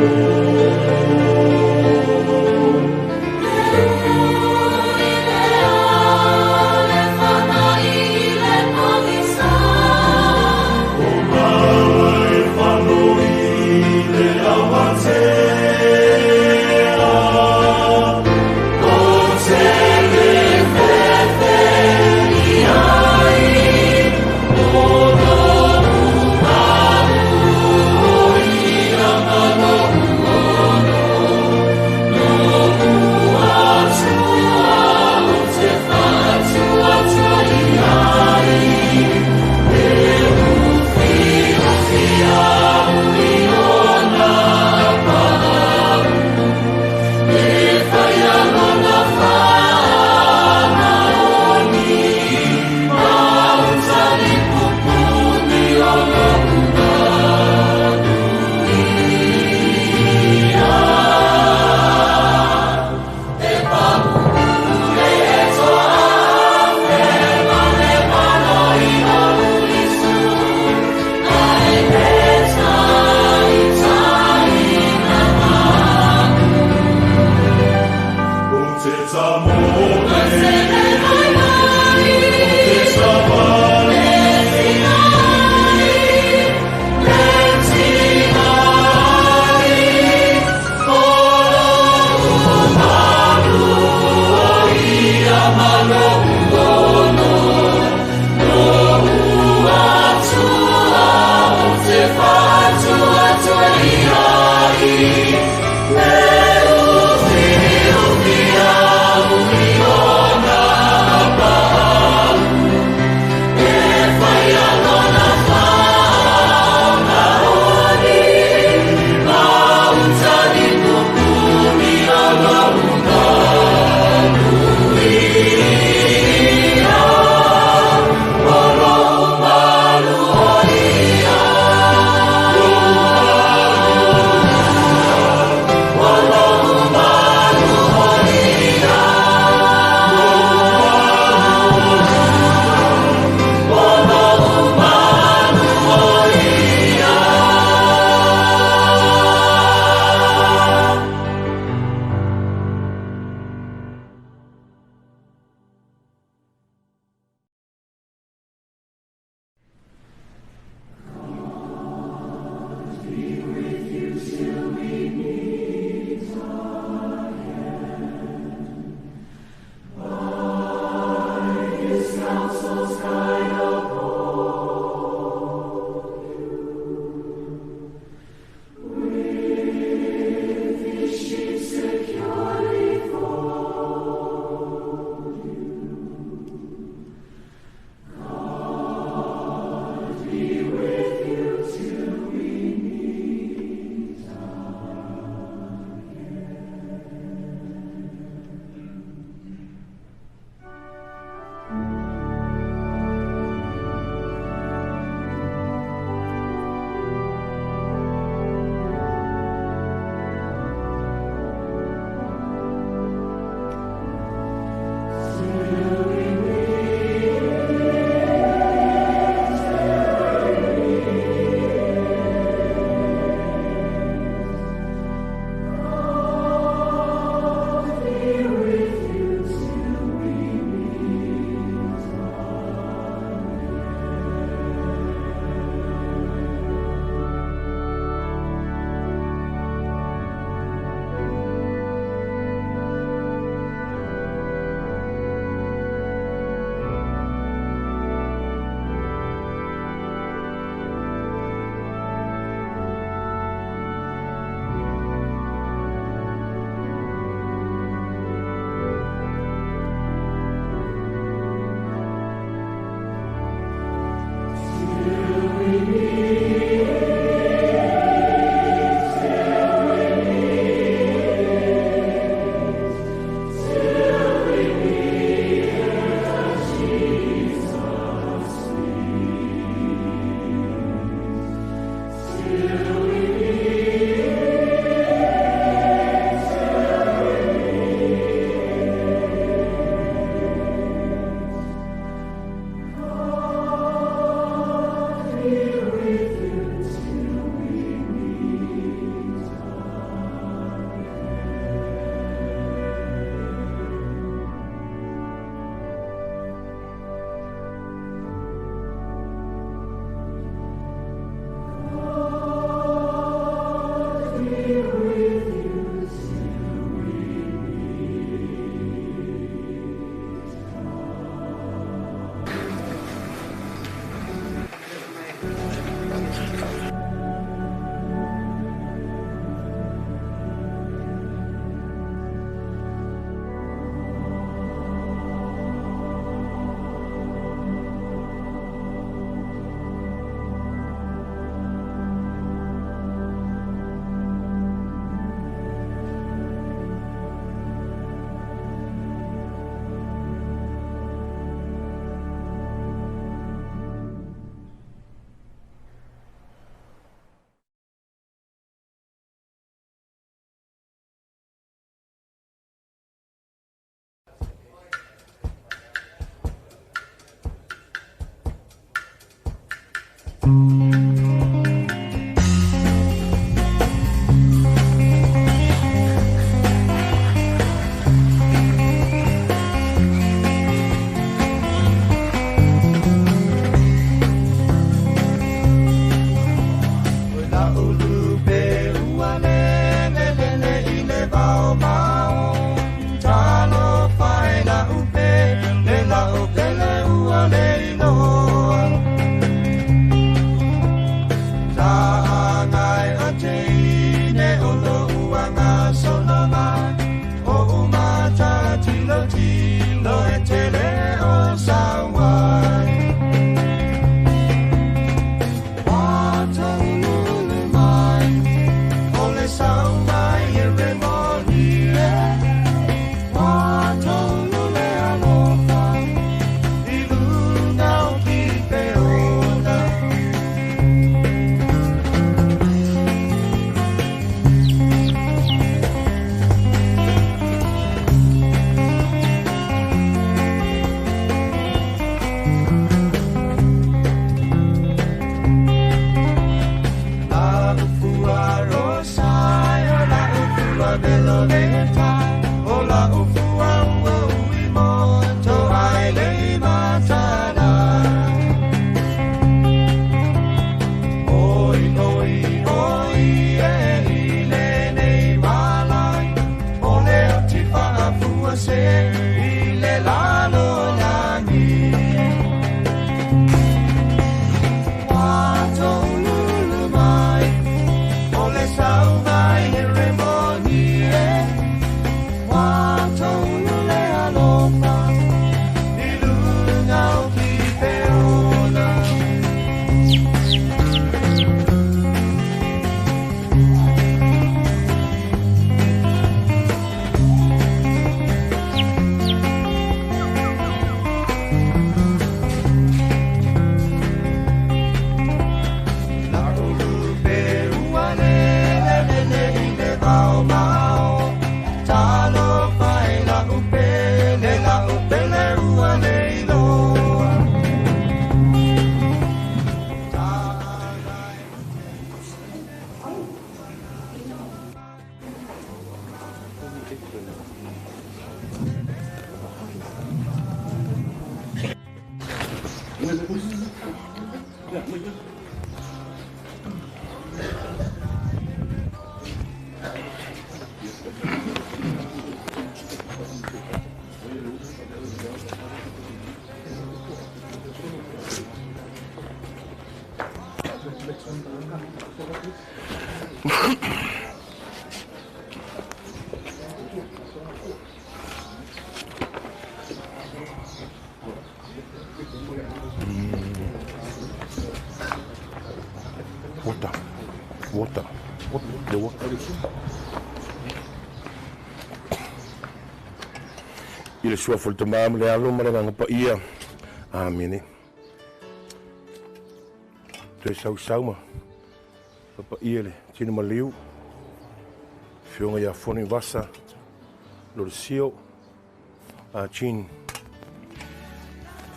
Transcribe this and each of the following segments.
Oh Il suo fultamam le alum le pa ia. Amen. Te sauma. Pa ia le tino maliu. Fionga ya Fonoivasa Lolesio Ching.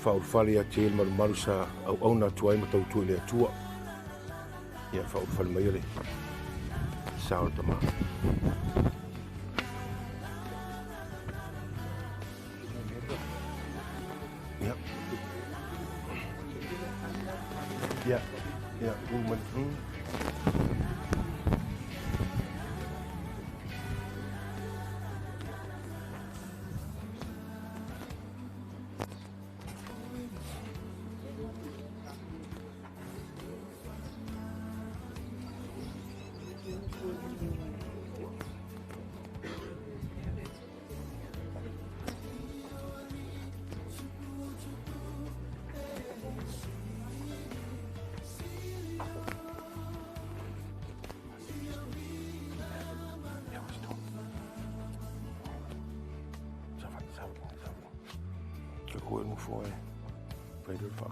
Faulfali a te malu sa au na tuai ma tau tuai le atua. Ia faulfali mai le. Sao tama. Ja, woman. Gooi me voor je. Weet je het vast.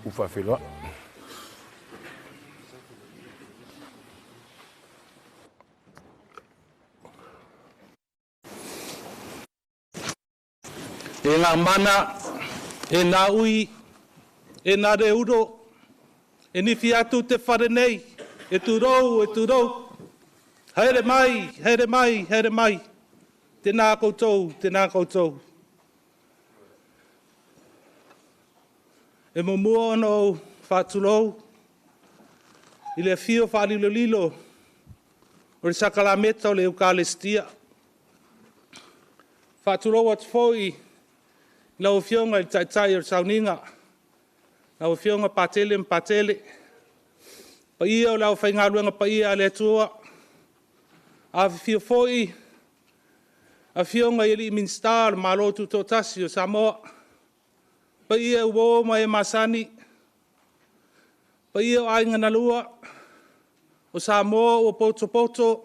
Ufafela. E ngā mana, e ngā ui, e ngā reuro, e niwhi atu te whare nei, e tūrou, e tūrou. Haere mai, haere mai, haere mai. Tēnā koutou, tēnā koutou. E mo mua ono whātulou, i le fio whālilo lilo, o le sakalameta o le Eucharistia. Whātulou atu fōi, lau fionga i taitai o sauninga, lau fionga patele mpatele, pa ia o lau whaingaluenga pa ia le atua, a fio fōi, a fionga i li minstar malotu tōtasi o Samoa, pa ia uo mai e masani, pa ia o ainga na lua, o Samoa o poto poto,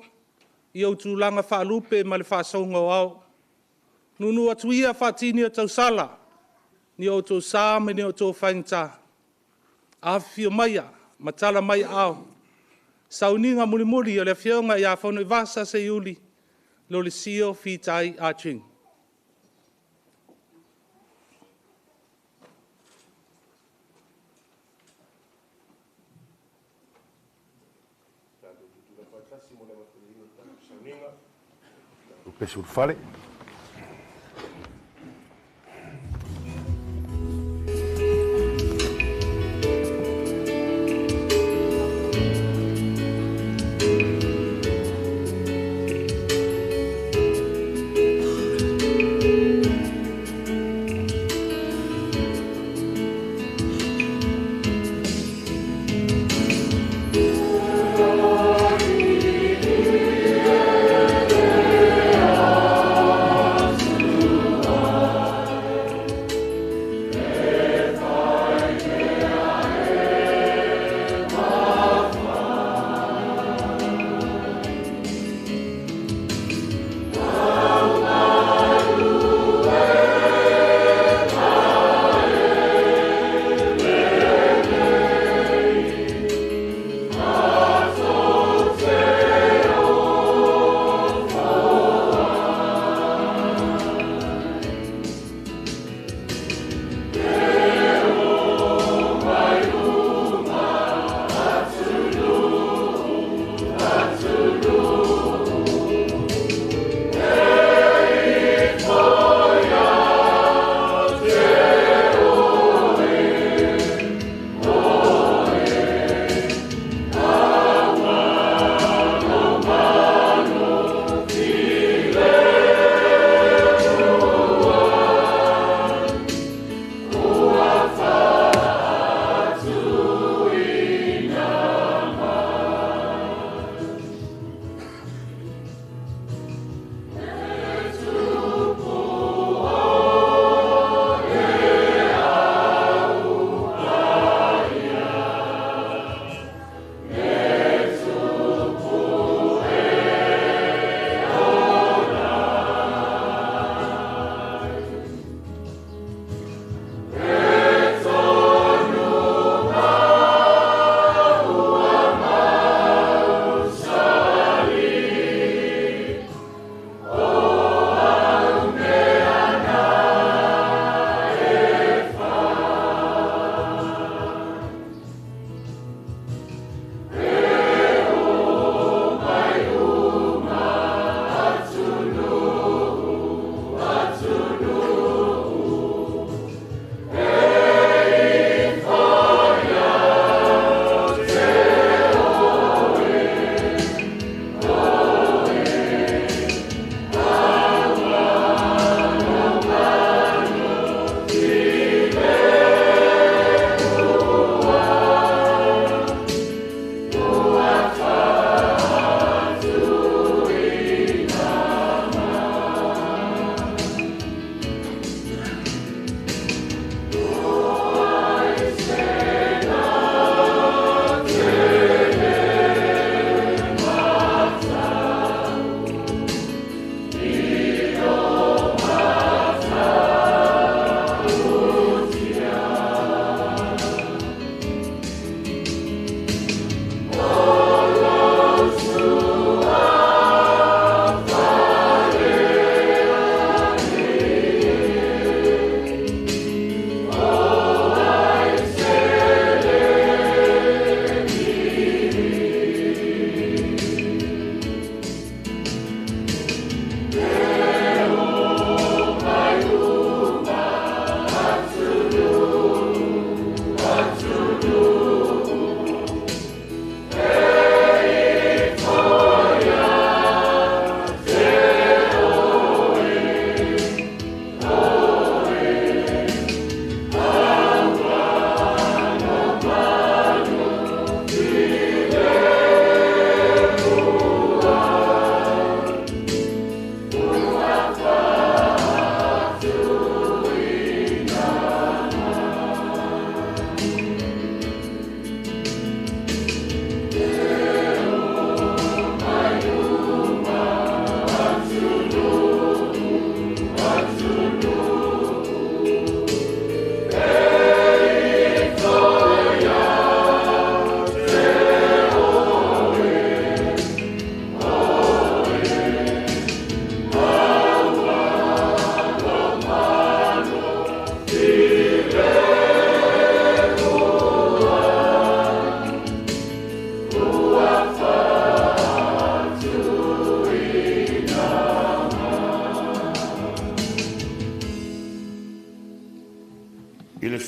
i au tūlanga whaalupe ma le whaasaunga o au. Nunu atu ia whaatini o tausala, ni o tō sāme ni o tō whaingta. Awhio maia, matala mai au. Sauninga mulimuli o le whionga i a Fonoivasa Seiuli Lolesio Fitahi a Ching. O peso fale.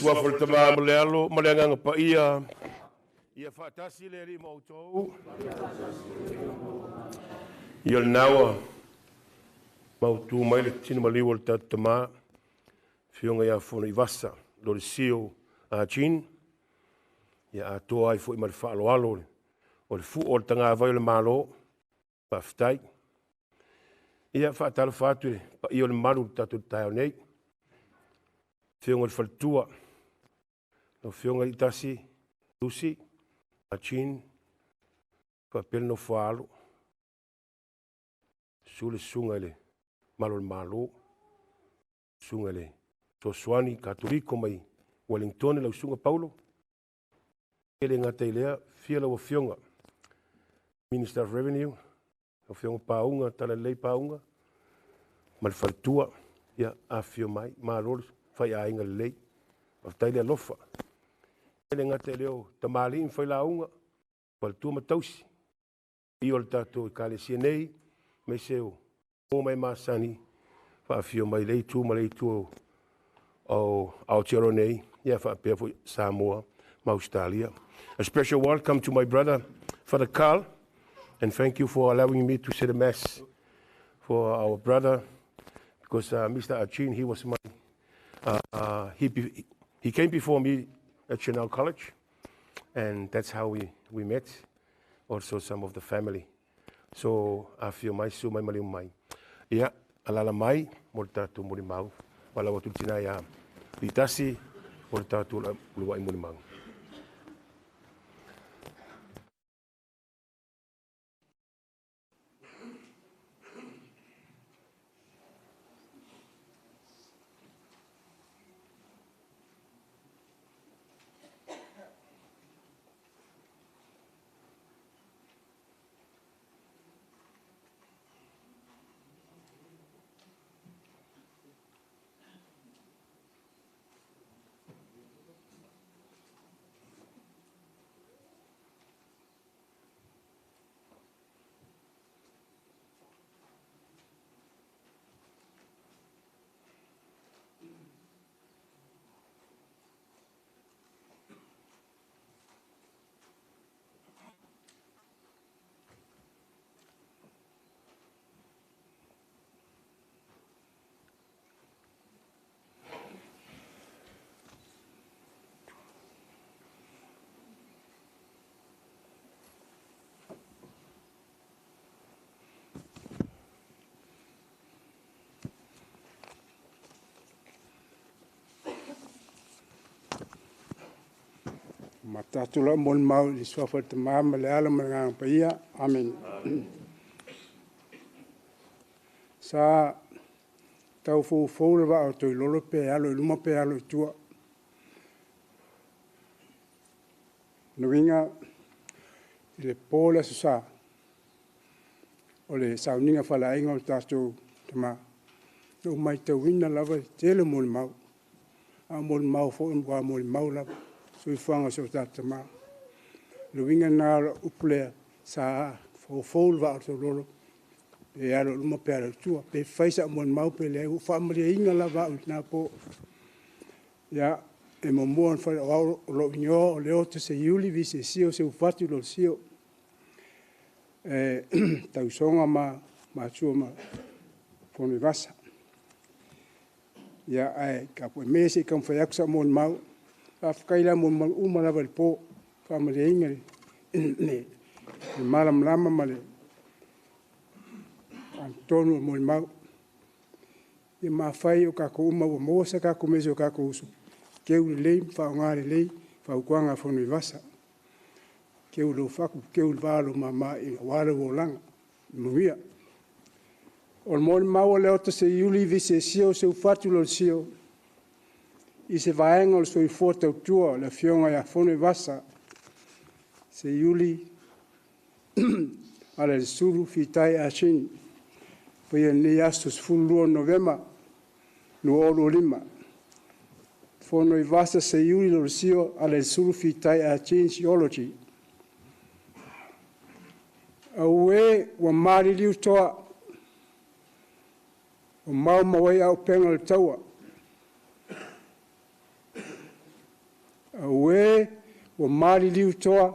suafo le tama ma le alo ma le anganga pa ia whaatasi le ri mautou ia le naua mautu mai le tino maliwa le tatama fionga ia Fonoivasa Lolesio Ching ia atoa ai fo i ma le whaaloalo o le fu o le tanga vai o le malo pa Fitahi ia whaatalo whaatu pa i o le maru tatu taio nei fionga le whaltua no fionga i tasi tusi a Ching pa pele no whaalo sule sunga le malo le malo sunga le Sosuani Katoliko mai Wellington lau sunga Paulo ele ngata ilea fia lau fionga Minister of Revenue o fionga paunga tala lei paunga mal faltua ia a fio mai malol fai a inga lei of taile lofa ele ngata leo tamali fai launga faltua matausi i ol tato kale sienei me seu o mai masani fa fio mai lei tu o Aotearoa ia fa pe fo Samoa ma Australia. A special welcome to my brother Father Carl, and thank you for allowing me to say the mass for our brother, because Mr. Achin, he was my he came before me at Chanel College, and that's how we met. Also some of the family. So I feel my so my mai. Yeah, alala mai molta tu mulimau. Wala watu tina ya litasi molta tu luai mulimau. Matatula mon mau li sofa te mama le ala mangang paia. Amen. Sa tau fu le va o toi lolo pe alo luma pe alo tua. Nuinga le pola sa o le sauninga fala inga o tato tama. No mai te wina lava tele mon mau. A mon mau fo mwa mon mau lava. Sui whanga so tatama. Luinga nara uplea sa fo va o lolo. Pe alo luma pe alo tua. Pe faisa mon mau pe le u whamare inga lava o na po. Ya e momoan whare o lo inyo o leo te Seiuli vise sio se ufatu lo sio. Tau songa ma tua ma Fonoivasa. Ya ai kapo mese kam whaiaksa mon mau. Afkaila mon mal umalaval po family ingal ne malam lama male Antonio mon mau e ma fai o ka ko uma o mosa ka ko meso ka ko usu ke u le fa ngare le fa ukwanga Fonoivasa ke u lo fa ke u valo mama e wale o lang muia o mon mau le o te Seiuli vise sio se ufatu lo sio I se vaenga o soi forte o tua le fionga ia Fonoivasa Seiuli ale suru Fitahi a Ching pia ni astus fulua Novema no olo lima Fonoivasa Seiuli Lolesio ale suru Fitahi a Ching Eulogies aue wa mari liu toa o mau mawai au penga le taua Aue, o mari liu toa,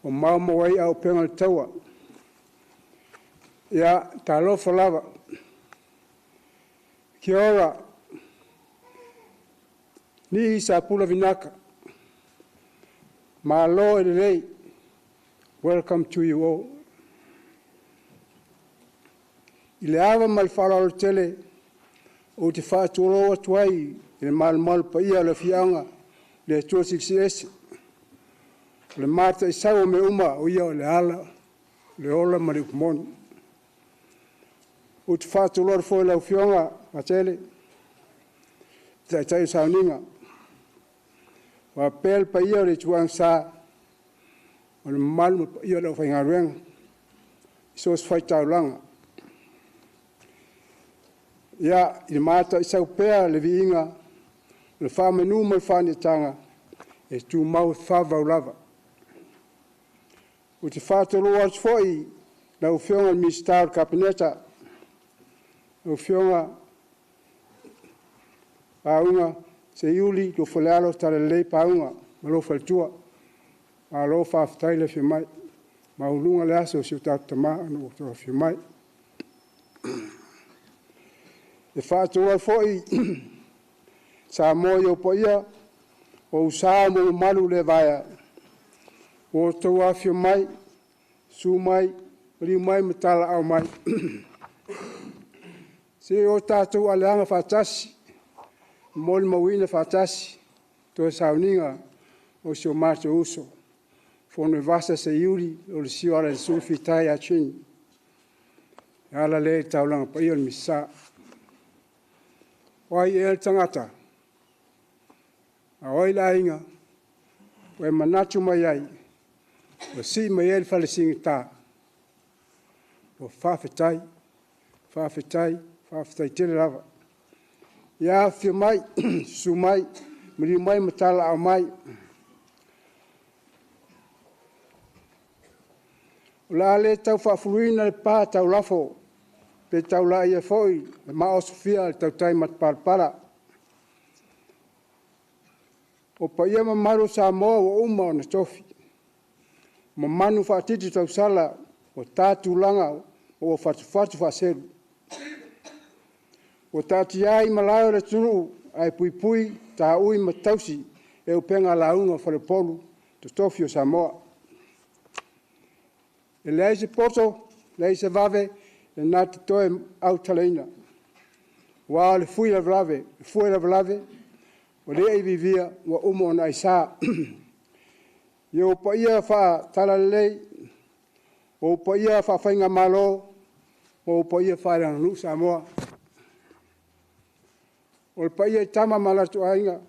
o mauma wai au penga le taua. Ia, talofa lava. Kia ora, ni sa pula vinaka. Malo e lei. Welcome to you all. I le awa mai wharao tele o te whaatoro atuai i le malmal pa ia le fianga le 266. Le mata i sawa me uma o ia o le ala, le ola ma le kumoni. O te whaatoro fo lau fianga a tele, tai tai sauninga. Wa pel pa ia o le tuang sa, o le malma pa ia lau whaingaruenga. So es whai taulanga. Ia, i mata i sau pēa le viinga, le whamenu mai whanetanga, e tu mau whavau lava. O te whātoro atu fwoi, na ufionga mi star kabineta, ufionga paunga, Seiuli Lolesio Fitahi paunga, malo faltua, malo whaftai le whimai, maulunga le aso si utau tamaa anu o whimai. E whātua fwoi, sa moio po ia, o usā mo malu le vaya, o tau awhio mai, su mai, ri mai matala au mai. Se o tātou aleanga whātasi, moli mawina whātasi, to sauninga o sio mātou uso. Fonoivasa Seiuli Lolesio Fitahi a Ching. Ala le taulanga pa ia le misa. Wai el tangata. A wai la inga. Wai manatu mai ai. O si mai el whalesingi tā. O whawhetai tele lava. Ia whio mai, su mai, miri mai matala au mai. O la le tau whawhuruina le pā tau lafo. Pe tau la ia foi, le mao Sofia le tau tai matpalpala. O pa ia mamaru sa moa o uma o na tofi. Mamanu whaatiti tau sala o tātu langa o whatu whaseru. O tāti ai malao le tunu ai pui tā ui matausi e upenga launga whalepolu to tofi o Samoa. E leise poto, leise vave, e nāti toe au taleina. Wā le fui la vlave, o le ei vivia wa umo na isa. Yo pa ia wha tala lei, o pa ia wha whainga malo, o pa ia wha ranganu Samoa. O pa ia tama malatu ainga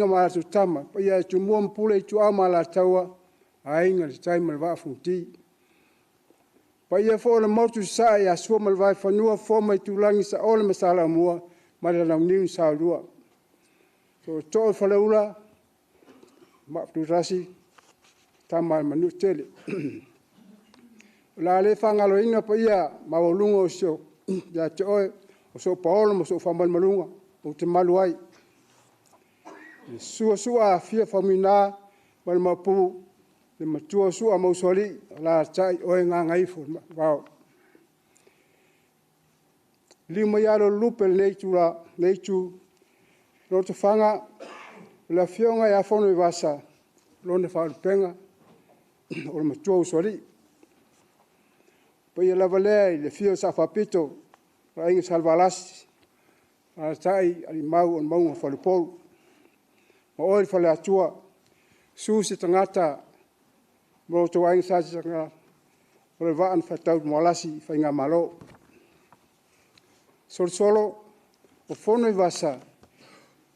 malatu tama, pa ia tu mua mpule i tu au malataua, ainga le taima le wafunti. Pa ia fo le motu sa ia sua malvai whanua fo mai tulangi sa ole masala mua, mai la nauniu sa lua. So toa whaleula, maptu rasi, tama manu tele. La le whangalo inga pa ia mawalunga o sio, ia te oe, o so paolo mo so whamal malunga, o te malu ai. Sua fia whamina, mai mapu, le matua sua mausoli, la tai oe ngā ngaifo, wau. Lima iaro lupe neitu, no te whanga, la fionga ia Fonoivasa, lone whaupenga, o le matua usoli. Pa ia lava lea i le fio sa whapito, la inga salvalasi, la tai ali mau on maunga whalepolu. Ma oe whale atua, susi tangata, mo to ainga sa tanga, o le vaan whatau moalasi whainga malo. Solo, o Fonoivasa,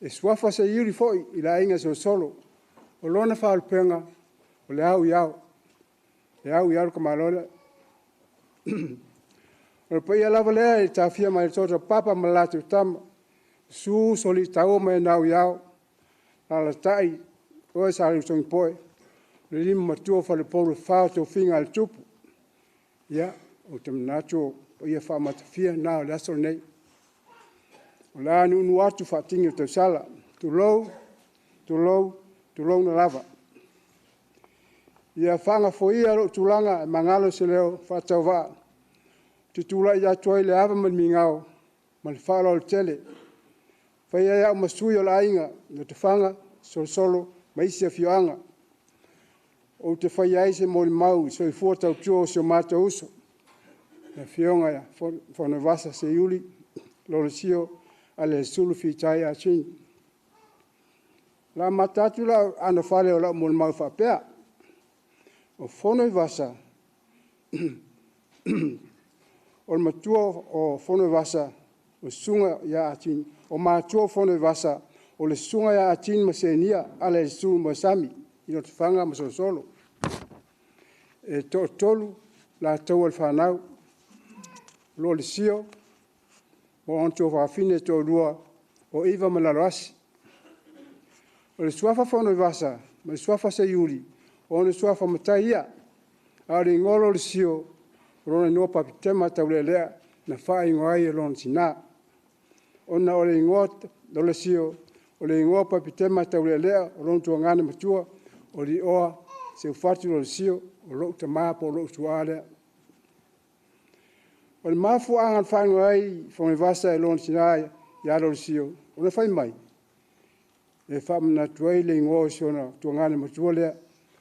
e suafa se iuri foi i la inga solo, o lona whaupenga, o le au iau. Le au iau ka malole. O le paia lava lea i tawhia mai tota papa malatu tama, su soli tau mai nau iau, la tai, oe sa lusongi poe, le lima matua whalepolu whao tō whinga al tupu. Ia, o te manatua, o ia wha matawhia nao le aso nei. O la anu atu whatingi o tau sala, tu lou, tulong na lava. Ia whanga foia ro tulanga e mangalo se leo whatauwa. Tutula ia tuai le ava man mingao, man whalo le tele. Whaia ia masui o la inga, na te whanga, solo, maisi a fioanga. O te whaia ise mo le mau, so i fuatau tuo se o mata uso. Na fionga ia, Fonoivasa Seiuli Lolesio Fitahi a Ching. La matatu la ana whale o la mo le mau whapea. O Fonoivasa, o matua o Fonoivasa, o sunga ia atin, o matua Fonoivasa, o le sunga ia atin masenia, ala le su masami, ino te whanga masosolo. E tolu, la tau al whanau, Lolesio, o anto whawhine tō rua, o iwa malaloasi. O le suafa Fonoivasa, ma le suafa Seiuli, o le suafa mataia, a le ngolo Lolesio, rona noa papitema taulelea, na wha ingoai e lona tina. Ona o le ingoa Lolesio, o le ingoa papitema taulelea, o lona tuangane matua, o li oa se ufatu Lolesio, o lo tamapo, o lo tualea. O le mafu angan wha ingoai, Fonoivasa e lona tina ia Lolesio, o le whai mai. E wha mna tuai le ingoa si ona tuangane matua lea,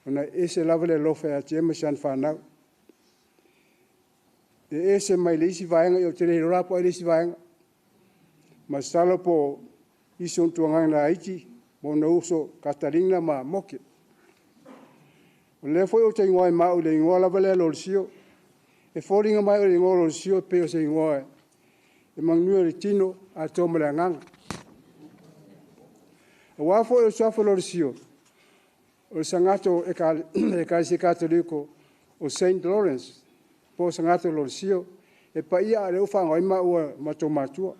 ona ese lavale lofa ya te emasan whanau. E ese mai le isi vaenga i o te rei rapo ai le isi vaenga. Ma salo po ison tuangang na aiti, mo na uso Katarina ma moke. O le foi o te ingoa i mau le ingoa lavale Lolesio. E fōringa mai o le ingoa Lolesio pe o se ingoa e. E mangnua le tino a tōma le anganga. O wafo o suafa Lolesio. O sangato e kalisi katoliko o St. Lawrence, po sangato Lolesio, e pa ia le ufanga ima ua matomatua.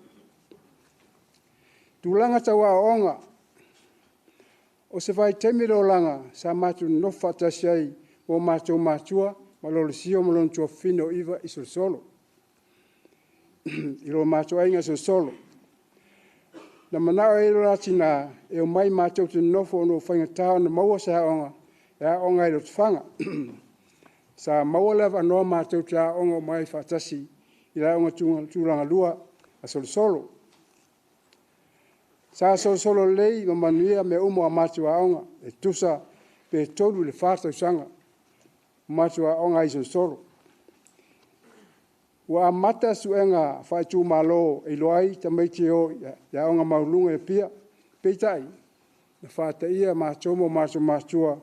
Tulanga tawa onga, o se vai temiro langa, sa matu nofa tasiai o matomatua, ma Lolesio malontua fino iwa iso solo. Ilo matua inga so solo. Na manao e ratina e o mai mātou te nofo no whainga tāo na maua sa onga, e a onga i lo tufanga. Sa maua lewa noa mātou te a onga o mai whatasi, i la onga tūranga lua a solo. Sa solo lei ma manuia me umo a mātou a onga, e tusa pe toru le whātau sanga, mātou a onga i solo. Wa mata suenga fai tu malo e loai tamaiti o ya onga maulunga e pia peitai na fata ia ma tomo matua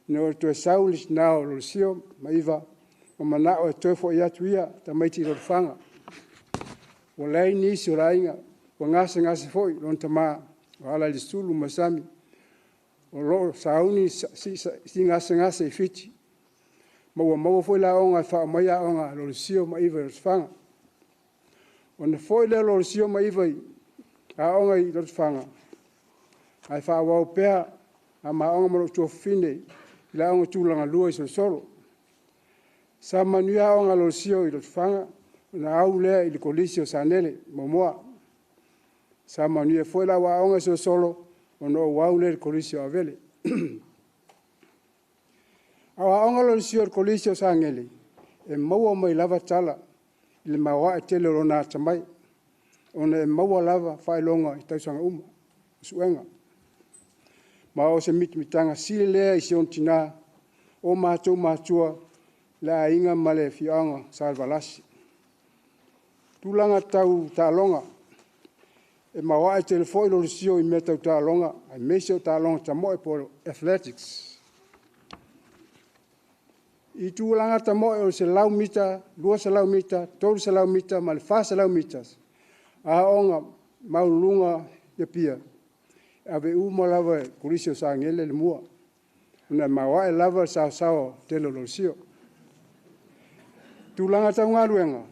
no to saulis nao Lolesio maiva o mana o tofo ia tuia tamaiti ro fanga o lai ni surainga o ngase foi lon tama ala li sulu masami o lo sauni si ngase fiti. Maua foi la onga wha mai a onga Lolesio ma iwa i rotwhanga. O na foi la Lolesio ma iwa a onga i rotwhanga. Ai wha wau pēr a ma onga maro tua whine i la onga tūlanga lua i solo. Sa manuia a onga Lolesio i rotwhanga na au lea i likolisi o sanele momoa. Sa manuia foi la wa onga i solo o no wau lea likolisi o avele. Awa onga Lolesio Lolesio sangeli, e maua mai lava tala, le maua e tele rona atamai, ona e maua lava whailonga i tausanga uma, suenga. Ma o se mitanga sile lea i sion tina, o mātua, la inga male fianga salvalasi. Tūlanga tau tālonga, e maua e tele foi Lolesio i me tau tālonga, ai mesio tālonga tamoe po athletics. I tūlanga tamoe o se lau mita, lua se lau mita, tolu se lau mita, ma le wha se lau mitas. A onga maulunga ia pia. Ave uma lava e Lolesio sa ngele le mua. Una maua e lava sao tele Lolesio. Tūlanga tau ngā ruenga.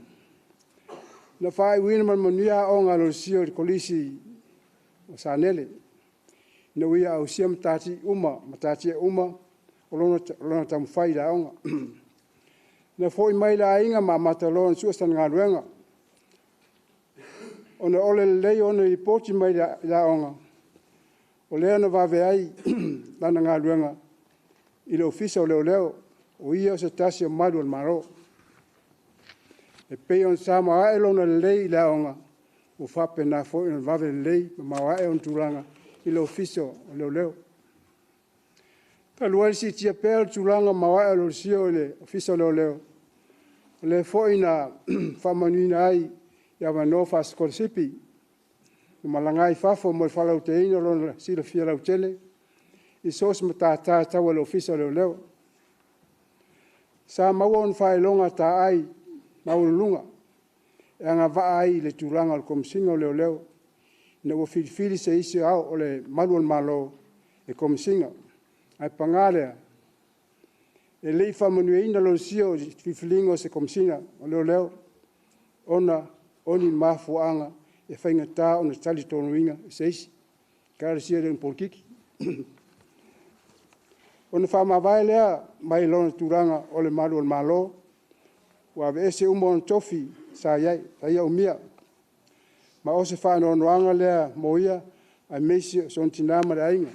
Na wha i wina manuia onga Lolesio Lolesio o sa nele. Na wia au sia matati uma, o lona tamu whai la onga. Na fōi mai la inga ma matalona suastan ngā ruenga. O na ole lei o na i pōti mai la onga. O lea na vave ai lana ngā luenga i le ofisa o leo leo o ia o se tasi o malu al maro. E pei on sa mawae lona lei la onga o whape na fo ina vave lei mawae on tūranga i le ofisa o leo leo. Ka luai si tia pēl tūranga mawae o Lolesio i le ofisa o leo leo. Le fo ina whamanuina ai ia wano whaskosipi malangai fafo mo falau te ina lona sila fia lau tele i sos matata tawa le ofisa leo leo. Sa maua on whaelonga ta ai maulunga e anga waa ai le tūranga o komisinga o leo leo na ua filifili se isi au o le malu al malo e komisinga ai pangalea e lei whamanuina Lolesio fifilinga o se komisinga o leo leo ona oni mafuanga e whainga tā o na tali tonu inga e seisi. Kāre sia le mpolkiki. O na whamawai lea mai lona tūranga o le malu al malo. Wa ve ese umo on tofi sa iai, sa ia umia. Ma o se whanoanoanga lea mo ia ai meisi son tinama le ainga.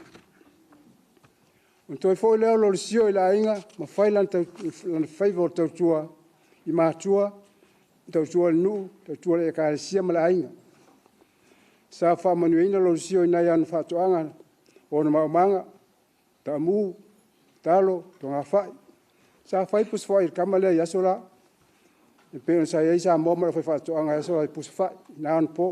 On toi fo leo Lolesio i la ainga ma whailan whaiva o tautua i mātua, tautua le nu, tautua le kāre sia ma le ainga. Sa whamanuina Lolesio i nai anu whatoanga o na maumanga, ta mu, talo, tonga whai. Sa whai pus whai i kamalea i aso la. E pēna sa iei sa mōmara whai whatoanga i aso la i pus whai, na anu po.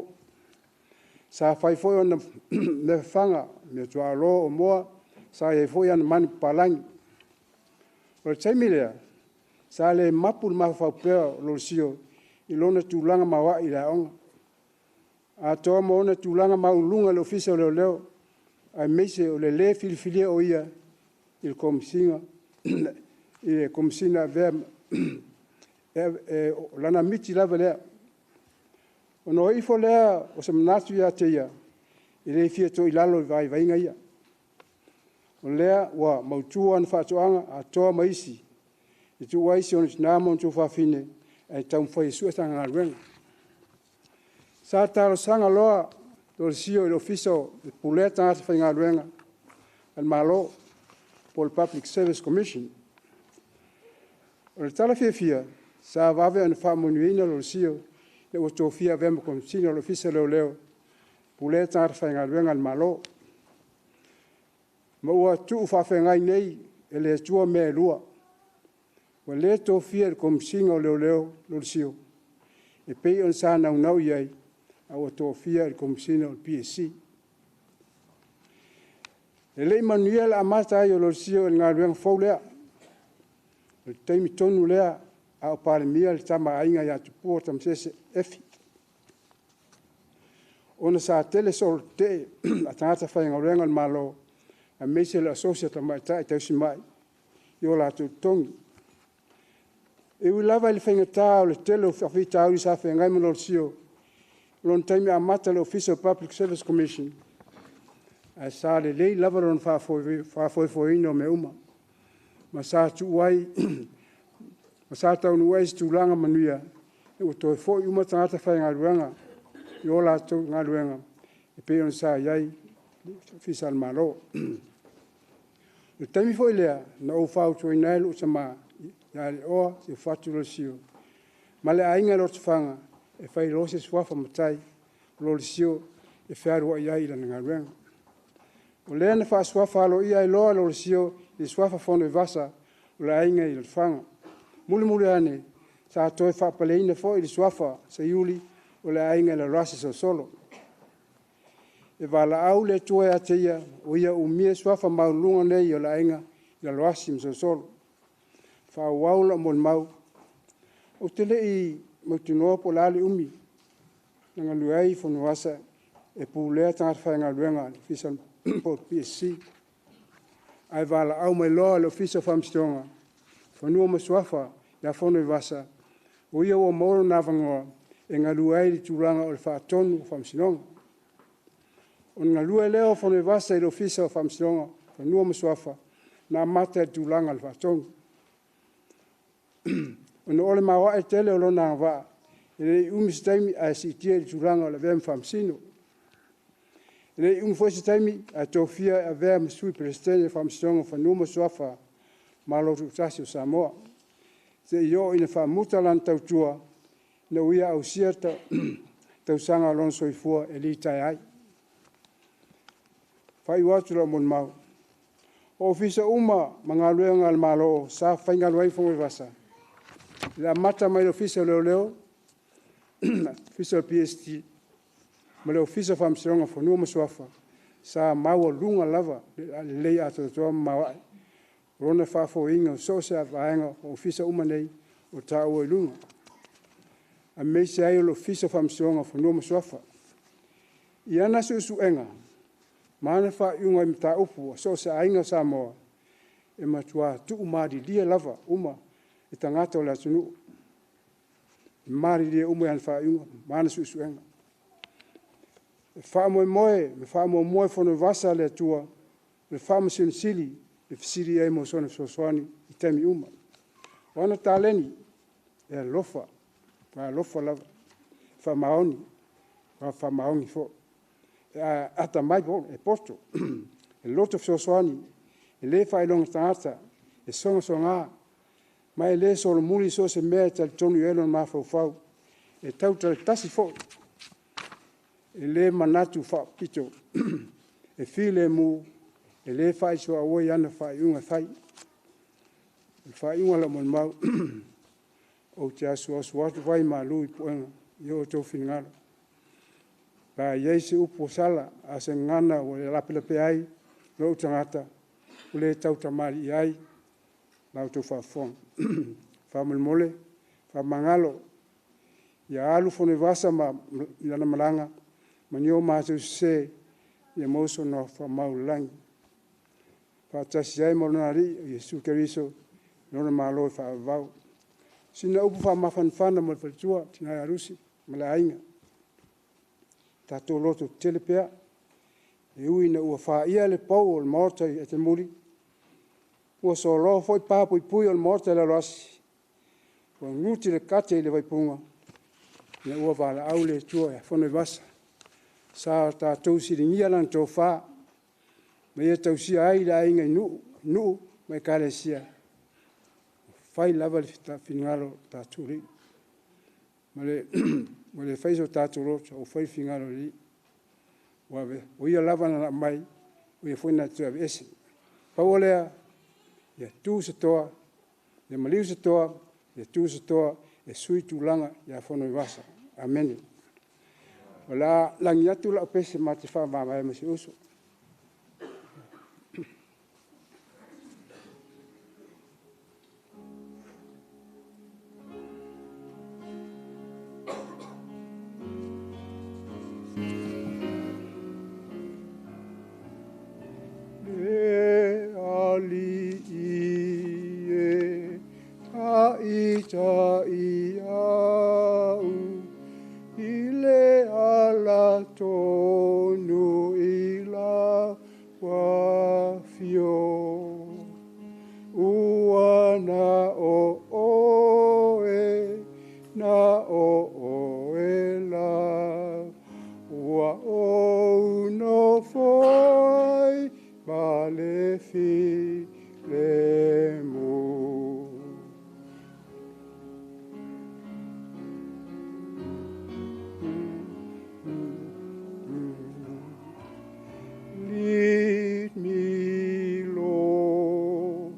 Sa whai whai o na me whanga, me tua alo o moa, sa iei whai anu mani palangi. O le taimi lea, sa le mapul maha whaupea Lolesio i lona tūlanga mawa i la onga. A toa mo ona tūlanga maulunga le ofisa o leo leo, ai meise o le filifilia o ia i le komisinga, i le komisina vea lana miti lava lea. O no ifo lea o se manatu ia te ia, i le fia to i lalo i vainga ia. O lea wa mautua ana whatoanga a toa maisi, i tu waisi o namo tu whawhine, ai tau mwhai suetanga ngā ruenga. Sa taro sanga loa Lolesio i l'officio il puleta ngata whainga ruenga al malo po le Public Service Commission. O le tala fia sa vave ana whamonuina Lolesio le o tōwhia vema komisina l'officio leo leo puleta ngata whainga ruenga al malo. Ma ua tuu whawhengai nei e le tua mea lua. Wa le tōwhia le komisina o leo leo Lolesio e pei on sa nau iai au tōwhia il komisina o PSC. E lei manuia la amata ai o Lolesio il ngā ruenga fau lea. Le teimi tonu lea au palemia le tama ainga ia tupua tamsese efi. Ona sa tele sol te a tangata whainga ruenga il malo a meise le associate mai tai tausi mai i o la tongi. E ui lava le whainga tā o le tele o whawhita auri sa whaingai ma Lolesio lon taimi amata le Official Public Service Commission. A sa le lei lava lon whafoifoina o me uma. Ma sa tu wai, ma sa taunu wai si tūlanga manuia, e o toi fo uma tangata whai ngā ruanga, i o la tau ngā ruanga, e peon sa iai, fisal malo. Le taimi fo ilea, na o whau toi nailu sa ma, ia le oa, se whatu Lolesio. Ma le ainga lo te whanga, e whai rose swafa matai, Lolesio e whaarua iai ila ngā ruenga. O lea na wha swafa alo iai loa Lolesio i swafa Fonoivasa o la ainga i le whanga. Muli ane, sa toi whapaleina fo i le swafa Seiuli o la ainga i le rasi so solo. E wala au le tua e ateia o ia umia swafa maulunga nei o la ainga i le rasi so solo. Wha waula mo le mau. O te le i mautinoa po lali umi, nga luai Fonoivasa e pūlea tangata whainga ruenga fisal po PSC. Ai wala au mai loa le ofisa whamstonga, whanua maswafa ia Fonoivasa, o ia o mauro na wangoa e nga luai li tūranga o le whaatonu whamsinonga. O nga luai leo Fonoivasa i le ofisa whamstonga, whanua maswafa, na mata e tūranga le whaatonu. Ono ole mawa e tele o lona ngā e le umistaimi a si tia i tūranga o le vem whamsino. Le foi se taimi a tofia a vea msui presidente fa msonga fa numa soafa malo tutasio Samoa. Se yo ina fa mutalan tautua na uia au siata tausanga Alonso i fua e li tai ai. Fai watu la mon mau. O ofisa uma mangalue ngal malo sa fai ngalue Fonoivasa. La mata mai ofisa leo ofisa PST ma le ofisa fa msonga fa numa soafa sa mau lunga lava le ato to mau rona fa fo inga so se vaenga ofisa uma nei o tau lunga a me se ai lo ofisa fa msonga fa numa soafa iana su enga mana fa yunga mta upu so se ainga sa mo e matua tu umadi dia lava uma e tangata la tunu mari dia uma yan fa yunga mana su enga fa mo Fonoivasa le tua le fa mo sili le fisiri ai mo sona soani i temi uma wana taleni e lofa lava fa maoni fo ata mai bon e posto e loto soani e le fa long tata e songa mai le solo muli so se me tal tonu elon ma fau e tau tasi fo e le manatu fa pito e file mu e le fa iso a oi ana fa iunga thai e fa iunga la mon mau o te asu atu vai ma lui puenga yo to finngala pa yeise upo sala a se ngana o le lape ai lo tangata o le tau tamari ai la to fa fon fa mole fa mangalo ya alu Fonoivasa ma yana malanga manio masu se ye moso no fa maulang fa tasiai monari Yesu Keriso no malo fa vau sina upu fa mafanfana mo fatua tina rusi malainga tato loto telepea e uina ua fa ia le pau o morta e te muri ua so lo foi papo i pui o morta la rasi ua nguti le kate le vaipunga ne ua vala au le tua e Fonoivasa sa tatou siringia lan tō wha, me e tau si ai la inga nu me kalesia. Whai lava le whingalo tatou ri. Ma le whaiso tatou rota o whai whingalo ri. Wawe, o ia lava na mai, o ia whaina tu ave ese. Paolea, ia tū se toa, ia maliu se toa, ia tū se toa, e sui tūlanga, ia Fonoivasa. Amen. Wala langi atu la pese mate fa mama masi uso. Le ali ie ta i au ile ala tonu ila wafio uana o e na o e la wa o no foi vale fi le mu Lead me, Lord,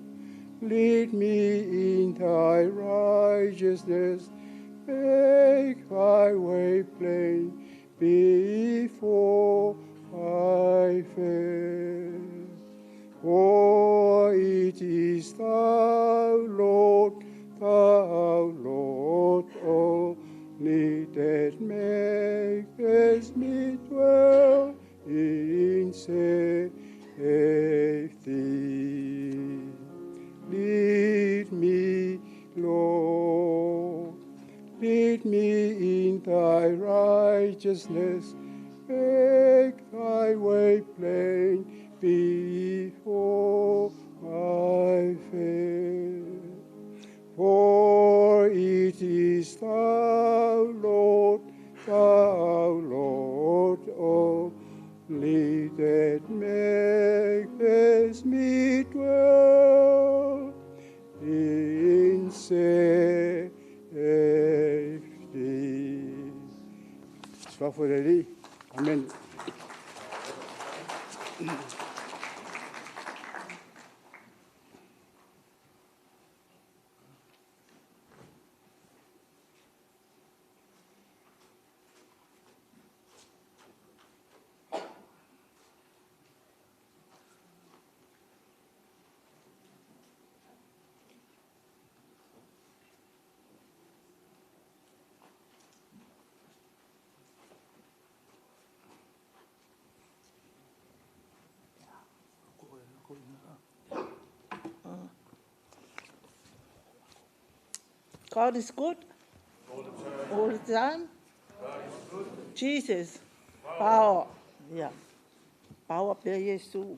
lead me in thy righteousness, make thy way plain before thy face. For it is thou, Lord, only that makest me dwell in safety. Lead me, Lord, lead me in thy righteousness, make thy way plain before my face. For it is thou, Lord, only Whafuleri. Amen. God is good all the time. Jesus, power. Yeah. Power per Yesu.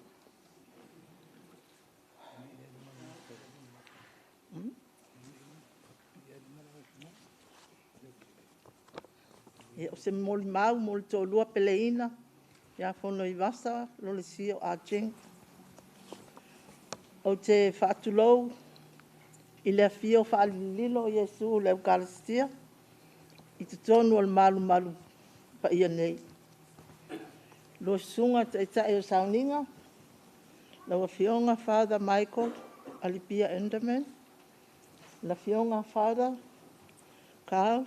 O se mol mau, mol to lua peleina. Ya Fonoivasa Seiuli Lolesio Ching. O te whaatulou. I le fio whaalililo Yesu le Eucharistia. I te tonu al malu pa ia nei. Lo sunga te tae o sauninga. La fionga Father Michael Alipia Enderman. La fionga Father Carl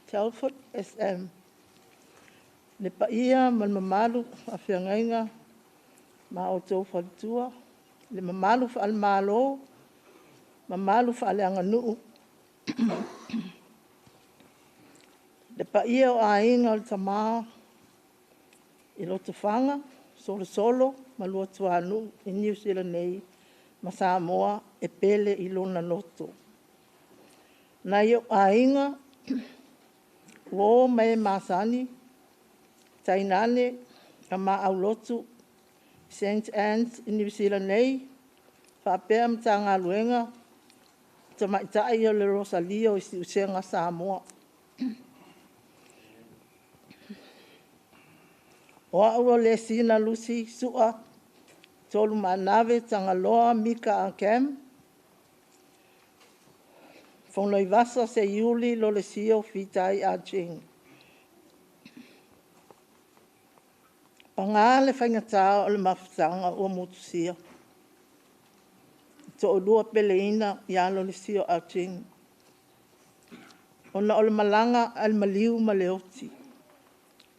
Telford SM. Le pa ia mal mamalu a fiangainga ma o tau whalitua. Le mamalu fa al malo. Mamalu fa ale anga nuu. Le pa ia o a inga o le tamaa. I loto whanga, solo, malua tuanu, i New Zealand nei, ma Samoa, e pele i lona loto. Na i o a inga, wo mai masani, tainane, a ma au lotu, St. Anne's i New Zealand nei, whapea mta ngā luenga, ta maitai o le Rosalio i si usenga Samoa. O aua le sina lusi sua, tolu manave tangaloa mika a kem. Fonoivasa Seiuli Lolesio Fitahi a Ching. Panga le whaingatā o le mawhitanga ua motusia. To o lua peleina ia Lolesio a Ching. Ona o le malanga al maliu ma leoti.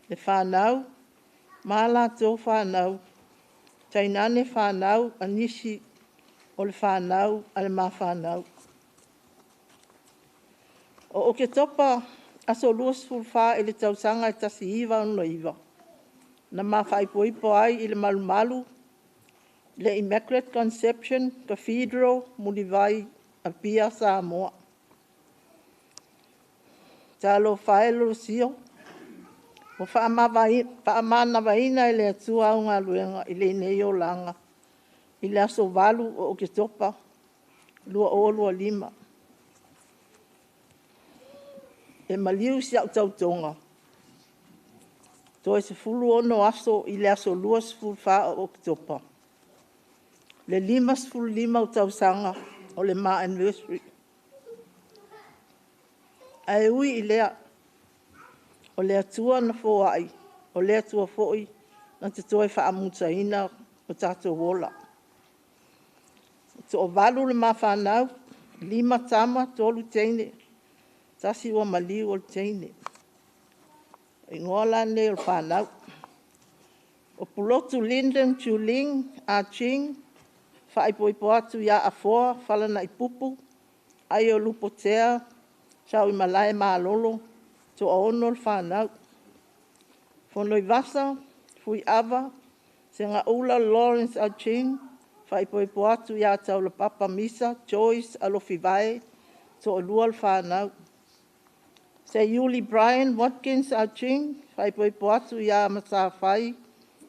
Le whanau, Mala tō whanau, tainane whanau anisi o le whanau ale mā whanau. O ke topa aso luas fulwha i le tausanga i tasi iwa ono iwa. Na mā whaipoipo ai i le malu, le Immaculate Conception Cathedral Manurewa a Pia Samoa. Talo whae Lolesio. O whaamana waina i le atua o ngā luenga i le nei o langa. I le aso walu o ke topa, lua o lua lima. E maliu si au tautonga. To e se fulu ono aso i le aso lua sifulu wha o ke topa. Le lima sifulu lima o tausanga o le ma anniversary. Ai ui i lea. O le atua na foai, o le atua foi, na te toi whaamutaina o tātou wola. To o walu le mawhanau, lima tama tolu teine, tasi wa maliu o teine. I ngola ne o whanau. O pulotu Linden Chuling a Ching, whaipoipo atu ia a foa, whalana i pupu, ai o lupotea, sau i malai maalolo, to ono le whanau. Fonoivasa, fui ava, se ngā ula Lawrence a Ching, whaipoipo atu ia tau le papa misa, Joyce alofi vai, to o lua le whanau. Seiuli Brian Watkins a Ching, whaipoipo atu ia masa whai,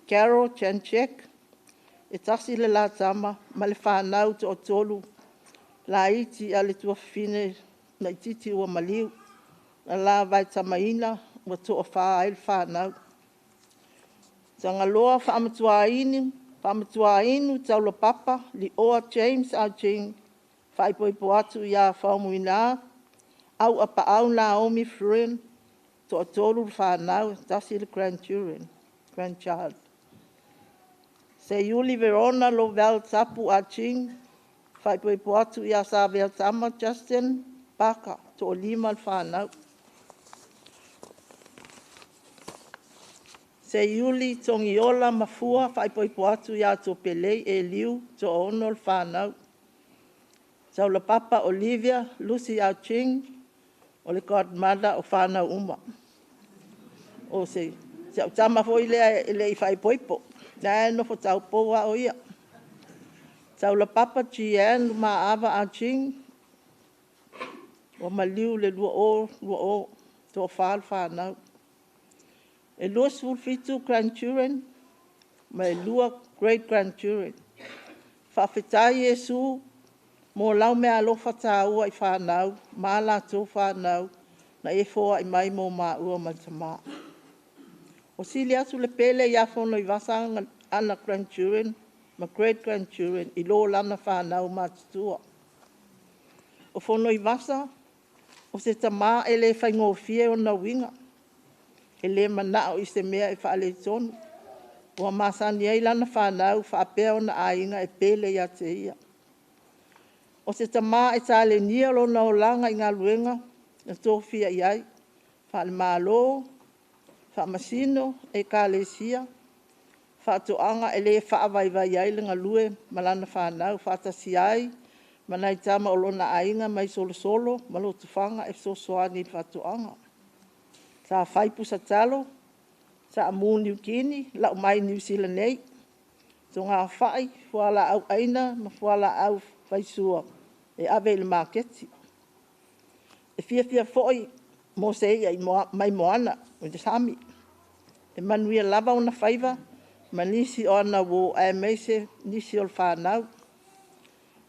Carol Chanchek, e tasi le la tama, ma le whanau to o tolu, la iti a le tuafine, na ititi ua maliu, na la vai tamaina, wa to o wha ail whanau. Tanga loa whaamatua inu tau la papa, li oa James a Ching, whaipoipo atu ia whaumuina, au apa au Naomi Friend, to tolu whanau, tasi le grandchild. Seiuli Verona lo vel tapu a Ching, whai pui poatu ia sa vel tama Justin, Paka, to o lima le whanau. Seiuli tongiola mafua, whai pui poatu ia to pelei e liu, to ono le whanau. Saula Papa Olivia, Lucy a Ching, o le godmother o whanau uma. O se tama foi le i whai poipo. Nā no fo tau poa o ia. Saula Papa Gian ma ava a Ching. O maliu le lua o to whal whanau. E lua sulfitu grandchildren. Ma e lua great grandchildren. Whawhetai Jesu. Mo lau mea alofa tā ua i whanau. Ma la tō whanau. Na e fōa i mai mō mā ua ma tamā. O sili atu le pele ia Fonoivasa ana grandchildren, ma great grandchildren, i lo lana whanau mātutua. O Fonoivasa, o se tamā e le whaingofie o na winga. E le manao i se mea e whaale tonu. O masani ei lana whanau, whaapea o na ainga e pele ia te ia. O se tamā e tāle nia lo na o langa i ngā luenga, na tōwhia iai, whaale mālo, whaamasino e kālesia, whaatoanga e le whaawaiwai ai le ngalue malana whanau, whaatasi ai, manai tama o lona ainga mai solo, malotu whanga e sosoani whaatoanga. Sa whaipu sa talo, sa amu New Guinea, lau mai New Zealand nei, so ngā whai, fuala au aina, ma fuala au whaisua, e ave le marketi. E fia foi, mo se ia mai moana, o te sami. E manuia lava ona whaiva, ma nisi o ana wo a meise nisi o le whanau.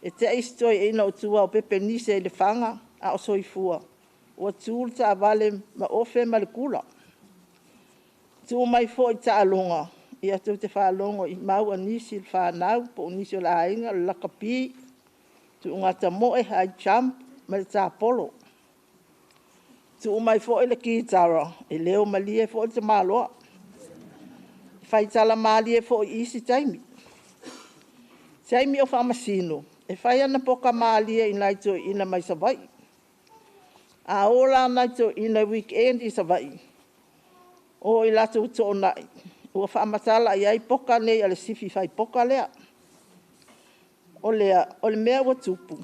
E te eistoi e ina o tua o pepe nisi e le whanga a o soifua. O tūl ta vale ma ofe ma le kula. Tu mai foi ta alonga. Ia tau te whalongo i mau a nisi le whanau, po nisi o la ainga, le lakapi, tu ngata moe hai champ, ma le ta polo. Tu mai foi le kitara, e leo malie foi te maloa. Fai tala malie foi isi taimi. Taimi o whamasino. E fai ana poka malie i naito ina mai savai. A ola naito ina weekend i savai. O i lato uto nai. Ua whamatala i ai poka nei ale sifi fai poka lea. O le mea ua tupu.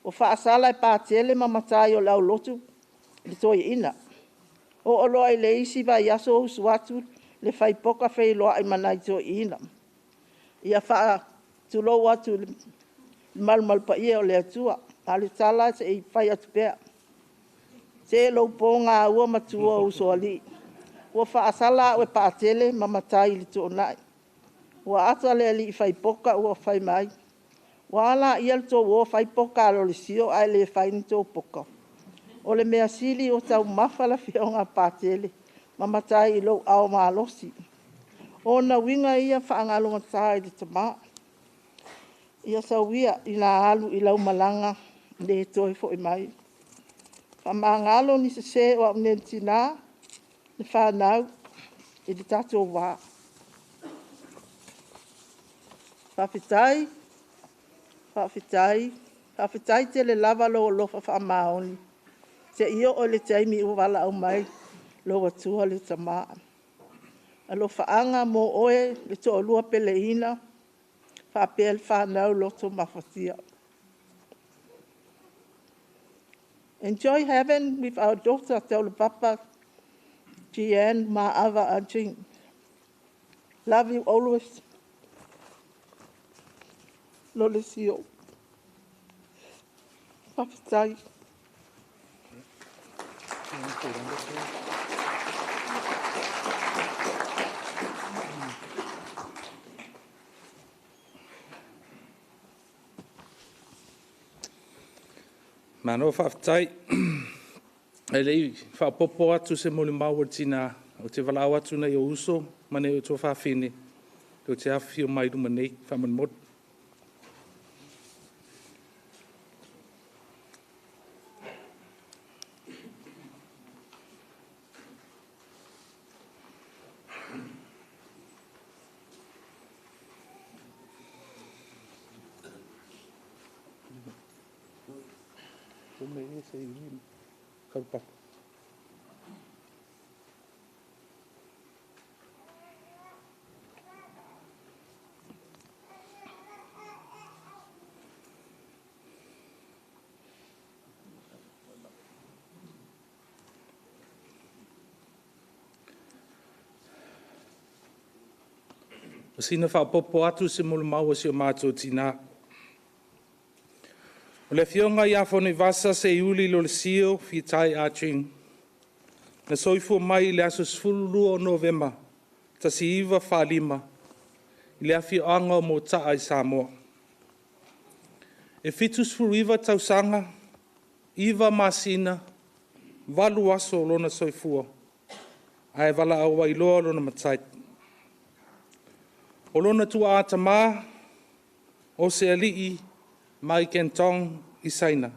O whaasala e pātele mamatai o lau lotu. Le toi ina. O loa i le isi vai aso usuatu le fai poka fei loa i manai toi ina. Ia wha tulo watu le malmalpa ia o le atua. Ale tala se i fai atu pea. Se lo ponga ua matua usuali. Ua whaasala o e pātele mamatai le tō nai. Ua ata le ali i fai poka ua fai mai. Ua ala ia le tō ua fai poka alo le sio ai le fai ni tō poka. O le mea sili o tau mawhala fia o ngā pātele. Mamatai i lau ao malosi. O na winga ia whaangalunga tāi le tamā. Ia sauia i nā alu i lau malanga le toi fo i mai. Whamangalo ni se o amnentina le whanau i le tato wā. Whawhitai te le lava lo lofa whamaoni. Se io o le taimi u wala au mai lo atua le tamā. A lo whaanga mo oe le to olua peleina whapea le whanau loto mawhatia. Enjoy heaven with our daughter, Taula Papa, Gian, Ma'ava, and Ching. Love you always. Lolesio. Whawhitai. Mano whawhitai. E lei whapopo atu se mole maua tina o te walau atu nei o uso, mane o tō whawhine. O te awhi o mairu manei, whaman mod. me e Seiuli kaupapa. O sina whapopo atu se mulu maua si o mātou tina. O le fionga ia Fonoivasa Seiuli Lolesio Fitahi a Ching. Na soifua mai le aso sfululua o Novemba, ta si iwa whalima, i le afio anga o mo taa i Samoa. E fitu sfulu iwa tausanga, iwa masina, walu aso lona soifua, ai wala awa iloa lona matait. O lona tua ata mā, o se alii mai kentong i saina,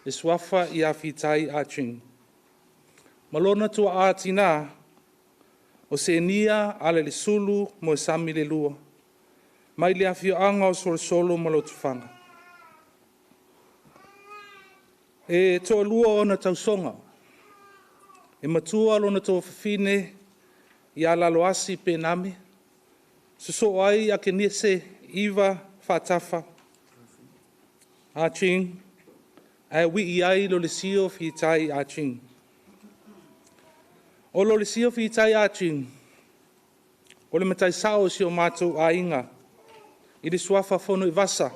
e swafa i a Fitahi a Ching. Malona tua atina, o se nia ale le sulu mo sami le lua, mai le afio anga o solo malotufanga. E toa lua o na tausonga, e matua lona toa fafine i a laloasi pe nami, so ai a ke nese iwa whatafa. A Ching, ai wi i ai Lolesio Fitahi a Ching. O Lolesio Fitahi a Ching, o le matai sao si o mātou a inga, i le swafa Fonoivasa,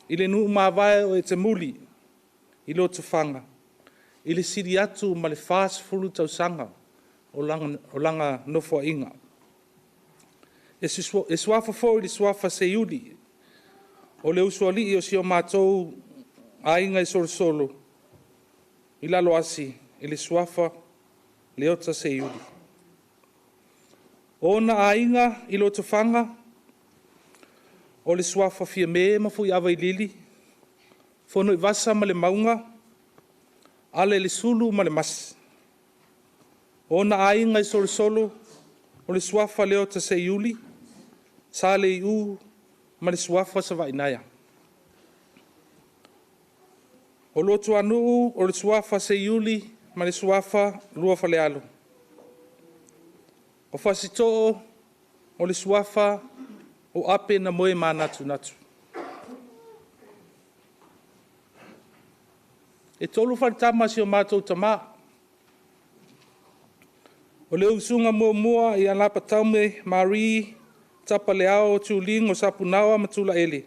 i le nuu mawai o e te muli, i lo tufanga, i le siri atu ma le fast fulu tausanga o langa nofo inga. E swafa fo i le swafa Seiuli, o le usuali o si o mātou a inga i solo, i lalo asi, i le swafa leota Seiuli. O na a inga i lo tufanga, o le swafa fia me mafu i awa i lili, Fonoivasa ma le maunga, ale le sulu ma le masi. O na a inga i solo, o le swafa leota Seiuli, sa le iu ma le swafa sa vainaya. O lotu anu o le swafa Seiuli ma le swafa lua falealo. O fasito o le swafa o ape na moe manatu natu. E tolu whanitama si o mātou tama. O le usunga mua i anapa taume Marie tapa leao tuling o sapunawa matula ele.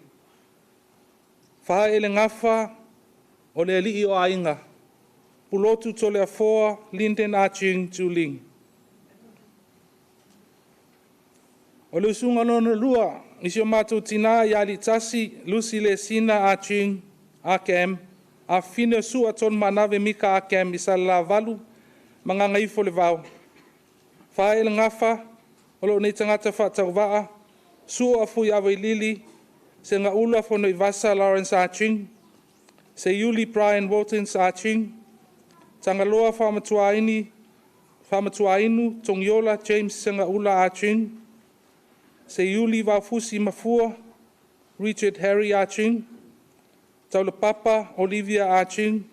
Wha ele ngafa o le alii o ainga. Pulotu tole a foa linden a Ching tuling. O le usunga lona lua isi o mātou tina i ali tasi lusi le sina a Ching a kem a fine sua ton manave mika a kem i sa la valu mga ngaifo le vau. Wha ele ngafa o lo nei tangata whatau waa, sua fui awa i lili, se nga ula Fonoivasa Lawrence a Ching, Seiuli Brian Waltons a Ching, tangaloa whamatuainu, Tongiola James se nga ula a Ching, Seiuli Waufusi Mafua, Richard Harry a Ching, Taule Papa Olivia a Ching,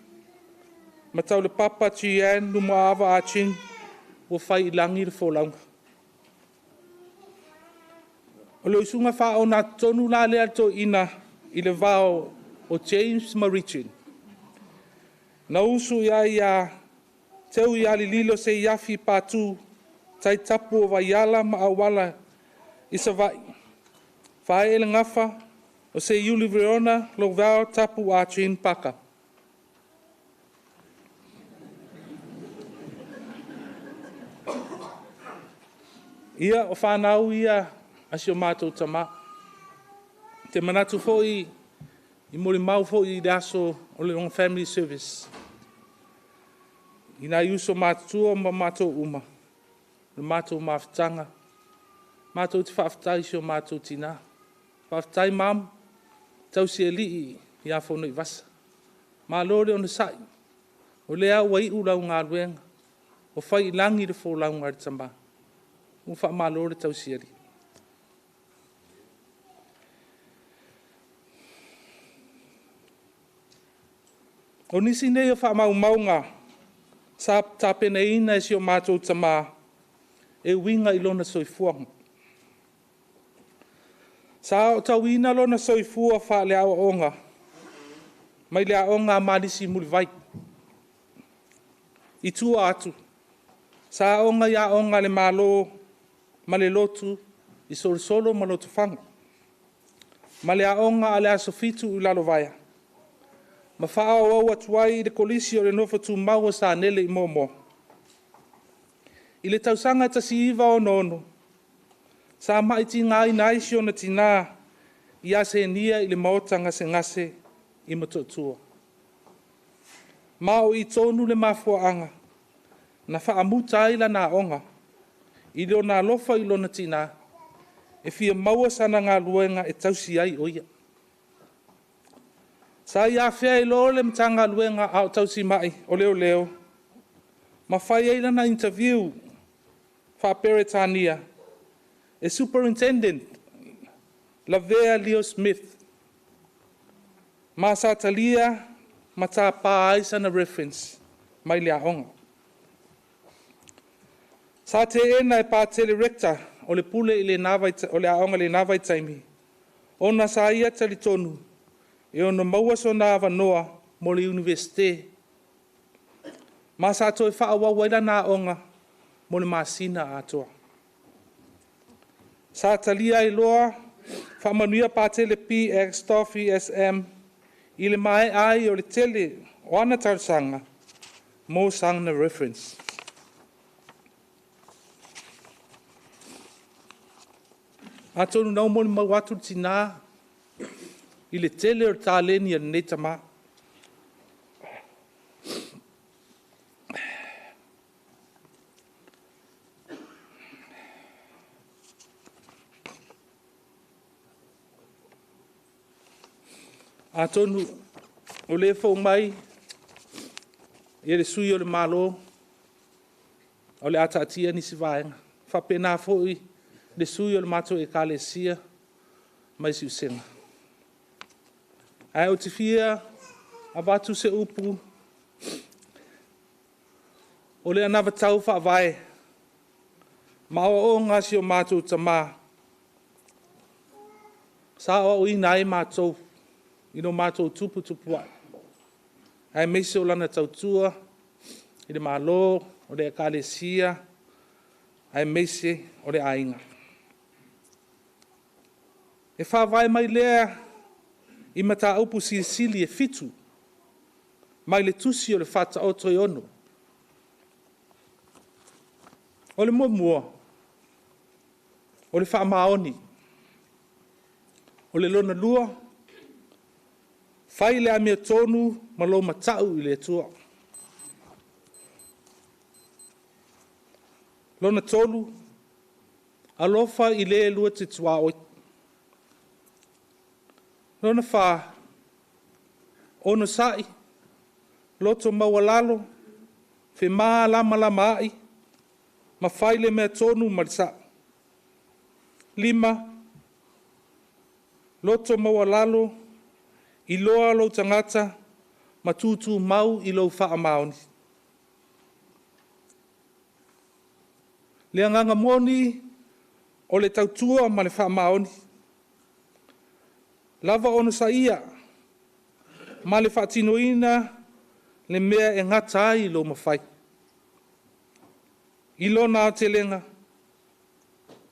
ma Taule Papa Chian Lumuava a Ching, o fai ilangi le fōlaunga. O le usunga wha o nā tonu la lea to ina i le vao o James Marichin. Na usu ia ia teu ia li lilo se iafi pātū tai tapu o vaiala ma awala i sa vai. Whae ele ngafa o se Iuli Verona lo vao tapu a Chin Paka. Ia o whanau ia asi o mātou tama. Te manatu fōi i mori mau fōi i daso o le long family service. I nā iuso mātua ma mātou uma. Le mātou mawhitanga. Mātou te whawhitai si o mātou tina. Whawhitai mam, tau si e lii i a Fonoivasa. Mā lore o na sai. O lea ua i urau ngā luenga. O whai langi le fōlau ngā ritamba. O wha mā lore tau si e lii. O nisi nei o whaamaunga, sa tapene ina e si o mātou tamā, e winga ilona soifuanga. Sa o tau ina lona soifua wha lea o onga, mai lea onga malisi mulivai. I tua atu, sa onga ia onga le malo, ma le lotu, i solo ma lotu whanga. Ma lea onga a lea sofitu u lalo vaya. Ma wha au atuai i le kolisi o le nofa tu maua sa nele i momo. I le tausanga ta si iwa o nono, sa maiti ngai naisi o na tina, i ase nia i le maotanga se ngase i matotua. Mao i tonu le mafuaanga, na whaamuta ila na onga, i leo na lofa i lona tina, e fia maua sana ngā luenga e tausi ai oia. Sa ia fea i loo le mtanga luenga au tausi mai o leo, ma whai eila na interview wha Peretania, e superintendent Lavea Leo Smith, ma sa talia ma tā pāisa na reference mai lea onga. Sa te ena e pātele rector o le pule i le o le aonga le navai taimi, ona sa ia tali tonu, e ona maua so nā wanoa mo le universite. Ma sa toi wha awawaila nā onga mo le masina atoa. Sa talia i loa, wha manuia pātele PX Toffee SM, i le mai ai o le tele o ana tausanga, mo sang na reference. A tonu nau moni mau atu tina i le tele o tā leni a nei tama. A tonu o le fo mai i le sui o le malo o le atatia ni si vaenga. Whapena fo i le sui o le mato e kalesia mai si usenga. Ai o te fia a watu se upu o le anawa tau wha vai ma o ngasi o mato tama sa o ina e mato ino mato tupu ai. Ai meise o lana tautua i le malo o le kalesia ai meise o le ainga. E wha vai mai lea i mata upu sili e fitu, mai le tusi o le whata o toi ono. O le mua, o le wha maoni, o le lona lua, whai le amia tonu ma lo matau i le tua. Lona tolu, alofa i le lua te tua oi. Lona wha, ono sai, loto mawalalo, fe maa lama ai, ma whai le mea tonu marisa. 5, loto mawalalo, i loa lo tangata, ma tutu mau i lo wha maoni. Le anganga moni o le tautua ma le wha maoni. Lava ono sa ia, ma le whaatinoina le mea e ngata ai lo mawhai. I lo nā te lenga,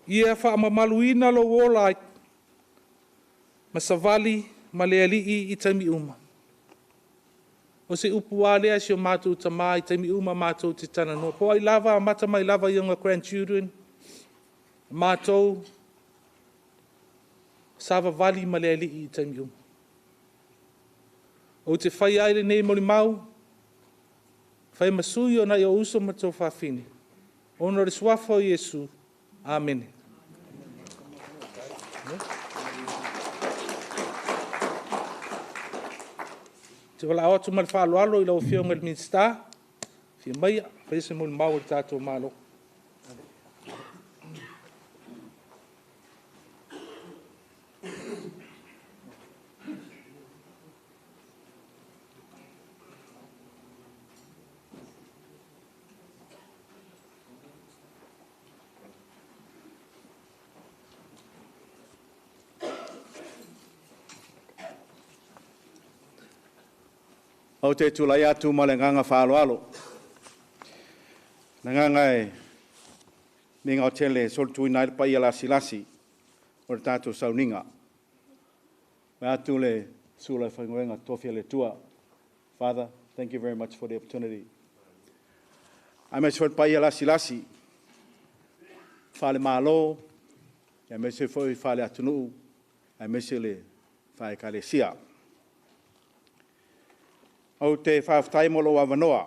ia whaamamaluina lo wolai, ma savali ma le alii i taimi uma. O se upu alea si o mātou tamā i taimi uma mātou te tana no. Po ai lava, mata mai lava young grandchildren, mātou sava vali ma le alii i taimi uma. O te whai aile nei mori mau, whai masui o na i o uso matou whawhine. Ono re suafa o Yesu. Amen. Te wala atu mal whaaloalo i lau whionga le minsta, whia maia, whai se muli mau i tātou malo. Au te tulai atu ma le nganga whaaloalo. Na nganga e minga o tele sol tui nai pa ia lasi o le tātou sauninga. Me atu le sula whaingoenga tofia le tua. Father, thank you very much for the opportunity. I may sort pa ia lasi. Whale malo, e me se foi whale atunu, e me se le whae kalesia. Au te whawhtai molo wa wanoa.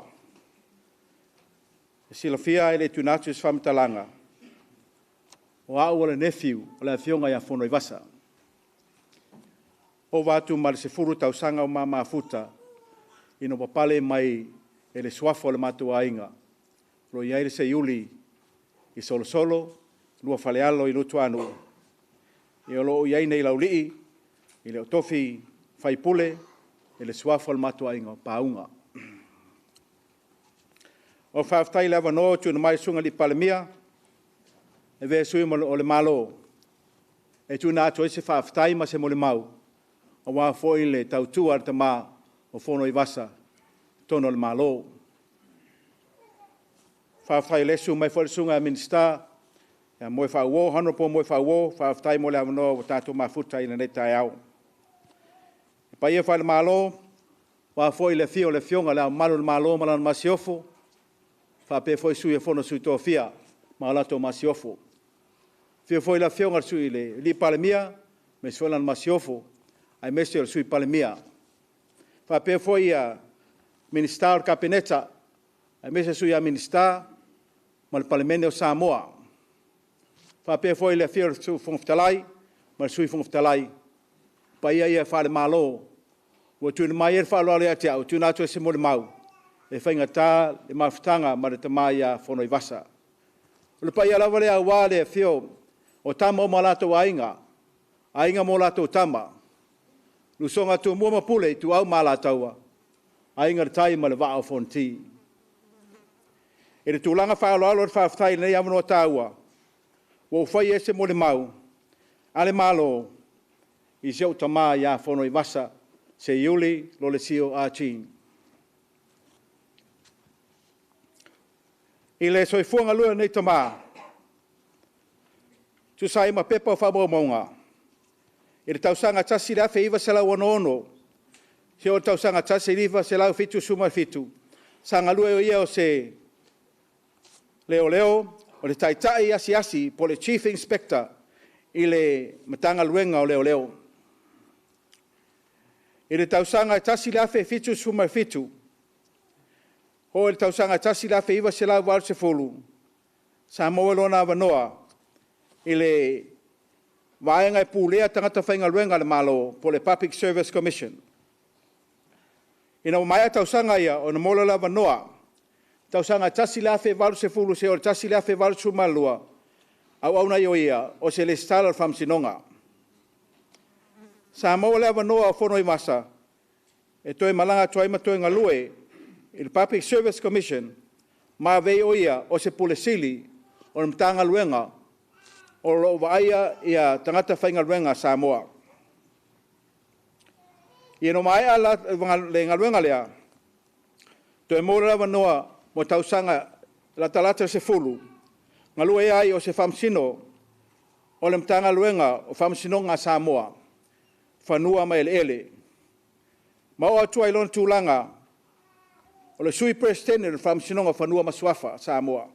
E sila fia ele tunatus whamtalanga. O au le nephew, o le fionga ia Fonoivasa. O watu mara se furu tausanga o mama futa, ino papale mai ele swafo le matua inga. Lo iaire Seiuli i solo, lua falealo i lutu anu. I olo iaine i laulii, i leo tofi faipule, ele swafo le matua inga, paunga. O whawhtai lewa no tu na mai sunga li palemia, e vea sui o le malo. E tu na atu ese whawhtai ma se mo le mau, o wā foi le tautua ar ta mā o Fonoivasa, tono le malo. Whawhtai lesu mai foi sunga minsta, e moe whauo, hano po moe whauo, whawhtai mo le awano o tātou mafuta i na netai au. E pa ia whai le malo, wā foi le fio le fionga le malo le malo malana masiofo, whape foi sui e fono sui tō fia, ma lato masiofo. Fio foi la fionga sui le li palemia, me suelan masiofo, ai mese sui palemia. Whape foi a ministar kapineta, ai mese sui a ministar, ma le palemene o Samoa. Whape foi le fio sui fongftalai, ma sui fongftalai. Pa ia whale malo, ua tūna mai e whalo ale ate au, tūna atu e se mo le mau. E whainga tā, le mawhitanga, ma le tamai a Fonoivasa. O le pai alawa le a wale fio, o tama o malato ainga mo lato tama. Lusonga tu mua mapule, tu au malataua, ainga le tai ma le waa o fonti. E le tūlanga whaalo alo le whawhtai nei amano o tāua, o whai e se mo le mau, ale malo, i zeu tamai a Fonoivasa, Seiuli Lolesio a Ching. I le soifuanga lua nei tamā. Tu sai ma pepa o whaboa maunga. I le tausanga tasi le afe iwa se lau ono. Se o tausanga tasi riva se lau fitu suma fitu. Sanga lua o ia o se leo, o le taitai asi po le chief inspector i le matanga luenga o leo. I le tausanga tasi le afe fitu suma fitu. Ho el tausanga tasi la fe iwa se lau wal se fulu. Sa moe lona wanoa. I le waenga e pūlea tangata whainga luenga le malo po le Public Service Commission. Ina o mai tausanga ia o na mola la wanoa. Tausanga tasi la fe wal se fulu se o tasi la fe wal su malua. Au na yo ia o se le stala fam sinonga. Sa moe la wanoa o Fonoivasa. E toi malanga toi matoi ngalue. Il Public Service Commission, ma vei oia o se pulesili o le mtanga luenga o lo vaia ia tangata whainga luenga Samoa. I no mai ala le ngaluenga lea, to e mora wanoa mo tausanga la talata se fulu, ngalue ai o se whamsino o le mtanga luenga o whamsino ngā Samoa, whanua mai ele. Ma o atua ilon tūlanga, o le sui presidente le whamsinonga whanua masuafa Samoa.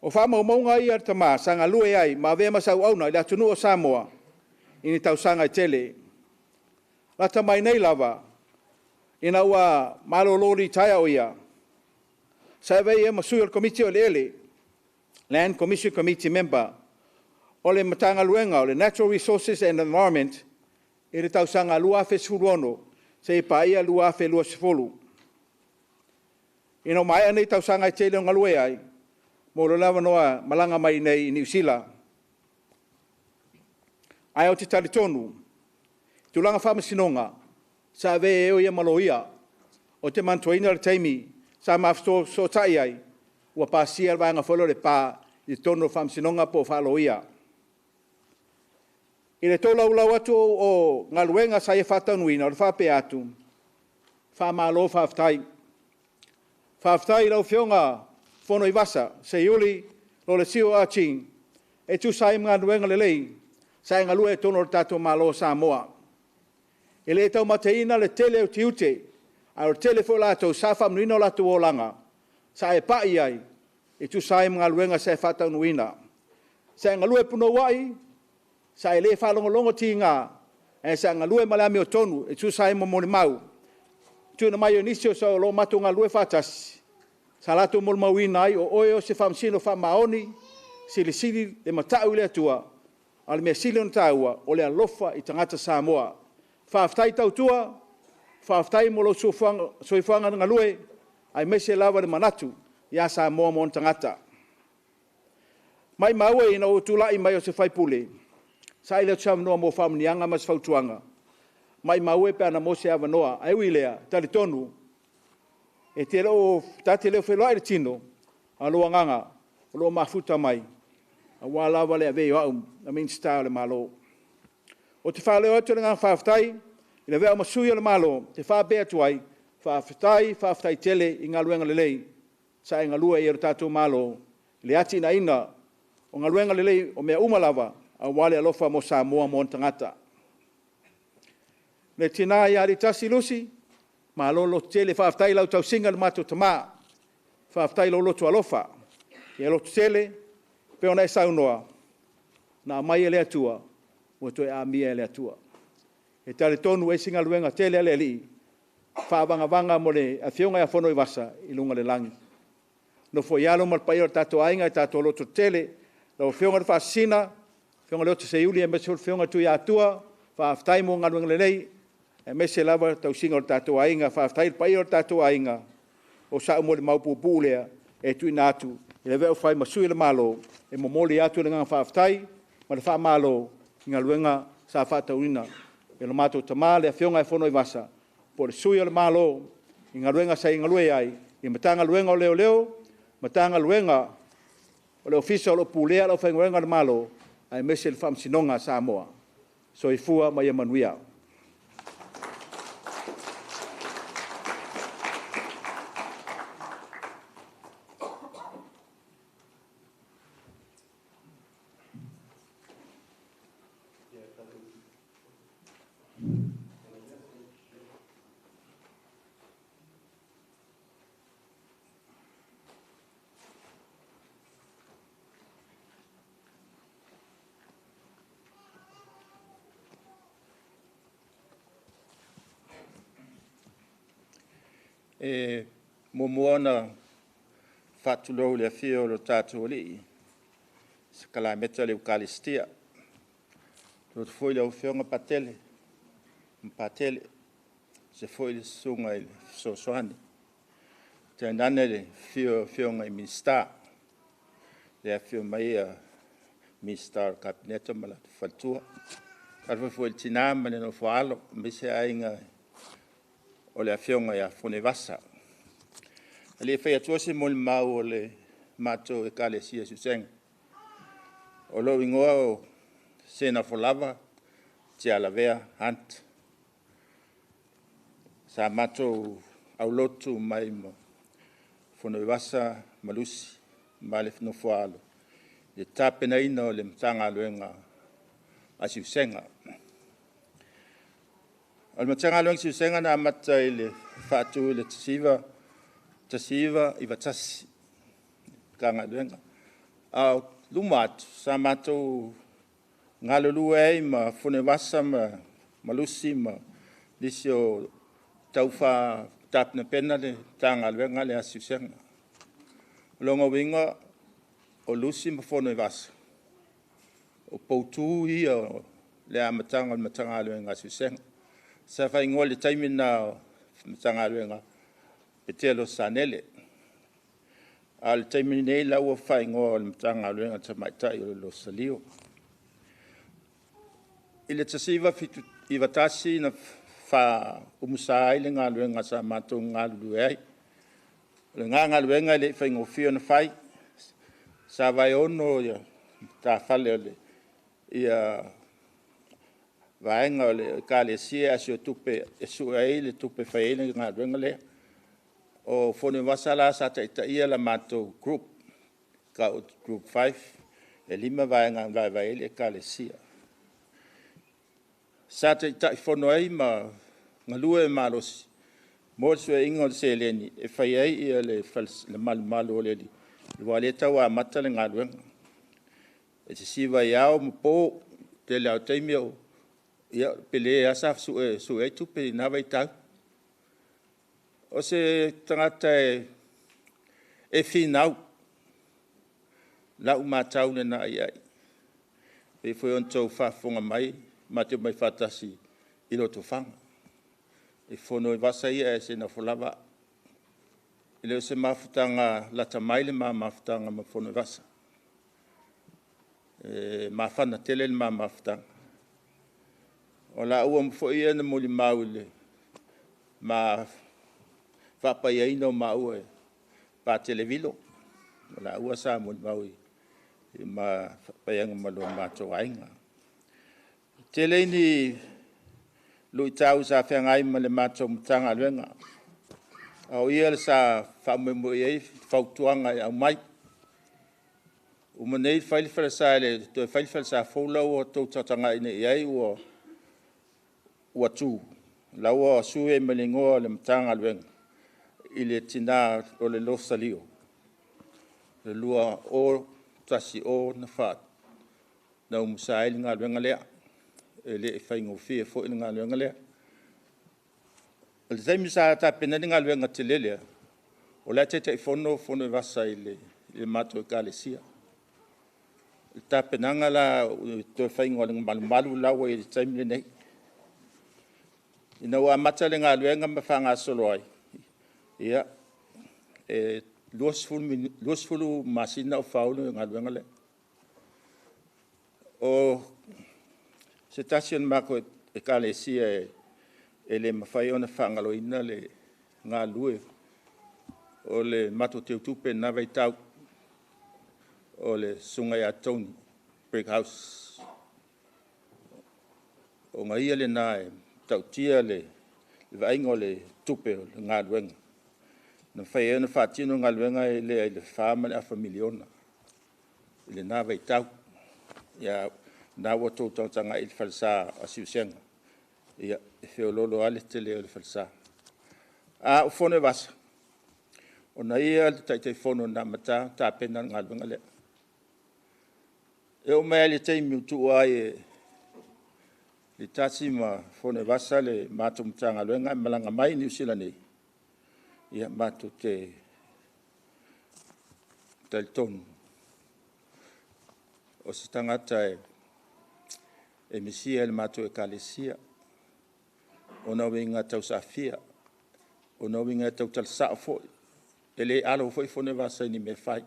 O whamaunga i ar tamā, sanga lue ai, ma vea masau auna i le atunu o Samoa, i ni tausanga i tele. La tamai nei lava, ina ua malolori taia o ia. Sa vei e masui o le komiti o le ele, Land Commission Committee member, o le matanga luenga o le Natural Resources and Environment, i le tausanga lua fesfuruono, se pa ia lua fe lua sefolu. Ino mai anei tausanga i tele o ngalue ai, mo lo lava noa malanga mai nei i New Zealand. Ai o te taritonu, tulanga whamasinonga, sa ve e o ia maloia, o te mantuaina le teimi, sa mafto so tai ai, ua pasia vanga wholo le pā, i tono whamasinonga po whaloia. I le tō lau atu o ngā luenga sa e whatanuina, o le whape atu, whamalo whaftai. Whaftai lau whionga Fonoivasa Seiuli Lolesio a Ching, e tu sai ngā luenga lelei, sa e ngalua e tono tato malo Samoa. E le tau mateina le tele o tiute, a o tele fo lato sa whamnuina o lato o langa, sa e pai ai, e tu sai ngā luenga sa e whatanuina. Sa e ngalua e puno wai, sa e le whalongolongo ti ngā, e sa ngalua e malami o tonu, e tu sai momone mau. Tu na mai o nisio sa o lo mato ngalua e whatasi. Sa lato mol mauina ai, o oio se whamsino whamaoni, sili le matau le atua, ale mea sili on taua, o le alofa i tangata Samoa. Whaaftai tautua, whaaftai molo soifuanga ngalue, ai mese lava le manatu, ia Samoa mon tangata. Mai maue ina o tulai mai o se whaipule, sa ile tsam noa mo whamnianga mas whautuanga. Mai maue pe ana mose ava noa, ai uilea, tali tonu, e te leo, tate leo wheloa ele tino, a loa nganga, a loa mafuta mai, a walawa le aveo au, a min style le malo. O te whaleo atu le ngā whaaftai, i le vea masui le malo, te whaabea tuai, whaaftai tele i ngā luenga lelei, sa e ngā lua i ero tātou malo, le ati na ina, o ngā luenga lelei o mea umalawa, a wale alofa mo Samoa mo tangata. Le tina i ari tasi lusi, ma lolo tele whaaftai lau tau singa le mato tama, whaaftai lolo tu alofa, i aloto tele, pe ona e saunoa, na mai ele atua, mo toi a mia ele atua. E tale tonu e singa luenga tele ale ali, whaavanga mo le a whionga e a Fonoivasa i lunga le langi. No fo ialo malpai o tato ainga e tato loto tele, lau whionga le whaasina, whionga le oto Seiuli e mesol whionga tui atua, whaaftai mo ngaluenga le nei, e mese lava tau singa o tato ainga, whaaftai pai o tato ainga, o sa mo le maupupu lea, e tui natu, i le veo whai masui le malo, e momoli atu le ngā whaaftai, ma le wha malo, i ngā luenga sa whaataurina, e lo mātou tamā le a whionga e Fonoivasa, po le sui o le malo, i ngā luenga sa i ngā lue ai, i matanga luenga o leo leo, matanga luenga o le ofisa o lo pulea lo whaingoenga le malo, ai mese le whamsinonga Samoa, so i fua mai a manuia. E momoana whatulou le whio lo tātou li, se kalameta le Eucharistia. Lo te foi le whionga patele, se foi le sunga i sosoani. Te nane le whionga i minsta, le whio mai a minsta kabineta ma la whatua. Karwa foi le tina ma le no whaalo, mese ainga o le whionga ia Fonoivasa. Le whai atua se mo le mau o le mato e kalesia suseng. O lo ingoa o sena folava, te alavea hant. Sa mato au lotu mai mo Fonoivasa malusi, ma le whanofoalo. Le tapena ina o le mtanga luenga a susenga. O le matanga luenga susenga na amata i le whatu le tasiva i vatasi kanga luenga. A lumatu sa mato ngalulu e ma Fonoivasa ma malusi ma lisio taufa tapna pena le tanga luenga le asusenga. Longa winga o lusi ma Fonoivasa. O poutu ia le amatanga matanga luenga asusenga. Sa fai ngole taimina matanga luenga petelo sanele. Al taimine la ua fai ngole matanga luenga tamaitai o lo salio. Ile tasiva fitu ivatasi na fa umusai le ngā luenga sa mato ngā luenga. Le ngā luenga le fai ngofio na fai. Sa vai ono ia ta fale ole ia vaenga o le ekalesia asio tupe esu ai le tupe faile ngā ruenga lea. O Fonoivasa la sa ia la matou group, ka o group 5, e 5 vaenga vai le ekalesia. Sa fonoai ma ngalue malosi. Mo sue ingo se leni e fai ai ia le malu o le li. Lua le tau a mata le ngā ruenga. E te siwa iao mo po te leo teimio. Ia pele asa su e tupe na vai tau. O se tangata e finau. Lau matau ne na ai ai. E foi on tau whafonga mai, mate mai whatasi i loto whanga. E Fonoivasa ia e se na wholawa. I leo se mawhutanga lata maile mawhutanga ma Fonoivasa. Mawhana tele le mawhutanga. O la ua mwho ia na muli maule. Ma whapai aino maua e pa televilo. O la ua sa muli maui. Ma whapaianga malo mātou ainga. Tele ni lui tau sa whengai ma le mātou mutanga luenga. Au ia sa whamemu iei whautuanga au mai. Umanei whailwhara sa le, toi whailwhara sa whaulau o tau tatanga ina iei ua tū. Laua o sue malingoa le mutanga luenga. I le tina o le losalio. Le lua o tasi o na whaat. Na umusaili ngā luenga lea. E le e whaingo fia fo ina ngā luenga lea. O le taimi sa ta pena ni ngā luenga te lelea. O le te Fonoivasa i le mātou ekalesia. Le ta penanga la to whaingo le malu lawa i le taimi le nei. Ina ua mata le ngā luenga ma whanga solo ai. Ia. E luasfulu masina o whaulu ngā luenga lea. O se tasian mako ekalesia e le mawhai ona whangaloina le ngā lue o le mato te utupe na vai tau o le sungai atoni, brick house. O ngā ia le nā e tautia le vaingo le tupe o le ngā luenga. Na whai ona whaatino ngā luenga e le whaamane a familiona. I le nā vai tau. Ia nā ua tōtautanga i le whalsa a siusenga. Ia e whiololo ale te leo le whalsa. A o Fonoivasa. O na ia le taitei whono na mata tā pena ngā luenga lea. E o mea le teimi utu ai le tasi ma Fonoivasa le mātou mta ngā luenga malanga mai New Zealand nei. Ia mātou te tonu. O se tangata e misia le mātou ekalesia. O na winga tau safia. O na winga tau talsa foi. E le alo foi Fonoivasa ni me fai.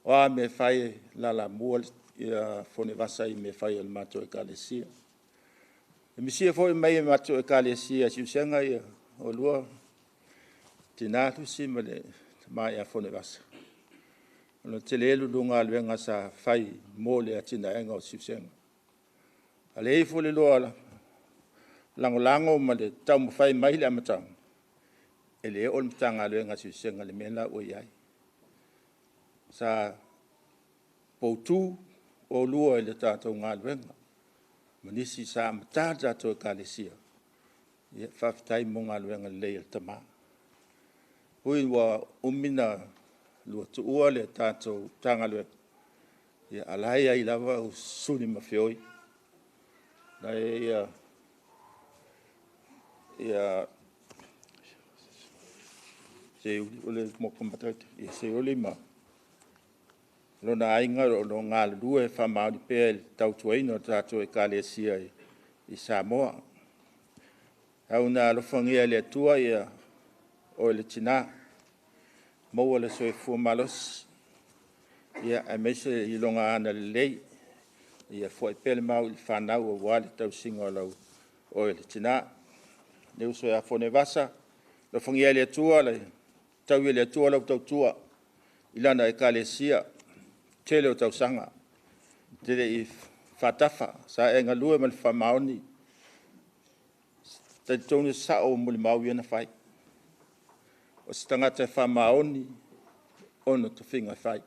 O a me fai la mua ia Fonoivasa i me fai le mātou ekalesia. E misia foi mai e mātou ekalesia siusenga ia o lua tina tusi ma le mai a Fonoivasa. Ono te lelu lunga luenga sa fai mo le atina enga o siusenga. A le eifo le loa lango ma le tau mo fai mai le amatang. E le o le matanga luenga siusenga le mena o iai. Sa poutu o lua e le tātou ngā luenga. Manisi sa mata tātou ekalesia. Ia whawhitai mo ngā luenga le il tama. Hui wa umina lua tuua le tātou tanga luenga. Ia alai ai lava o suni mawhioi. Na ia Seiuli o le moko matauti. Ia Seiuli ma. Lona ainga o lo ngā lue whamauri pēr tautuaino tātou ekalesia i Samoa. Hau nā alofangia le atua ia o le tina. Maua le soe fua malos. Ia a meise i longa ana le lei. Ia fua i pele mau i whanau o wale tau singo lau o le tina. Neu soe a Fonoivasa. Lo fangia le atua le tau i le atua lau tau tua. Ilana ekalesia. Tele o tau sanga. Tele i whatafa. Sa e ngalue man whamaoni. te tonu sa o muli mau ia na fai. O se tangata e whamaoni, ono to whinga fai.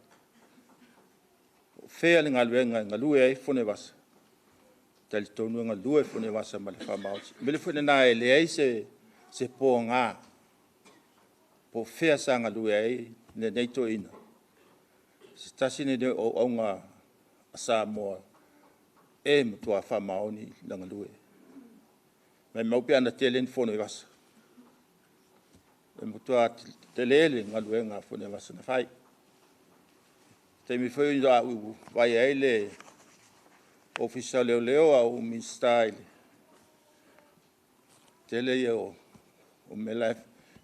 O whea le ngā luenga, ngā lue ai Fonoivasa. Te tonu ngā lue Fonoivasa ma le whamaoti. Mele whene nā e le ai se pō ngā. Po whea sa ngā lue ai, ne neito ina. Se tasi ne o ngā asa moa, e mutua whamaoni na ngā lue. Mai maupi ana te len Fonoivasa. E mutua te lele ngā lue ngā Fonoivasa na whai. Te mi whai ua vai ai le ofisa leo au mi style. Te le o mela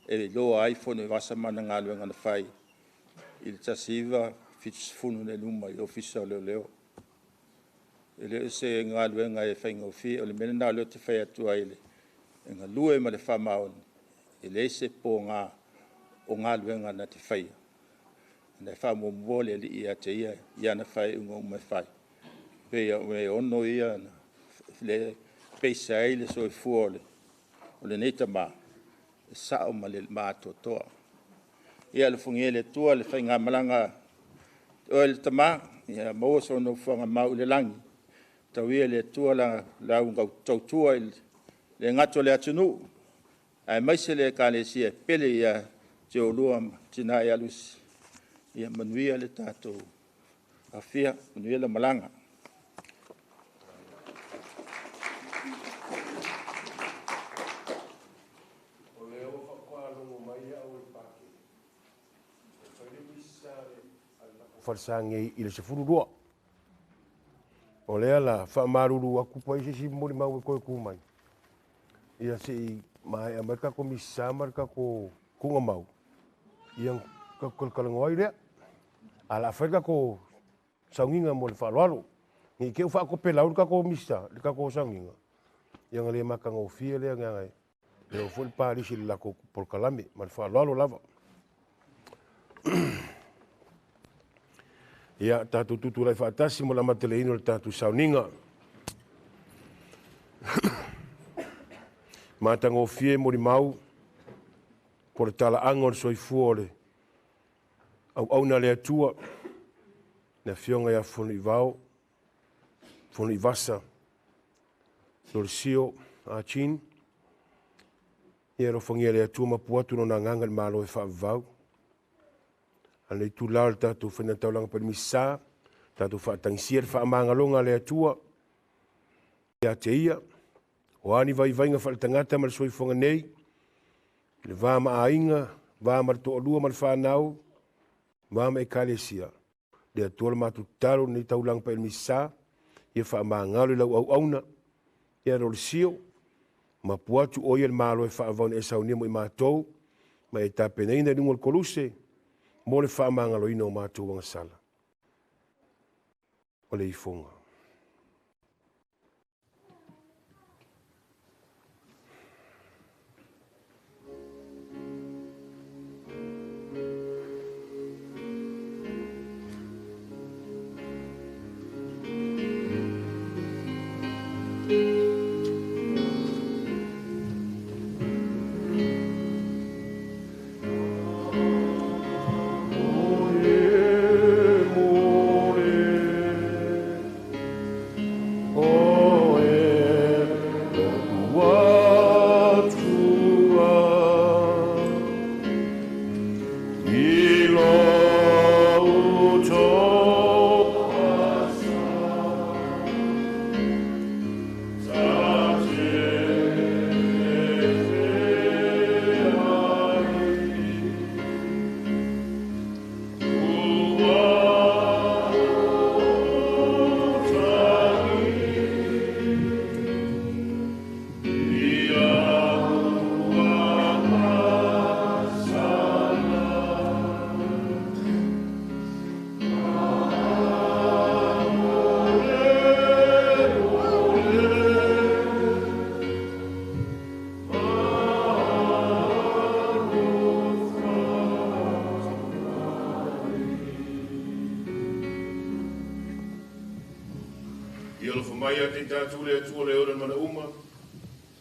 e loa ai Fonoivasa mana ngā lue ngā whai. I le tasiva funu ne luma i ofisa leo. Ele se ngā luenga e whainga o fi, o le mena nā leo te whai atua ele. E ngā lue ma le whamaoni, ele se pō ngā o ngā luenga na te whai. Nei whamua mwole li ia te ia na whai unga o mai whai. Pea me ono ia na le peisa ai le soi fuole, o le neita mā, e sao ma le mātua toa. Ia le fungi ele tua le whai ngā malanga o le tamā, ia maua so no whanga mau le langi. Tau ia le tua la unga tautua le ngato le atunu. Ai maise le ka le sia pele ia te olua tina ia lusi. Ia manuia le tātou a fia, manuia le malanga. O leo whakawalongo mai au e pake. Whaile wisa e wharsangei i le sefururua. O lea la whamaruru aku pa isi si mori mau e koe kumai. Ia se i mai a marika ko misa marika ko kunga mau. Ia kalkalangoai rea. Ala whaika ko saunginga mo le whaaloalo. Ngi keu wha ko pelau ka ko misa, le ka ko saunginga. Ia ngale maka ngofia lea ngai. Leo fwel parisi le lako polkalame, ma le whaaloalo lava. Ia tātou tutu lai whaatasi mo la mateleino le tātou sauninga. Mātanga o fie mori mau, po le tala angor soifua le au na le atua, na fionga ia Fonoivasa Lolesio a Ching, ia rofangia le atua mapuatu no na nganga le malo e whaavau. Anei tu lau tātou whanataulanga pa misa, tātou whaatangisia le whaamangalonga le atua, ia te ia, o ani vai nga whaatangata ma le soifonga nei, le vāma a inga, vāma le to'alua ma le whanau, vāma e kalesia, le atua le mātu taro nei taulanga pa misa, ia whaamangalo le lau au auna, ia Lolesio, ma puatu o ia le malo e whaavaun e saunia mo i mātou, ma e tāpeneina nungo le koluse, mo le whaamangaloina o mātou wanga sala. O le ifonga.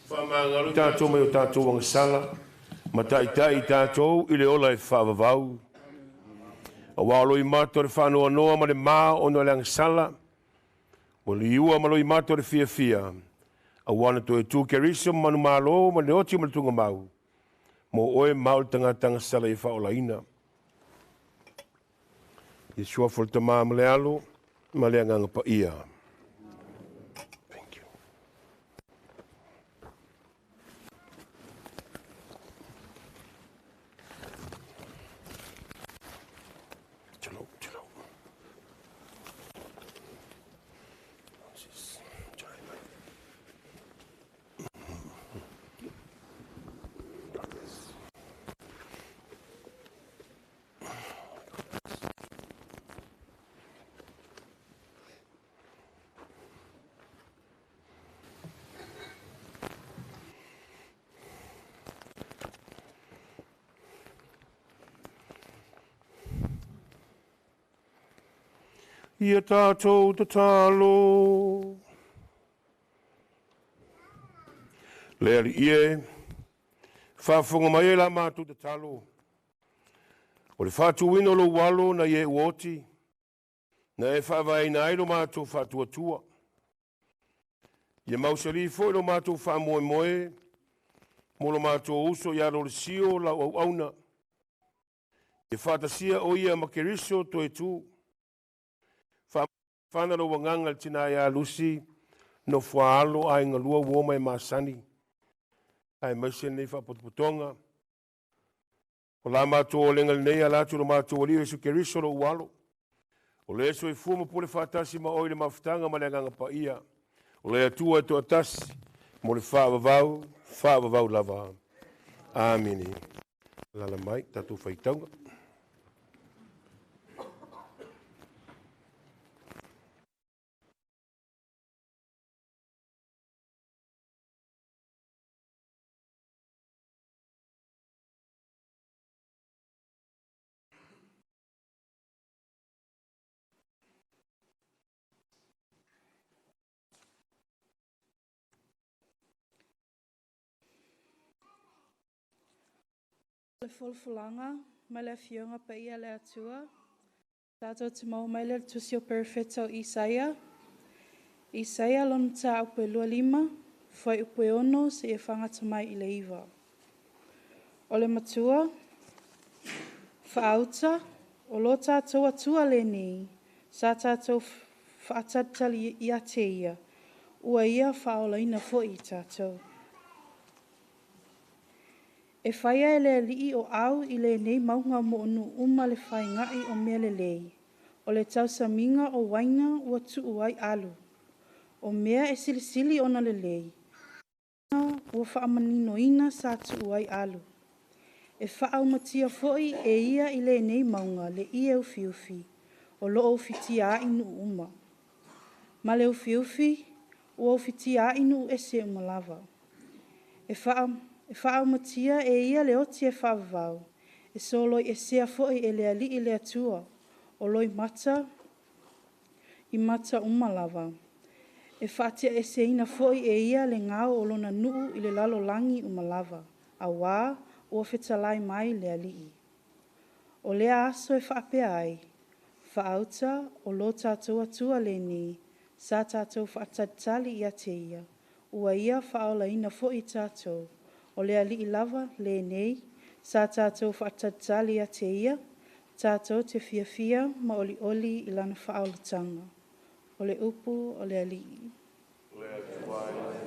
Whamangalo tātou mai o tātou ang sala. Mataitai tātou i le ola e whaavavau. A walo i mato re whanua noa ma le maa o no le ang sala. O li iua malo i mato re fia fia. A wana to e tū keriso manu malo ma le oti ma le tunga mau. Mo oe mau tanga sala i whaolaina. I sua fulta maa ma le alo, ma le anganga pa ia. Ia tātou te talo. Lea li ie, whaafunga mai e la mātou te talo. O le whātu wino lo walo na ie uoti, na e whaavai na ailo mātou whātua tua. Ia mausari fo ilo mātou whaamoe moe, mo lo mātou uso ia Lolesio la au auna. E whātasia o ia makeriso to e tū. Whana lo wanganga tina ia lusi, no whaalo ai ngalua uoma e maasani. Ai maise nei whapotopotonga. O la mātou o lenga nei a lātu lo mātou o liyo Jesu Keriso lo ualo. O le eso e fuama pole whaatasi ma oile mawhitanga ma le nganga pa ia. O le atua e to atasi, mo le whaavavau lava. Amini. Lala mai, tatu whaitaunga. Le folfolanga, mai le fionga pa ia le atua. Tātou te mau mai le tusio perfecto Isaia. Isaia lon ta upe lua lima, fai upe ono se e whangata mai i le iwa. O le matua, whaauta, o lo tātou atua le nei, sa tātou whaatatali i a te ia, ua ia whaolaina fo i tātou. E whaia e le lii o au i le nei maunga mo onu uma le whai ngai o mea le lei. O le tausaminga o waina ua tuu ai alu. O mea e silisili ona le lei. Ua whaamanino ina sa tuu ai alu. E whaau matia foi e ia i le nei maunga le i e ufiufi. O lo ufitia inu uma. Ma le ufiufi ua ufitia inu ese umalava. E whaau matia e ia le oti e whaavau. E soloi e sea foi e le ali i le atua. O loi mata, i mata umalava. E whaatia e se ina foi e ia le ngao o lona nuu i le lalo langi umalava. A wā, ua whetalai mai le ali. O lea aso e whaapea ai. Whaauta o lo tātou atua le ni. Sa tātou whaatatali i a te ia. Ua ia whaola ina foi tātou. O lea li lava le nei, sa tātou whaatatali a te ia, tātou te fia ma oli i lana whaolatanga. O le upu o lea li. I want to follow.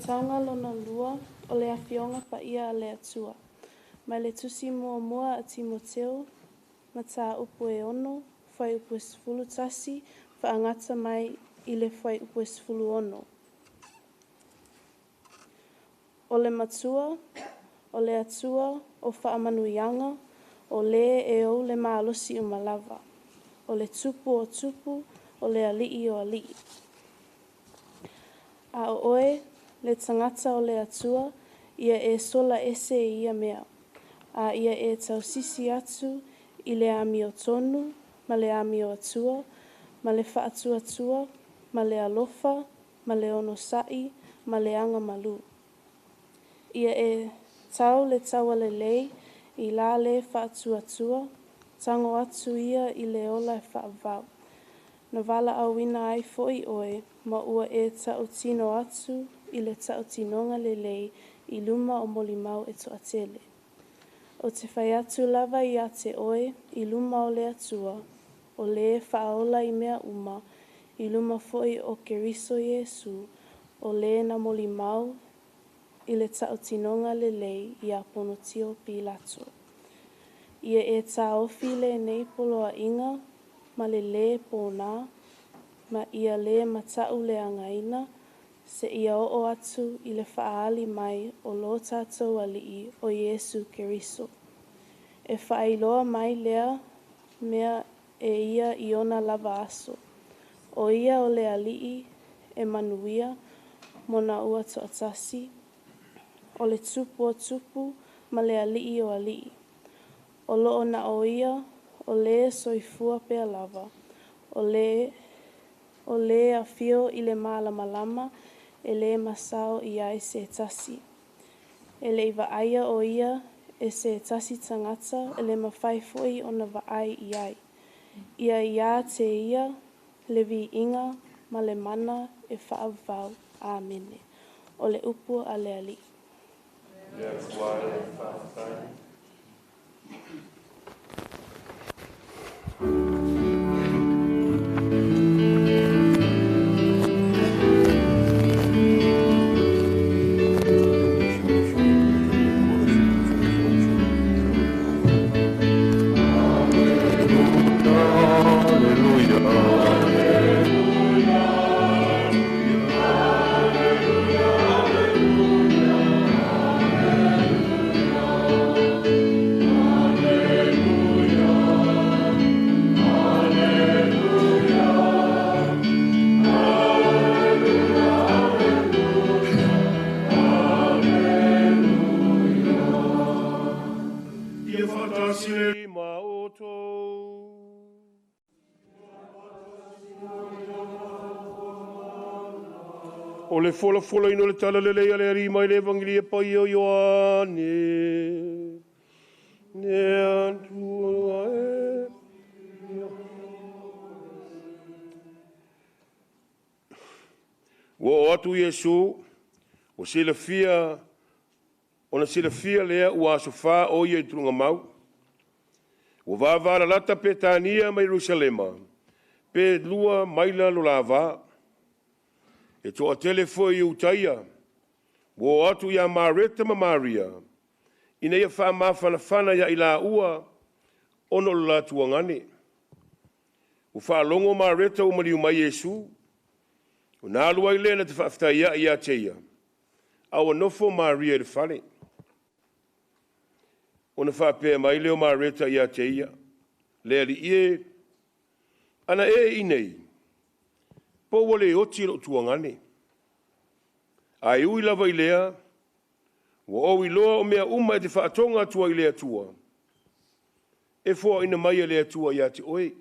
taonga lona lua o le awhionga pa ia a le atua. Mai le tusi mua a Timoteo, ma tā upu e ono, whai upu e sifulu tasi, whaangata mai i le whai upu e sifulu ono. O le matua, o le atua, o whaamanuianga, o le e o le maalosi o malava. O le tupu o tupu, o le alii o alii. A o oe, le tangata o le atua, ia e sola ese ia mea. A ia e tausisi atu i le ami o tonu, ma le ami o atua, ma le whaatua, ma le alofa, ma le ono sai, ma le anga malu. Ia e tau le taua le lei, i la le whaatua, tango atu ia i le ola e whaavau. Na wala awina ai foi oe, ma ua e tau tino atu i le tau tinonga le lei i luma o molimau e toa tele. O te whai atu lava i a te oe, i luma o le atua, o le whaola i mea uma, i luma foi o Keriso Iesu, o le na molimau, i le tau tinonga le lei i a pono tio Pilato. Ia e tā ofi le nei poloa inga, ma le pōnā, ma ia le matau le angaina, se ia o atu i le whaali mai o lo tātou alii o Iesu Keriso. E whaailoa mai lea mea e ia i ona lava aso. O ia o le alii e manuia mona ua toatasi, o le tupu o tupu ma le alii o alii. O loo na o ia, o le soifua pea lava, o le a fio i le malama, e le masao i ai se tasi. E le iwa aia o ia, e se tasi tangata, e le mawhaifoi o na waai i ai. Ia te ia, le vi inga, ma le mana, e whaavau. Amene. O le upu a le ali. O le fola ino le tala le lea le arima i le evangelia pa i o Ioane. Ne antua e. Wo atu Yesu, o sila fia, ona sila fia lea ua sofa o ia i trunga mau. O vāvara lata pe tānia mai Jerusalema, pe lua maila lo lava. E toa telefoi i utaia, wo atu ia Mareta ma Maria, ina ia wha mawhanawhana ia ila ua, ono la tuangane. O wha longo Mareta umari umai Yesu, o nālua i lena te whaaftaia i a teia, awa nofo Maria le whale. O na whaapea mai leo Mareta i a teia, lea li ie, ana e inei, po wale oti lo tuangane. Ai ui lava i lea, wa o i loa o mea uma e te whaatonga tua i lea tua. E fua ina mai a lea tua i a te oe.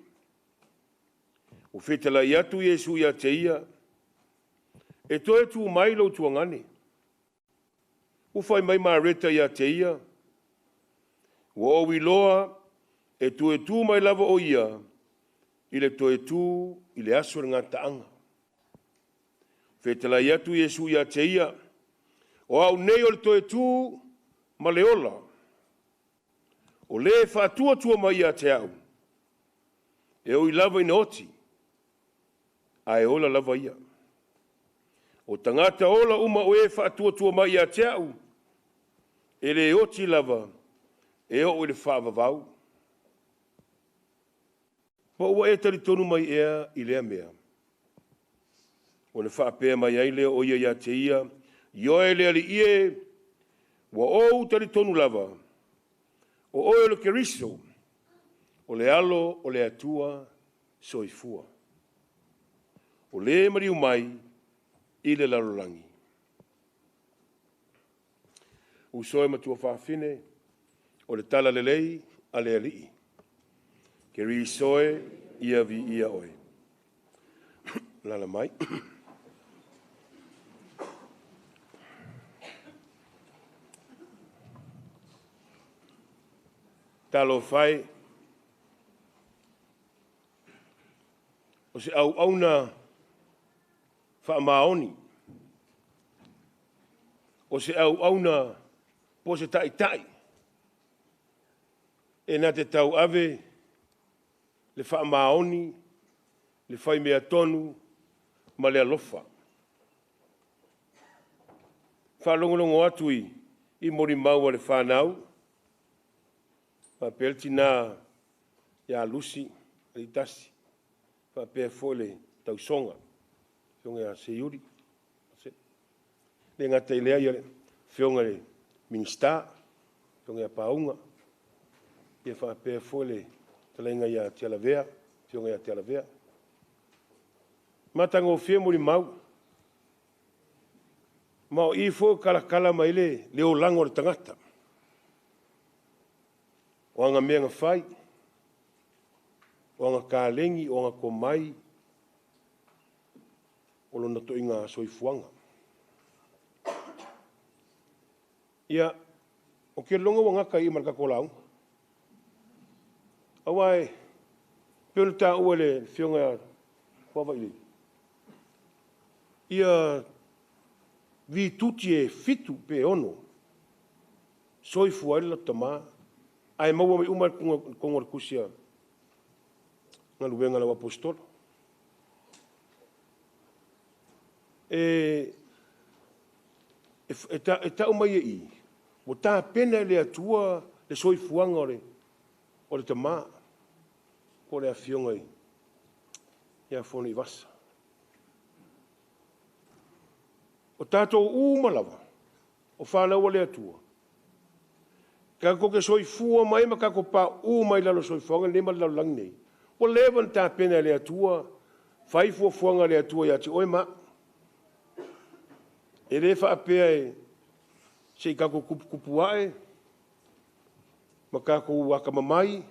O whetala i atu Yesu i a te ia, e toe tu mai lo tuangane. O whai mai Mareta i a te ia, wa o i loa e tu mai lava o ia, i le toe tu i le aso ngā taanga. Whetala i atu Yesu i a te ia, o au nei o le toe tu ma le ola. O le whaatua tua mai i a te au. E o i lava ina oti, a e ola lava ia. O tangata ola uma o e whaatua mai a te au. E le oti lava, e o le whaavavau. Pa ua e tari tonu mai ea i lea mea. O le whaapea mai ai lea o ia te ia, ioe lea li ie, wa ou tari tonu lava, o oe lo keriso, o le alo o le atua soifua. O le mariu mai i le larolangi. Usoe matua whaafine, o le tala lelei a le alii. Ke risoe ia vi ia oe. Lala mai. Talo fai. O se au auna whaamaoni. O se au auna po se tai tai. E nā te tau ave, le whaamaoni, le whai mea tonu, ma le alofa. Whalongolongo atu i mori maua le whanau, pa pelti nā ia lusi, le tasi, pa pea fole tau songa, fionga a Seiuli. Le ngata ilea ia le, fionga le minista, fionga a paunga, ia wha pea fole talenga ia te alavea, fionga ia te alavea. Matanga o fia mori mau. Mau i fo kala maile le o lango le tangata. O anga mea nga whai, o anga kālengi, o anga komai, o lona to inga soifuanga. Ia, o ke longa wangaka i maraka kolau. Awai, pēnu tā ua le whionga wawa ili. Ia, vi tuti e fitu pe ono, soifu aila tamā, ai maua mai umar kongor kusia, ngā luwenga la apostolo. E ta umai e i, o tā pena le atua le soifuanga o le tamā, ko le awhionga i, ia Fonoivasa. O tātou umalawa, o whānaua le atua. Ka ko ke soifua mai ma ka ko pa umai lalo soifuanga, le ma lalo lang nei. O lewan tā pena le atua, whaifua fuanga le atua ia te oe ma. E le whaapea e, se ka ko kupu ae, ma ka ko waka mamai,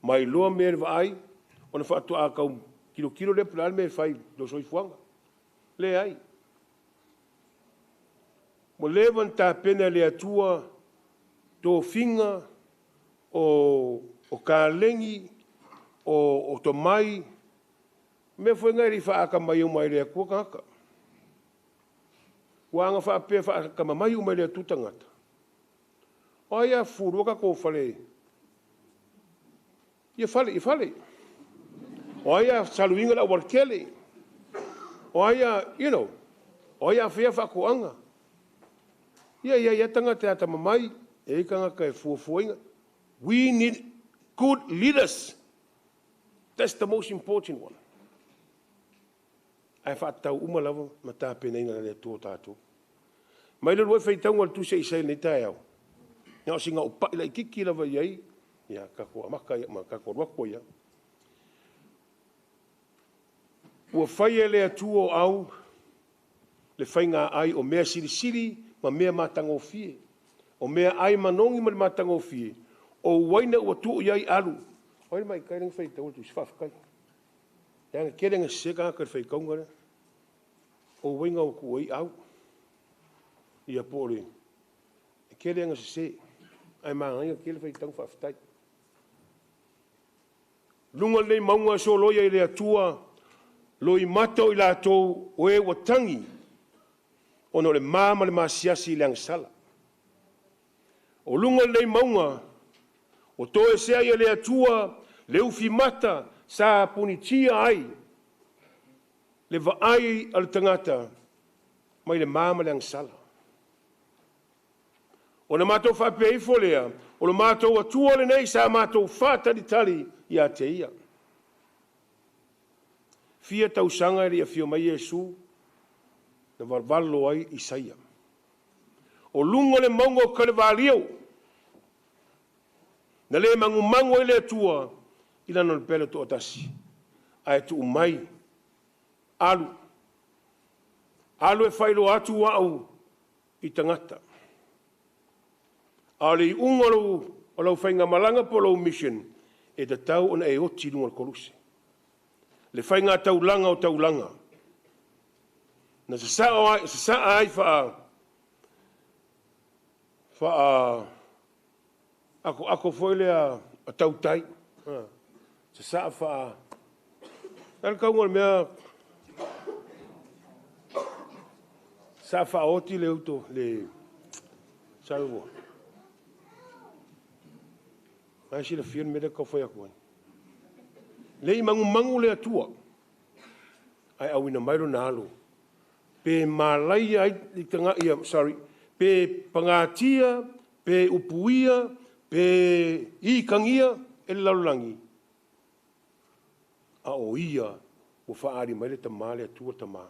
mai loa mea le vaai, o na whaatua a kau kilo le pulal mea whai lo soifuanga. Le ai. Mo lewan tā pena le atua tō whinga o kālengi, o tō mai, me fwoi ngai whaaka mai o mai le kua kaka. Wanga whaapea whaaka mai o mai le tutangata. O ia furuaka ko whale. Ia whale. O ia saluinga la warkele. O ia, o ia whea whakoanga. Ia tangata ata mamai, e kanga kai fuafuinga. We need good leaders. That's the most important one. Ai whaatau umalawa, ma tā pena inga le tō tātou. Mai le roi whaitaunga le tuse i sei nei tai au. Nga o singa upa ila i kiki lawa iai, ia kako amaka ia, ma kako ruako ia. Ua whaia le atua o au, le whainga ai o mea siri, ma mea matanga o fie. O mea ai manongi ma le matanga o fie. O waina ua tuu iai alu. Oire mai kairenga whaitau tu isfafakai. Yanga kerenga seka ka whaikaunga re. O wainga o kuai au. Ia pōre. E kerenga se. Ai maanga kele whaitau whaftai. Lunga nei maunga so loia i le atua. Loi matau i la tau o e watangi. Ono le mama le masiasi le angsala. O lunga nei maunga, o to e sea ia le atua, le ufi mata, sa punitia ai, le vaai al tangata, mai le māma le angsala. O na mātou whapei folea, o na mātou atua le nei sa mātou whātari i a te ia. Fia tausanga e ria fio mai Iesu, na warwalo ai Isaia. O lungo le maungo ka le wāliau, na le mangu i le atua, i lana le pele to atasi. Ai tu umai, alu. Alu e whailo atu wau i tangata. Ale i ungolo o lau whainga malanga po lau mission e te tau ona e oti lunga koluse. Le whainga taulanga o taulanga. Na se saa ai ako foile a tautai. Se saa wha Nal kaunga mea sa wha oti le uto le salvo. Mai si le fian me de ka foi aku. Le mangu le atua. Ai awina mairo na alo. Pe malai ai tanga ia pe pangatia, pe upuia, pe ikangia e lalulangi. A o ia o whaari mai le tamale atua tamaa.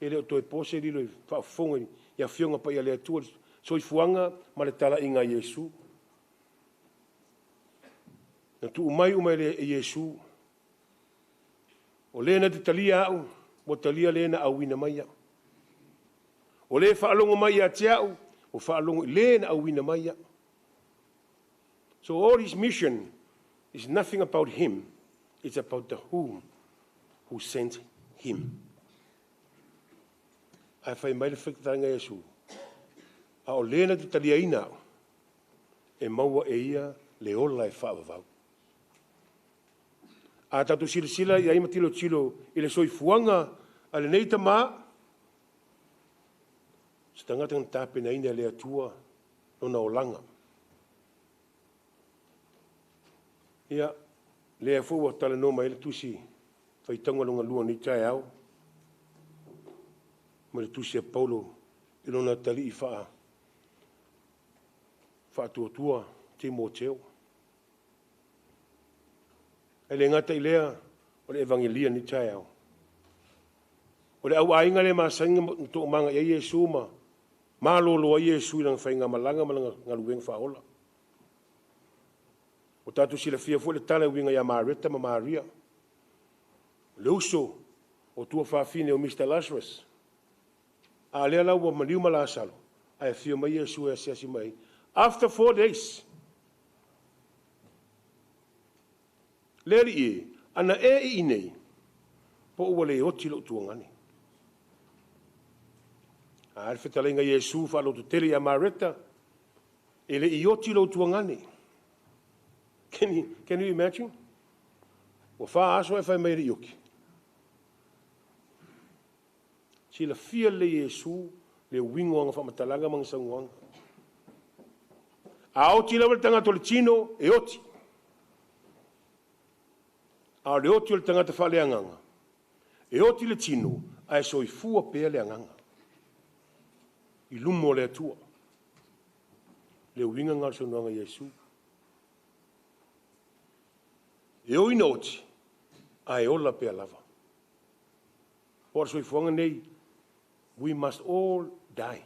E leo toi pose li loi whaafonga ia whionga pa ia le atua soi fuanga ma le tala inga Iesu. Na tu umai le Iesu. O le na te talia au, mo talia le na awina mai au. O le whaalongo mai a te au, o whaalongo le na awina mai au. So all his mission is nothing about him. It's about the who sent him. Ai whai mai le whekatanga Iesu. A o lena te talia ina e maua e ia le ola e whaavavau. A tatu sila i aima tilo i le soifuanga a le neita maa. Se tangata ng tape na ina le atua no na olanga. Ia, le fua tala no mai le tusi fai tanga longa lua ni tai au ma le tusi a Paulo i lona tali i faa tua Timoteo e le ngata i lea o le evangelia ni tai au o le au ainga le masainga to manga ia Iesu ma lolo ia Iesu i lang fai malanga ngalueng faola. O tatu sila fia fo le tala winga ya Marita ma Maria. Le uso o tua whaafine o Mr. Lazarus. A lea lau wa maniu malasalo. A e fia mai Iesu e siasi mai. After 4 days. Leri e, ana e i nei. Po ua le oti lo tuangani. A alfe talenga Iesu fa lo tutele ya Marita. E le i oti lo tuangani. Can you imagine? O wha aso e whai mai rioki. Si la fia le Iesu, le wingoanga whamatalanga mang sanguanga. A oti la wale tangata le tino, e oti. A le oti le tangata wha le anganga. E oti le tino, a e soi fua pea le anganga. I lumo le atua. Le wingoanga sanguanga Iesu. E o inoti, a e ola pea lava. Por soi fuanga nei, we must all die.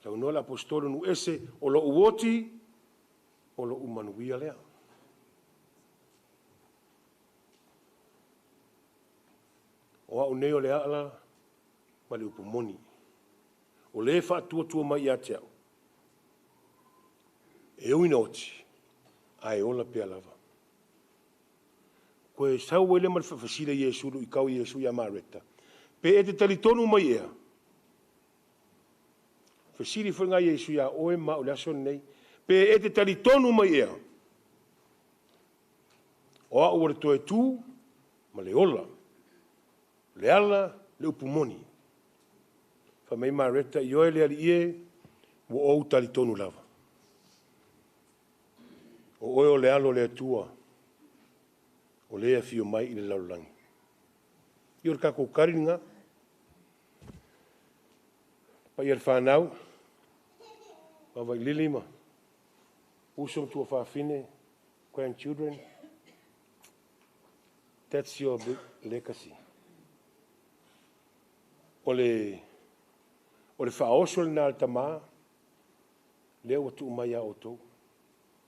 Tau noa l'apostolo nu ese, o lo uoti, o lo umanuia lea. O au neo le ala, ma le upumoni. O le fa tua mai a te au. E ui noti, a e ola pea lava. Koe sau ele mal whawhasira Iesu i kau Iesu i Marita. Pe e te talitonu mai ea. Whasiri whenga Iesu i a oe ma o laso nei. Pe e te talitonu mai ea. O a ore toe tū, ma le ola. Le ala, le upumoni. Whamei Marita i oe le ali ie, wo ou talitonu lava. O oe o le alo le atua, o lea fio mai i le laulangi. I o le kakokari nga. Pa i le whanau. Ma vai lili ma. Usom tua whawhine. Grandchildren. That's your big legacy. O le whaoso le nā le tamā. Leo tu mai a o tō.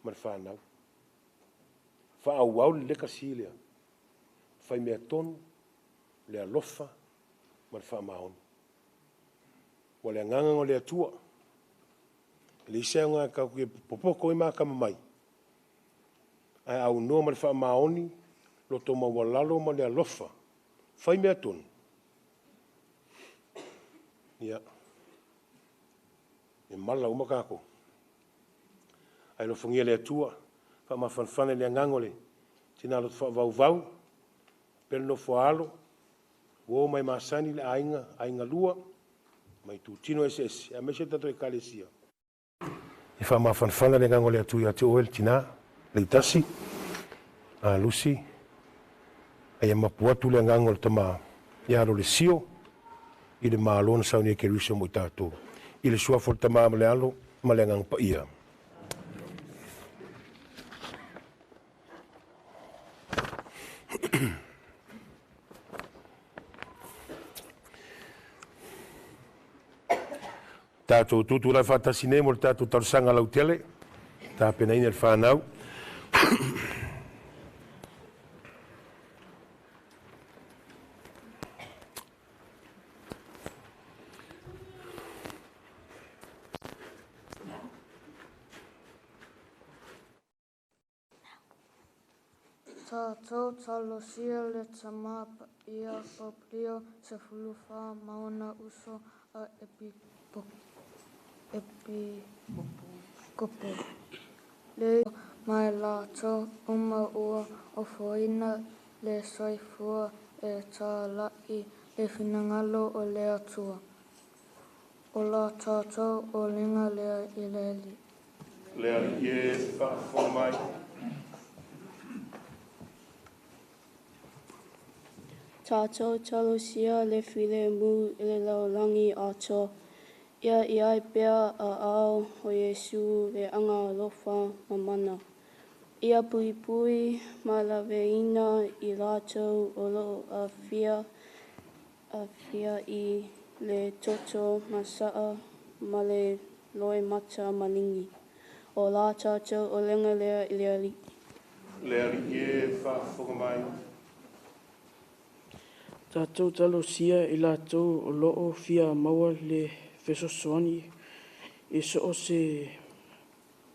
Ma le whanau. Whaau le legacy lea. Whai mea tonu. Le alofa. Ma le whaamaon. Wa le nganga o le atua. Le isea ngā ka kuia popoko i mā kama mai. Ai au noa ma le whaamaoni. Lo tō mawalalo ma le alofa. Whai mea tonu. Ia. E mala uma kako. Ai lo whangia le atua. Wha ma whanwhane le ngangole. Tina lo wha vau. Pelo no whaalo. Wo mai masani le ainga lua. Mai tu tino SS. A mese tato e kalesia. E wha ma whanwhane le ngangole atua te oel tina. Le itasi. A Lucy. Ai e mapuatu le ngangole tama. Ia Lolesio. I le mālona sauni e kerusa mo i tātou. I le suafo le tamā ma le alo, ma le ngang pa ia. Tātou tutu lai whatasine mo le tātou tarusanga lau tele. Tā penaina le whanau. Tātou talosia le tamā pa ia paprio se fuluwha mauna uso a kopo. Le mai lātou ua o foina le soifua e tā lai le finangalo o le atua. O la tātou o linga lea I le li. Lea li e whawhomai. Tātou talosia le while mu le laulangi ato. Ia I ai pea a ao o Iesu le anga lofa mamana. Ia pui pui ma la veina I lātou o lo a fia I le toto masaa ma le loe mata malingi. O la tātou o lenga lea I lea li. Lea li e whawhomai. Tātou talosia I lātou o loo fia maua le fesosoani e so o se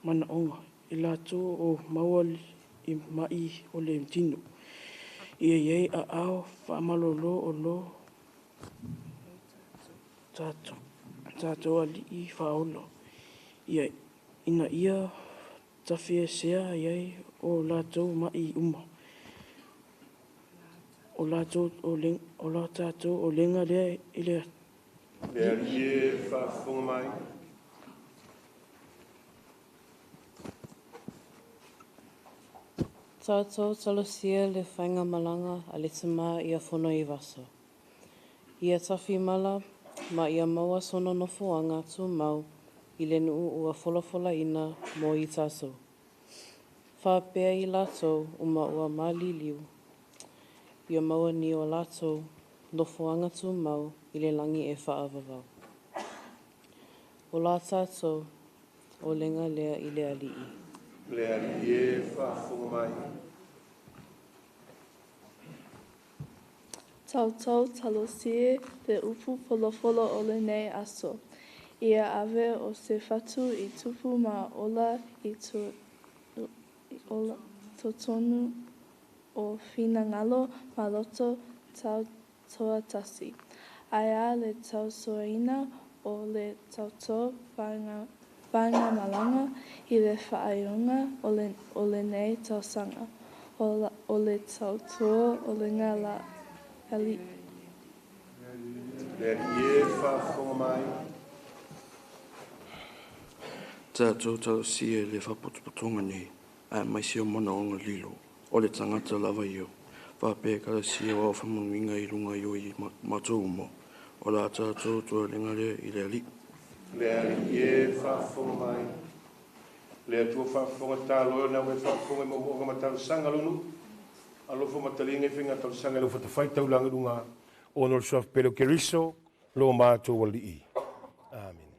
manaonga. I lātou o maua I mai o le mtino. Ia iei a ao whaamalolo o lo tātou ali I whaolo. Ia ina ia tawhia sea iei o lātou mai uma. O la tātou o lenga lea I lea. Lea li e whawhomai. Tātou talosia le whainga malanga a le tamā ia Fonoivasa. Ia tawhi mala ma ia maua sono nofoanga tu mau I le nuu ua wholafola ina mo I tātou. Whapea I lātou uma ua mali liu. Ia maua ni o lātou nofoanga tu mau I le langi e whaavavau. O la tātou o lenga lea I le alii. Lea li e whawhomai. Tātou talosie te upu polofolo o le nei aso. Ia ave o se whatu I tupu ma ola I totonu o whina ngalo ma loto tau toa tasi. Aia le tau soina o le tau to whainga malanga I le whaaiunga o le nei tau sanga. O le tau toa o le ngā la ali. Lea li e whawhomai. Tātou talosia le whapotopotonga nei. A mai seo mana o ngā lilo. O le tangata lava io. whape karasia wa whamunuinga I runga I o I matou mo. O la tātou tua lenga lea I le ali. Le ali e whaafonga mai. Le atua whaafonga tāloa na we whaafonga mo o matau sanga lunu. Alofo matalinga I whinga tau sanga lofo te whaitau langa runga. Ono soaf pero keriso lo mātou wali I. Amen.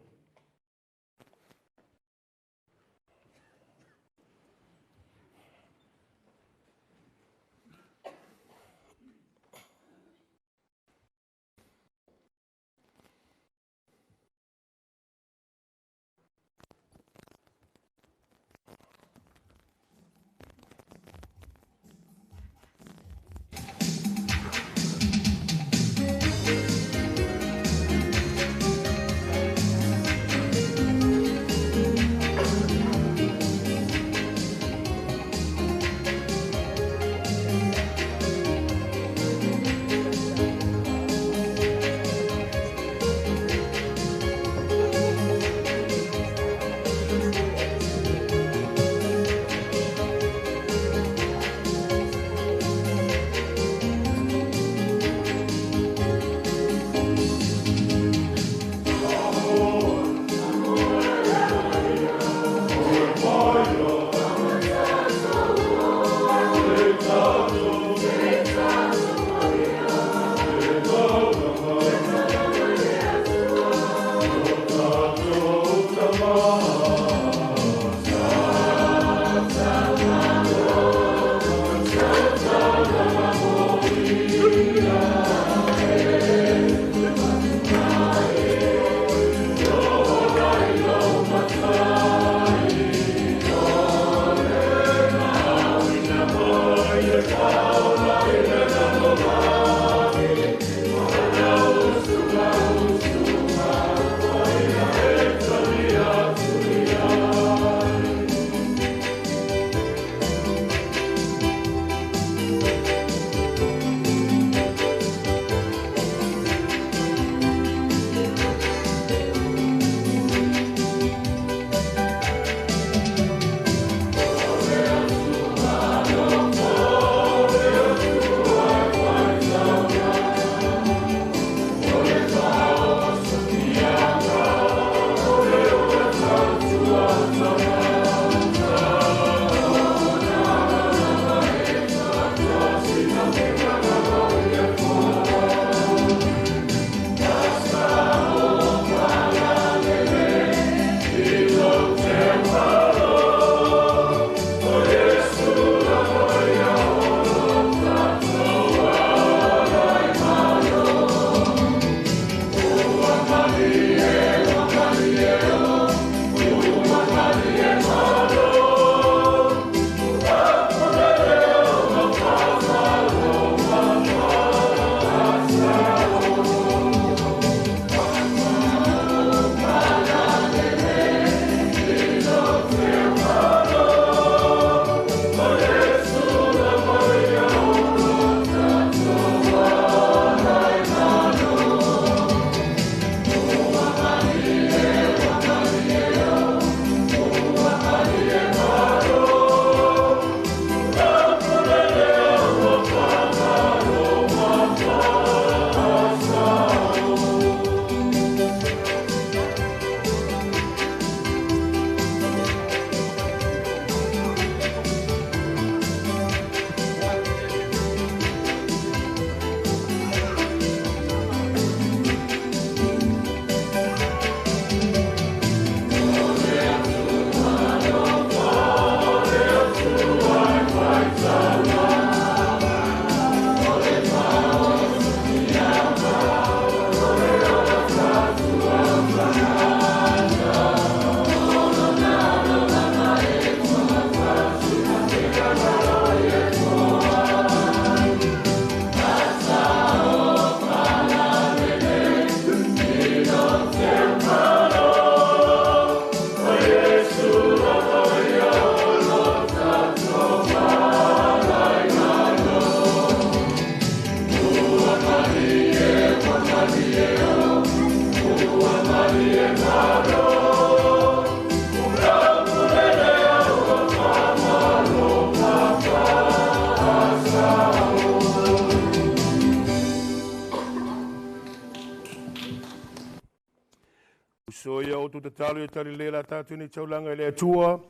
So ia o tu te talo e tali lela tatu ni taulanga le atua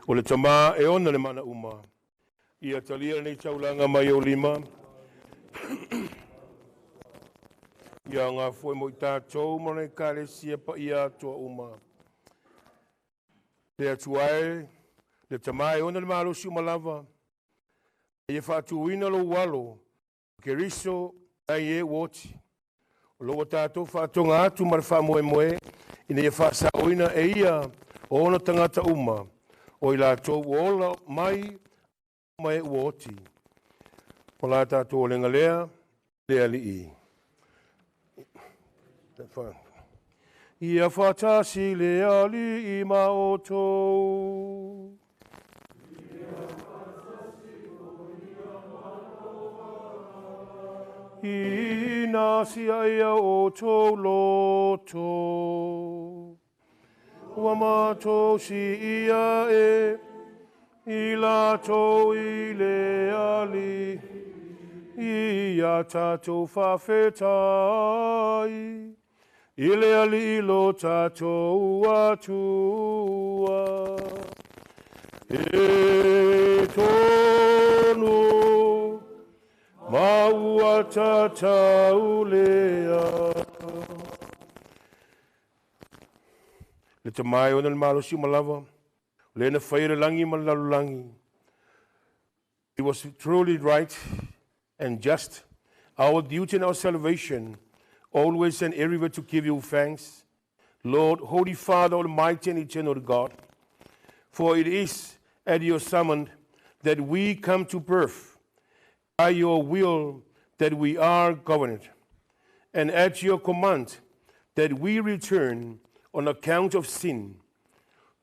o le tama e ona le mana uma. Ia talia ni taulanga mai o lima. Ia ngā fue mo i tātou mana i kare sia pa ia atua uma. Le atuae, le tama e ona le malo si umalava. Ia whaatuina lo walo, ke riso ai e woti. O lo tātou whaatonga atu mara wha moe moe, ina ia whaasa oina e ia o ona tangata uma, o i lātou ola mai mai woti. O la tātou o lenga lea, lea li i. Ia whatasi lea li i ma o tō. I nasi aia o tō loto. Ua mātou si ia e, i lātou i lea li. Ia tātou whawhetai, i lea li i lo tātou atua. E tonu, maua tātou lea. Le te mai o na malo si malava, le na whaira langi malalu langi. It was truly right and just, our duty and our salvation, always and everywhere to give you thanks, Lord, Holy Father, Almighty and Eternal God, for it is at your summons that we come to birth, by your will that we are governed, and at your command that we return on account of sin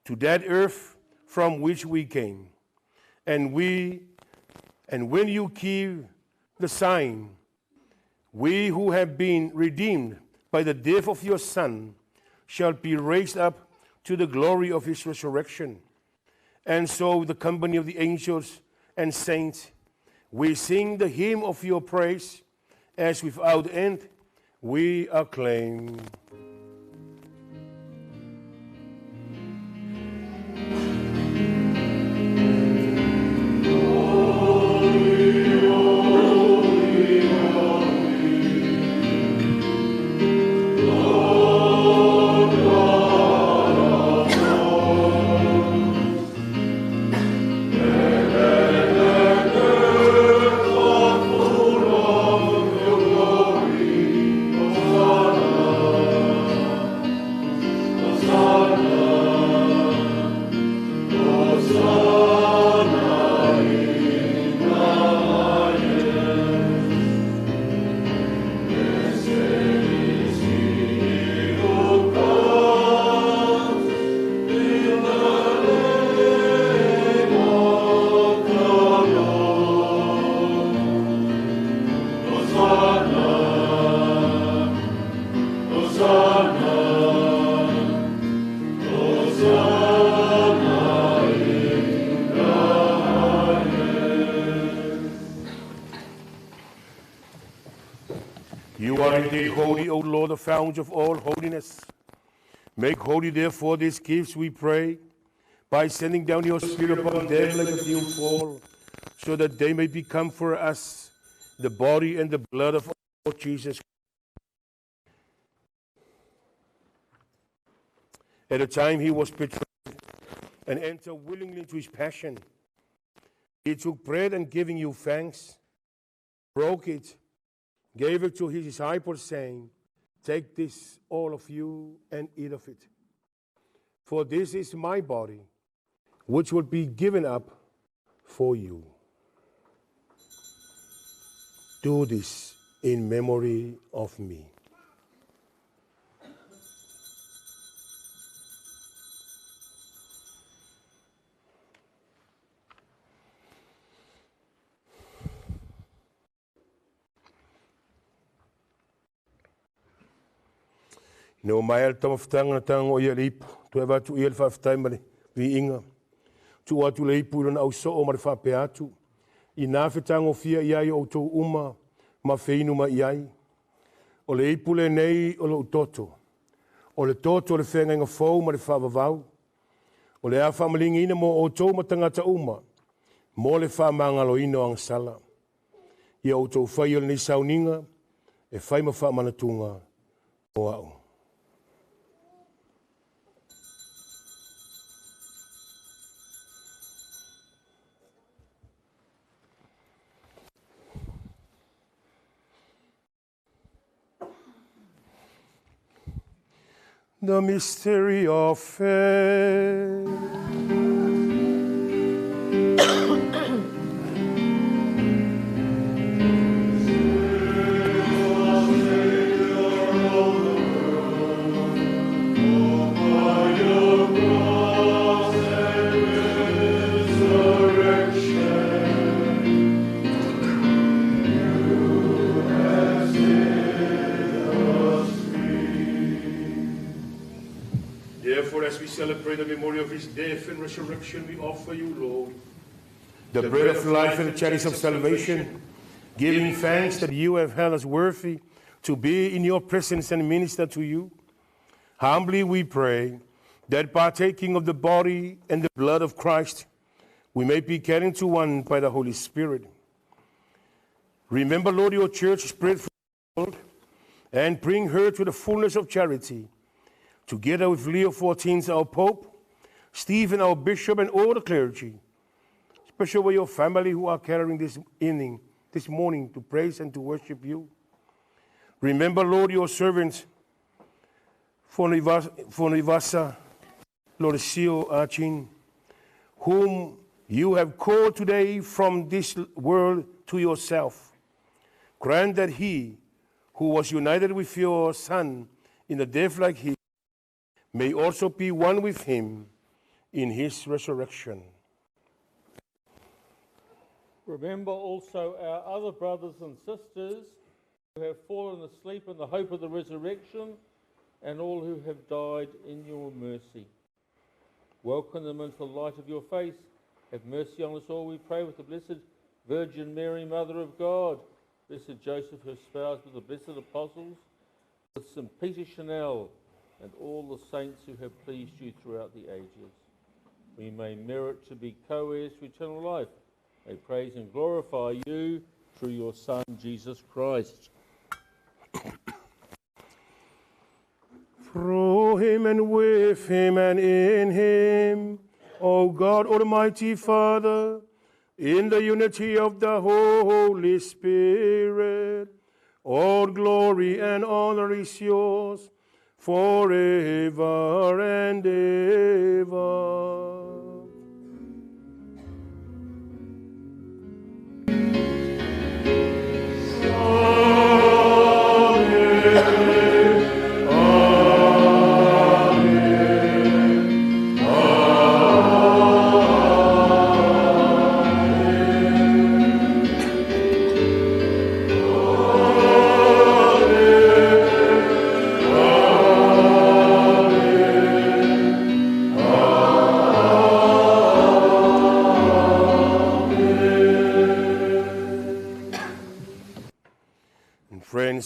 to that earth from which we came. And when you give the sign, we who have been redeemed by the death of your Son shall be raised up to the glory of his resurrection. And so the company of the angels and saints, we sing the hymn of your praise, as without end we acclaim. The fount of all holiness. Make holy, therefore, these gifts, we pray, by sending down your Spirit upon them like a dew fall, so that they may become for us the body and the blood of our Lord Jesus. At the time he was betrayed and entered willingly into his passion, he took bread and giving you thanks, broke it, gave it to his disciples, saying, "Take this, all of you, and eat of it. For this is my body, which will be given up for you. Do this in memory of me." No mai al tama whatanga tanga o ia leipu, tu e watu i el whawhtai mare, vi inga. Tu atu leipu ilona au so o mare whape atu. I nā whetanga o fia iai o tō uma, ma wheinu ma iai. O leipu le nei o lo utoto. o le toto le whenga inga fau ma le whaavavau, o le a whaamalingi ina mo o tau ma tangata uma, mo le whaamangalo ino ang sala. Ia o tau whai o le nisauninga, e whai ma whaamanatunga o au. The mystery of faith. As we celebrate the memory of his death and resurrection, we offer you, Lord, the bread of life and the chalice of salvation, giving thanks that you have held us worthy to be in your presence and minister to you. Humbly we pray that partaking of the body and the blood of Christ, we may be carried to one by the Holy Spirit. Remember, Lord, your church spread through the world and bring her to the fullness of charity, together with Leo XIV, our Pope, Stephen, our Bishop, and all the clergy, especially with your family who are carrying this morning to praise and to worship you. Remember, Lord, your servants, Fonoivasa Lolesio Ching, whom you have called today from this world to yourself. Grant that he, who was united with your Son in a death like his, may also be one with him in his resurrection. Remember also our other brothers and sisters who have fallen asleep in the hope of the resurrection, and all who have died in your mercy. Welcome them into the light of your face. Have mercy on us all, we pray, with the Blessed Virgin Mary, Mother of God, Blessed Joseph, her spouse, with the blessed apostles, with St. Peter Chanel, and all the saints who have pleased you throughout the ages. We may merit to be co-heirs to eternal life. May praise and glorify you through your Son, Jesus Christ. Through him and with him and in him, O God, Almighty Father, in the unity of the Holy Spirit, all glory and honor is yours, forever and ever.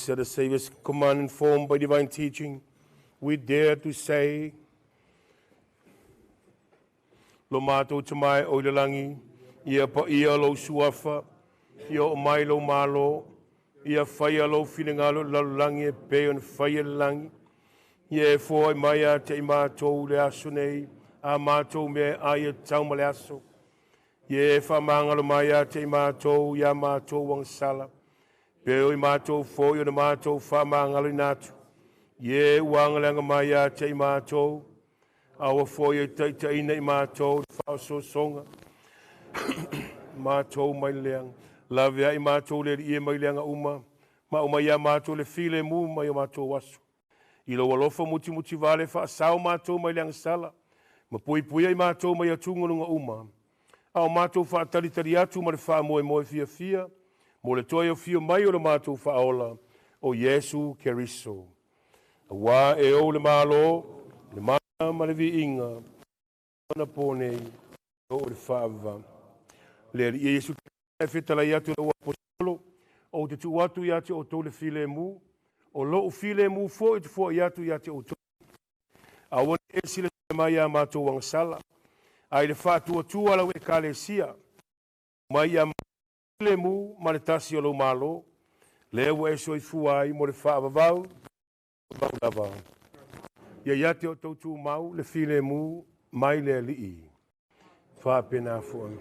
At the Saviour's command, informed by divine teaching, we dare to say, Lo mātou te mai o langi, ia pa ia lo suafa, ia o mai lo malo, ia whaia lo whingalo lalangi e pe on whaia langi, ia e fōi mai a te i mātou le aso nei, a mātou me a ia tauma le aso, ia e whamangalo mai a te i mātou, ia mātou wang sala, Peo I mātou fōi o na mātou whamangalo I nātu. Ie uangalanga mai a te I mātou. Awa fōi e taitaina I mātou. Whao songa. Mātou mai leang. Lavea I mātou le ie mai leanga uma. Ma uma ia mātou le file mu mai o mātou wasu. I lo walofa muti vale wha sao mātou mai leanga sala. Ma pui I mātou mai atungonunga uma. Ao mātou wha taritari atu ma le wha moe fia. Mo le toi o fio mai o le mātou whaola o Yesu Keriso. A wā e o le mālo, le mana ma le vi inga, mana pōnei o le whaava. Le Yesu e whetala i atu o apostolo, o te tu atu i atu o tō le file mu, o lo o file mu fo i te fo i atu o tō. Awan e sila mai a mātou wang sala. Ai le whātua tua lau e kālesia. Mai a le mu ma le tasi o lo malo. Le ua e soi fuai mo le whaavavau. Vau lava. Ia iate o tautu mau le file mu mai le alii. Whāpena fua.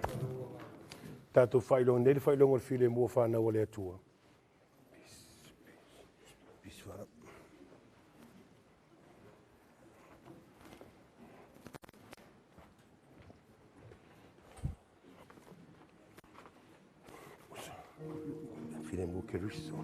Tātou whailonga nei le whailonga le file mu o whanau le atua. File mu che riso.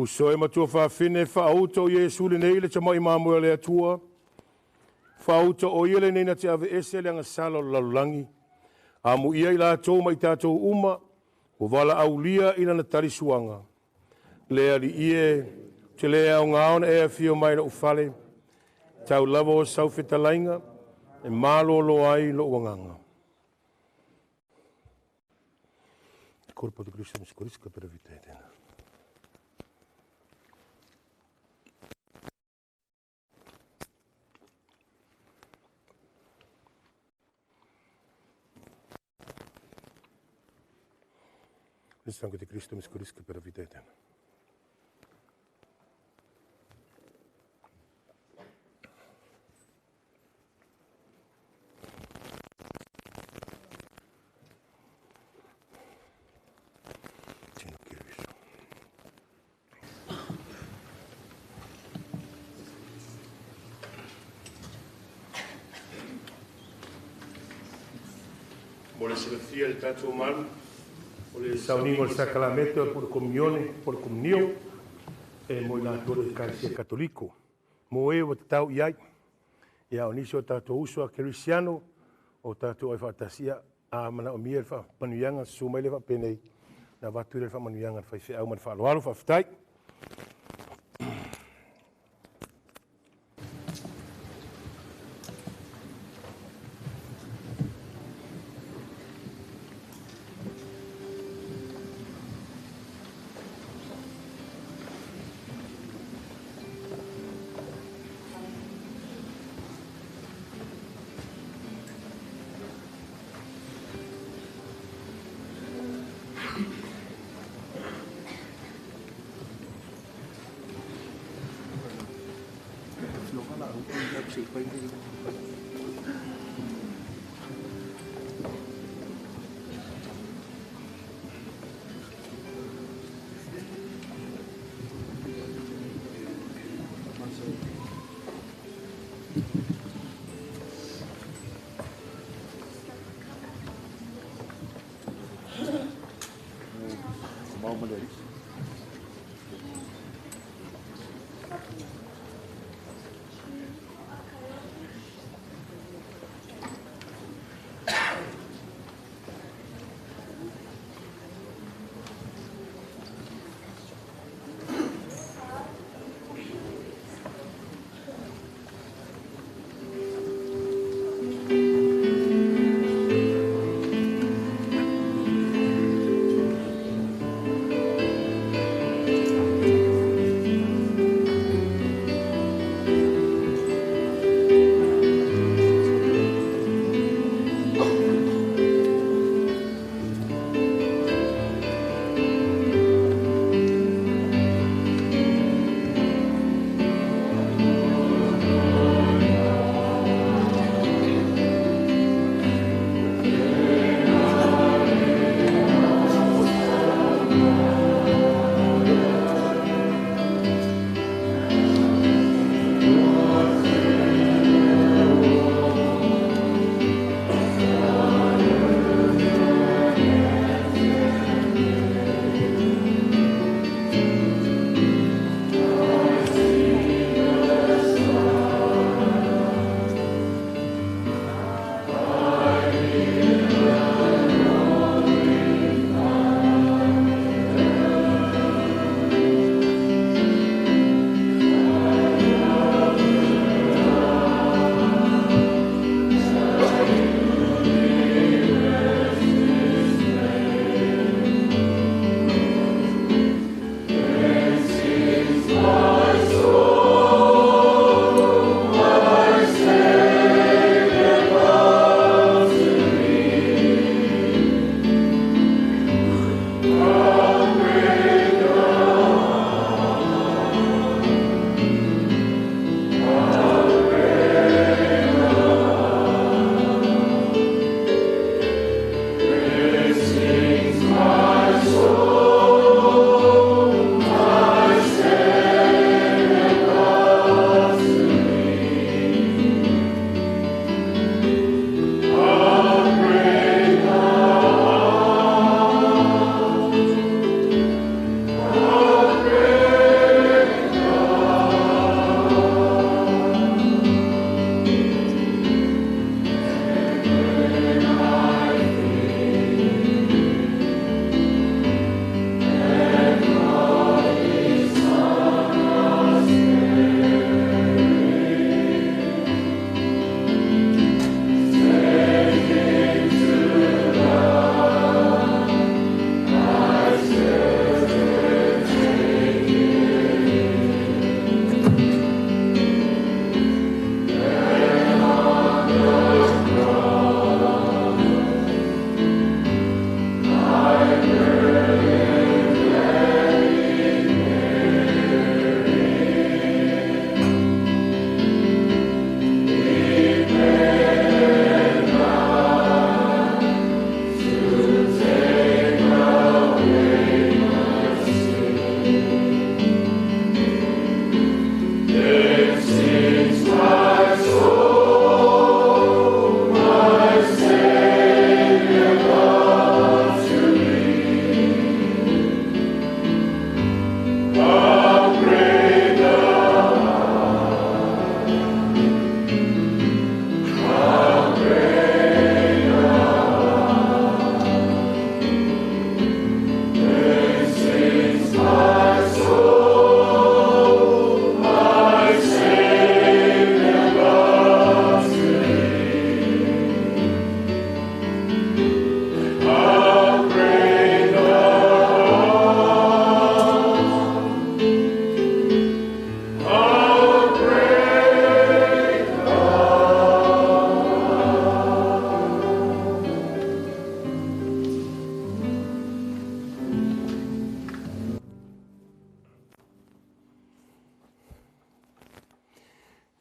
Usoe matua whawhine whaauta o Iesu le nei le tamai mamua le atua. Whaauta o iele nei na te ave ese le anga sala o lalulangi. Amu ia i la tau mai tātou uma o wala aulia ina na tarisuanga. Le ali ie te lea o ngaona e a fio mai na ufale. Tau lava o sau fitalainga e malo lo ai lo wanganga. Corpo di Cristo mi scorisca per vita eterna. Il sangue di Cristo mi scorrisca per la vita eterna. Vuole essere fiel il tanto umano. Saunigo il sacramento por comunione e mo la torre del Eucaristia cattolico. Mo e o tau iai. Ia oniso tato uso a cristiano o tato e fantasia a mana o miel fa panuianga suma le fa penei. Na vatu le fa manuianga fa se au man fa loalo fa ftai.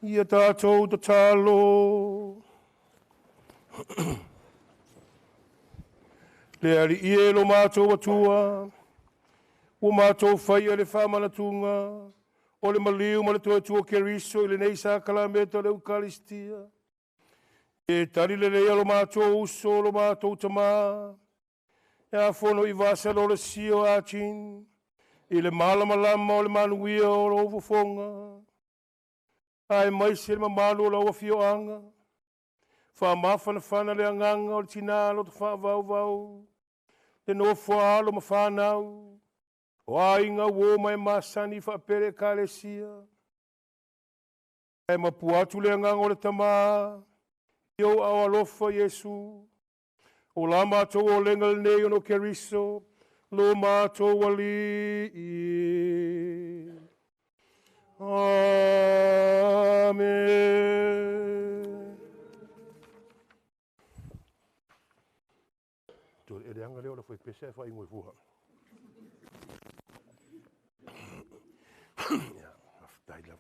Ia tātou ta talo. Le ali ie lo mātou atua. O mātou whai le whamanatunga. O le maliu ma le tuatua keriso i le nei sa kalameta le Eucharistia. E tari le lea lo mātou uso lo mātou tamā. E a Fonoivasa Seiuli Lolesio a Ching. I le malamalama o le manuia o lo ufofonga. Ai mai se le mamalu o la ua fioanga. Whamawhanawhana le anganga o le tina lo te whaavau. Le no whaalo ma whanau. O ainga wo mai masani whapere kalesia. Ai mapuatu le anganga o le tamā. Yo au alofa Yesu. O la mātou o lenga le nei ono keriso. Lo mātou wali. Amen. Tore e anga leo la foi pese fa ingoi fuha. Ja, aftai la.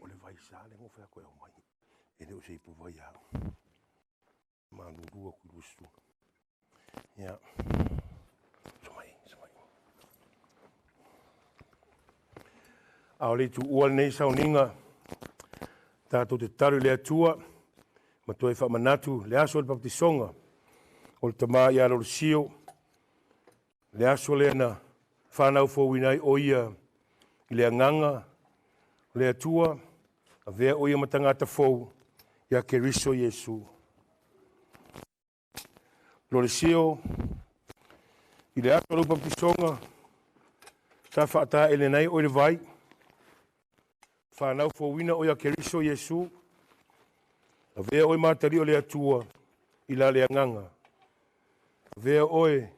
Ole vai sale mo fa ko e mai. E leo sei pu vai a. Manurewa kurusu. Ja. Somai. Aole tu ua nei sauninga. Tātou te taru le atua. Ma toi whamanatu le aso le baptisonga. O le tamā ia Lolesio. Le aso le ana whanau fōwinai o ia. I le anganga. Le atua. A vea o ia matangata fōu. Ia keriso Yesu. Lolesio, i le ato lupa pisonga, sa whaata ele nei o le vai, whanau fōwina o ia keriso Yesu, a vea oe mātari o le atua, i la le anganga. A vea oe,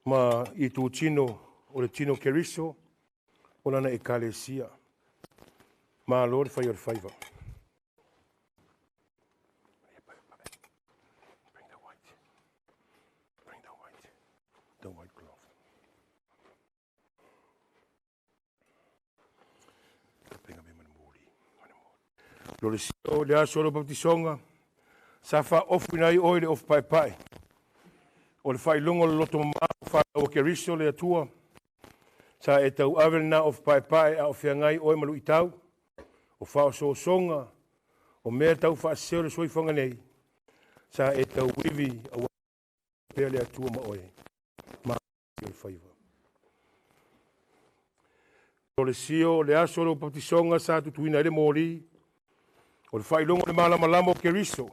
ma i tū tino, o le tino keriso, o lana e kalesia. Ma lor whai o le whaiva. Lolesio le aso lo baptisonga. Sa fa ofu nai oile of pai pai. O le fai lungo lo loto ma fa o keriso le atua. Sa e tau avel na of pai pai a ofia ngai oi malu i tau. O fa o so songa. O mea tau fa seo le soifonga nei. Sa e tau wivi a pea le atua ma oi. Ma o faiva. Lolesio le aso lo baptisonga sa tutuina le mori. O le whailongo le malamalama o keriso.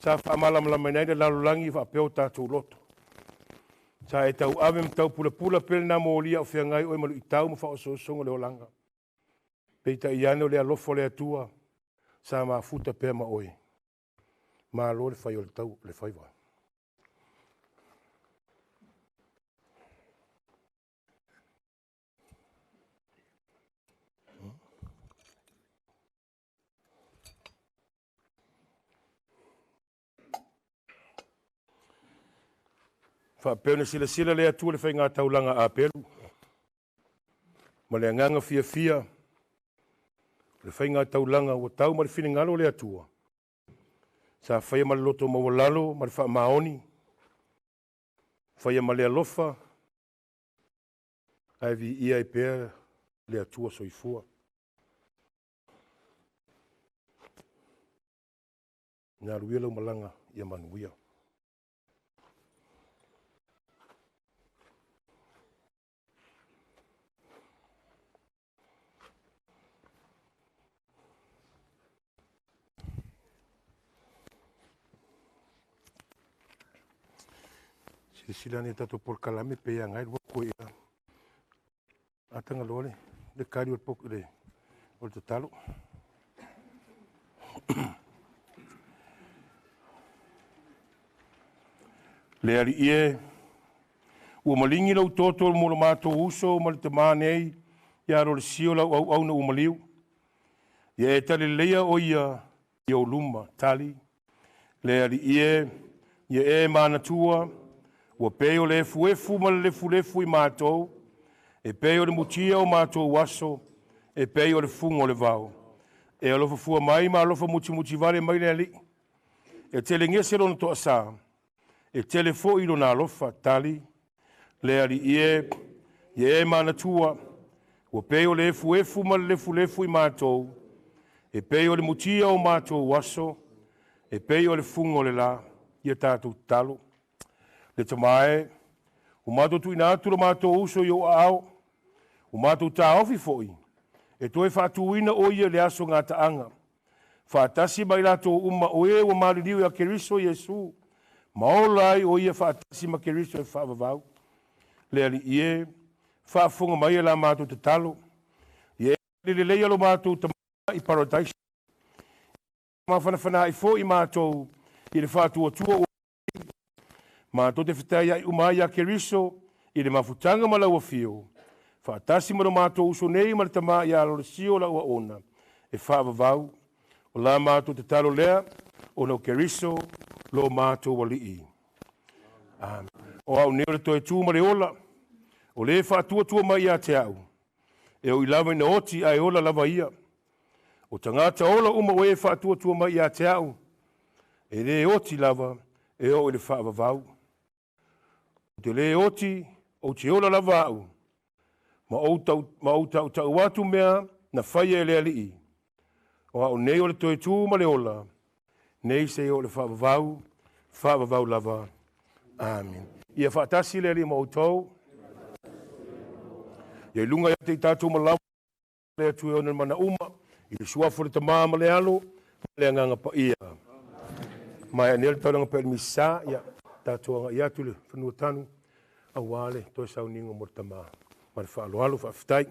Sa wha malamalama nei le lalolangi wha peo tātou loto. Sa e tau ave tau pula pula pele nā mōlia o whia ngai o malu i tau ma wha o songa le olanga. Peita i ane o le alofo le atua. Sa ma futa pēr ma oe. Ma lo le whai o le tau le whaiwa. Whapena sila le atua le whai ngā taulanga a pelu. Ma le anganga fia. Le whai ngā taulanga o tau ma le whine ngalo le atua. Sa whai ma le loto ma walalo, ma le wha maoni. Whai ma le alofa. Ai vi ia i pēr le atua soifua. Ngā ruia lau malanga ia manuia. Sila ni tato por kalame pe yang ai ko ia atanga lole le kari o pok le o talo le ali e o malingi lo toto mo mato uso mal te manei ya Lolesio la au no maliu ye tali leia o ia yo luma tali le ali e ye e mana tua Ua peo le fuefu ma le fulefu I mātou. E peo le mutia o mātou waso. E peo le fungo le vau. E alofa fua mai ma alofa muti vale mai le ali. E tele ngese rono to asa. E tele fo ilo na alofa tali. Le ali ie mana tua. Ua peo le fuefu ma le fulefu I mātou. E peo le mutia o mātou waso. E peo le fungo le la. Ia tātou talo. Le tamae. O mātou tu ina atu lo mātou uso yo ao. O mātou tā ofi foi. E toe whātuina o ia le aso ngā taanga. Whātasi mai lato uma o e o maririu a Keriso Yesu. Maolai o ia whātasi ma Keriso e whaavavau. Le ali ie, whaafunga mai e la mātou te talo. Ie le leia lo mātou tamā I paradise. Mawhanawhana I fo I mātou I le whātua tua o mātou te whitai ai umai a Keriso I le mawhutanga malau a fio. Whaatasi maro mātou uso nei maritama I a Lolesio la ua ona. E whaavavau. O la mātou te talo lea. O no Keriso lo mātou wali I. O au neo le toe tū mare ola. O le whaatua tua mai a te au. E o I lava ina oti ai ola lava ia. O tangata ola uma o e whaatua tua mai a te au. E le oti lava. E o le whaavavau. O te le oti. O te ola lava au. Ma o tau watu mea na whaia e lea li I. O au nei o le toe tū ma le ola. Nei se o le whaavavau lava. Amen. Ia whaatasi lea li ma o tau. Ia lunga ia te tātou ma lama. Lea tue o mana uma. I le suafo le tamā ma le alo. Lea nganga pa ia. Mai anel tauranga pa il misa. Ia tātou anga ia tu le whanua tanu. Awale toi sau ningo mo tamā. Ma le whaaloalo whaafitai.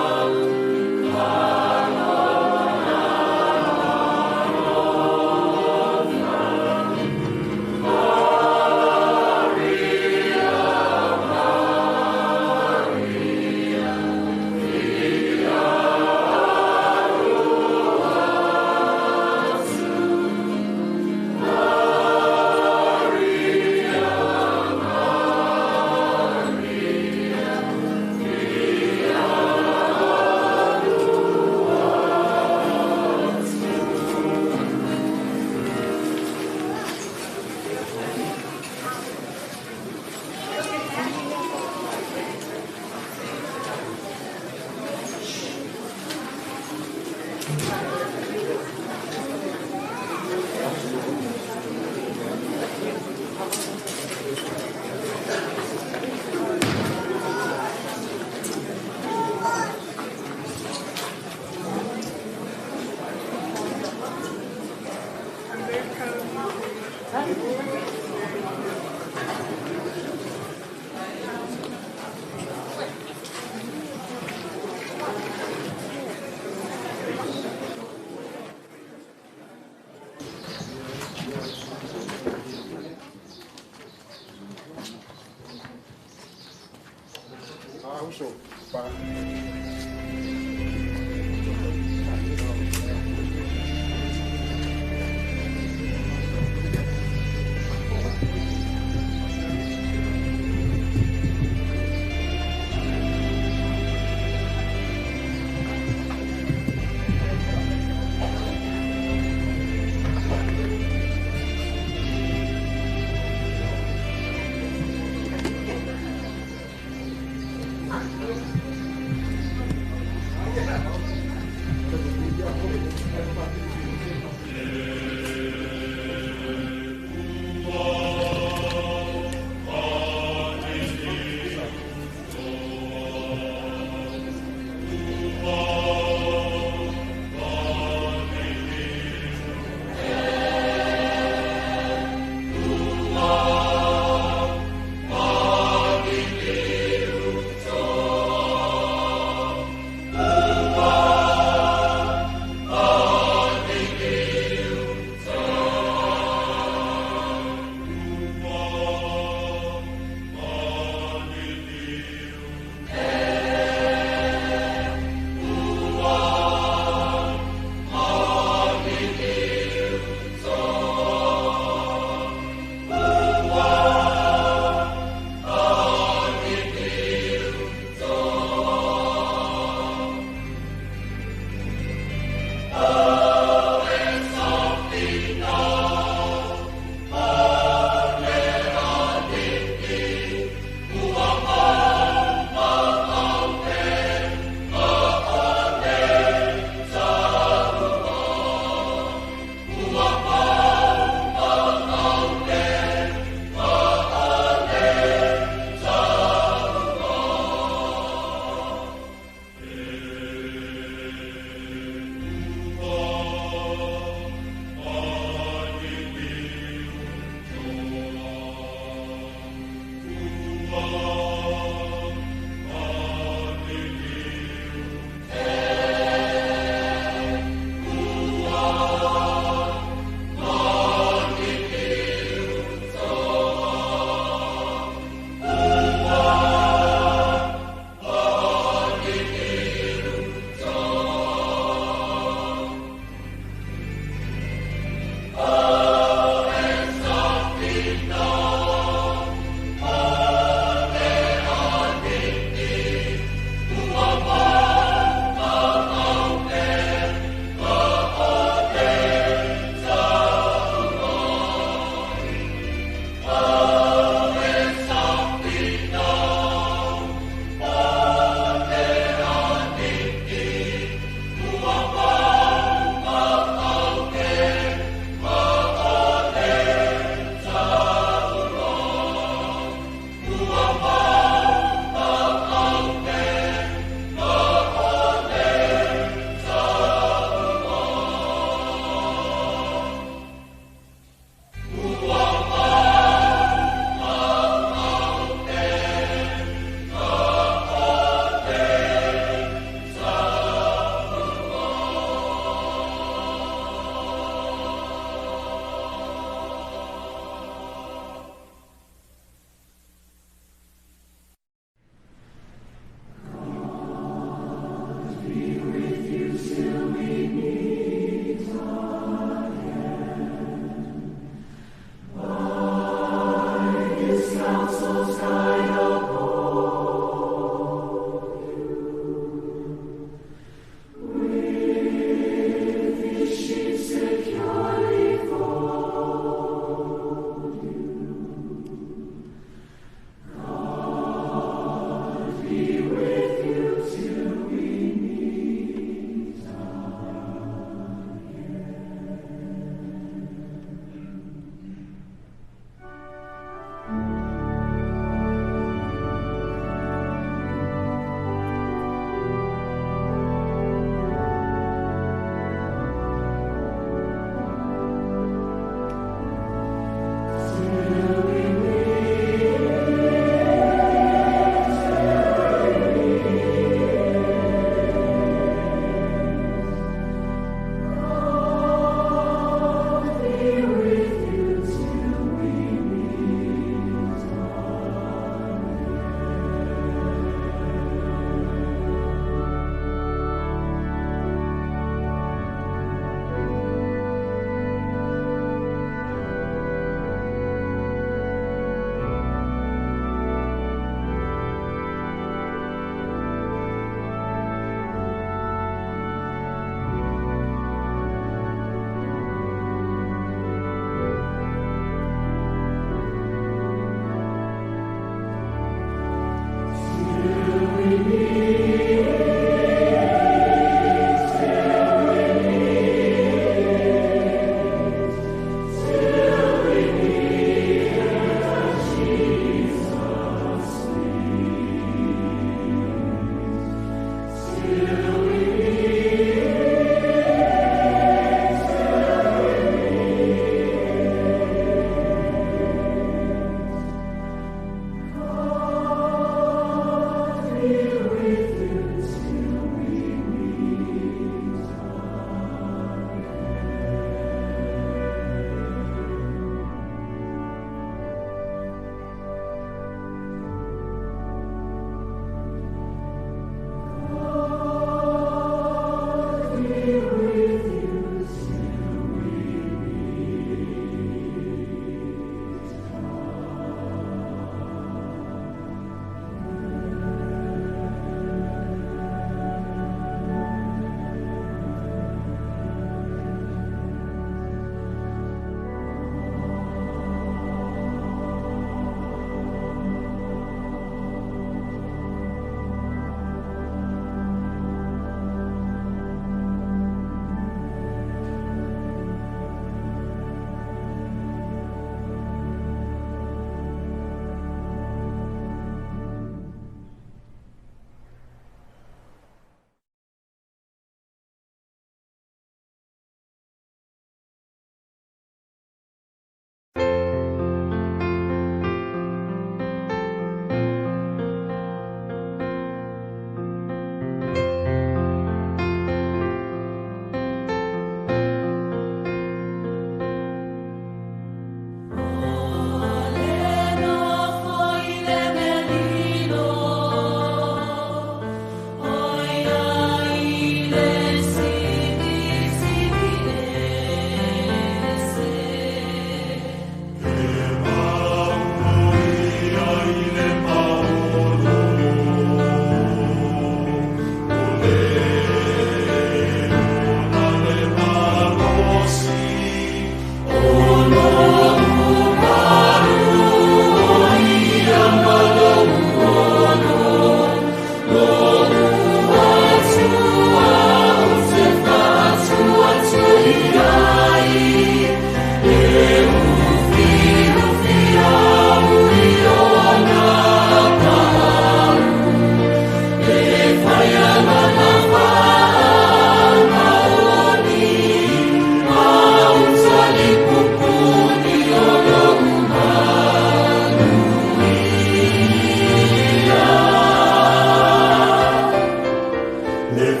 Oh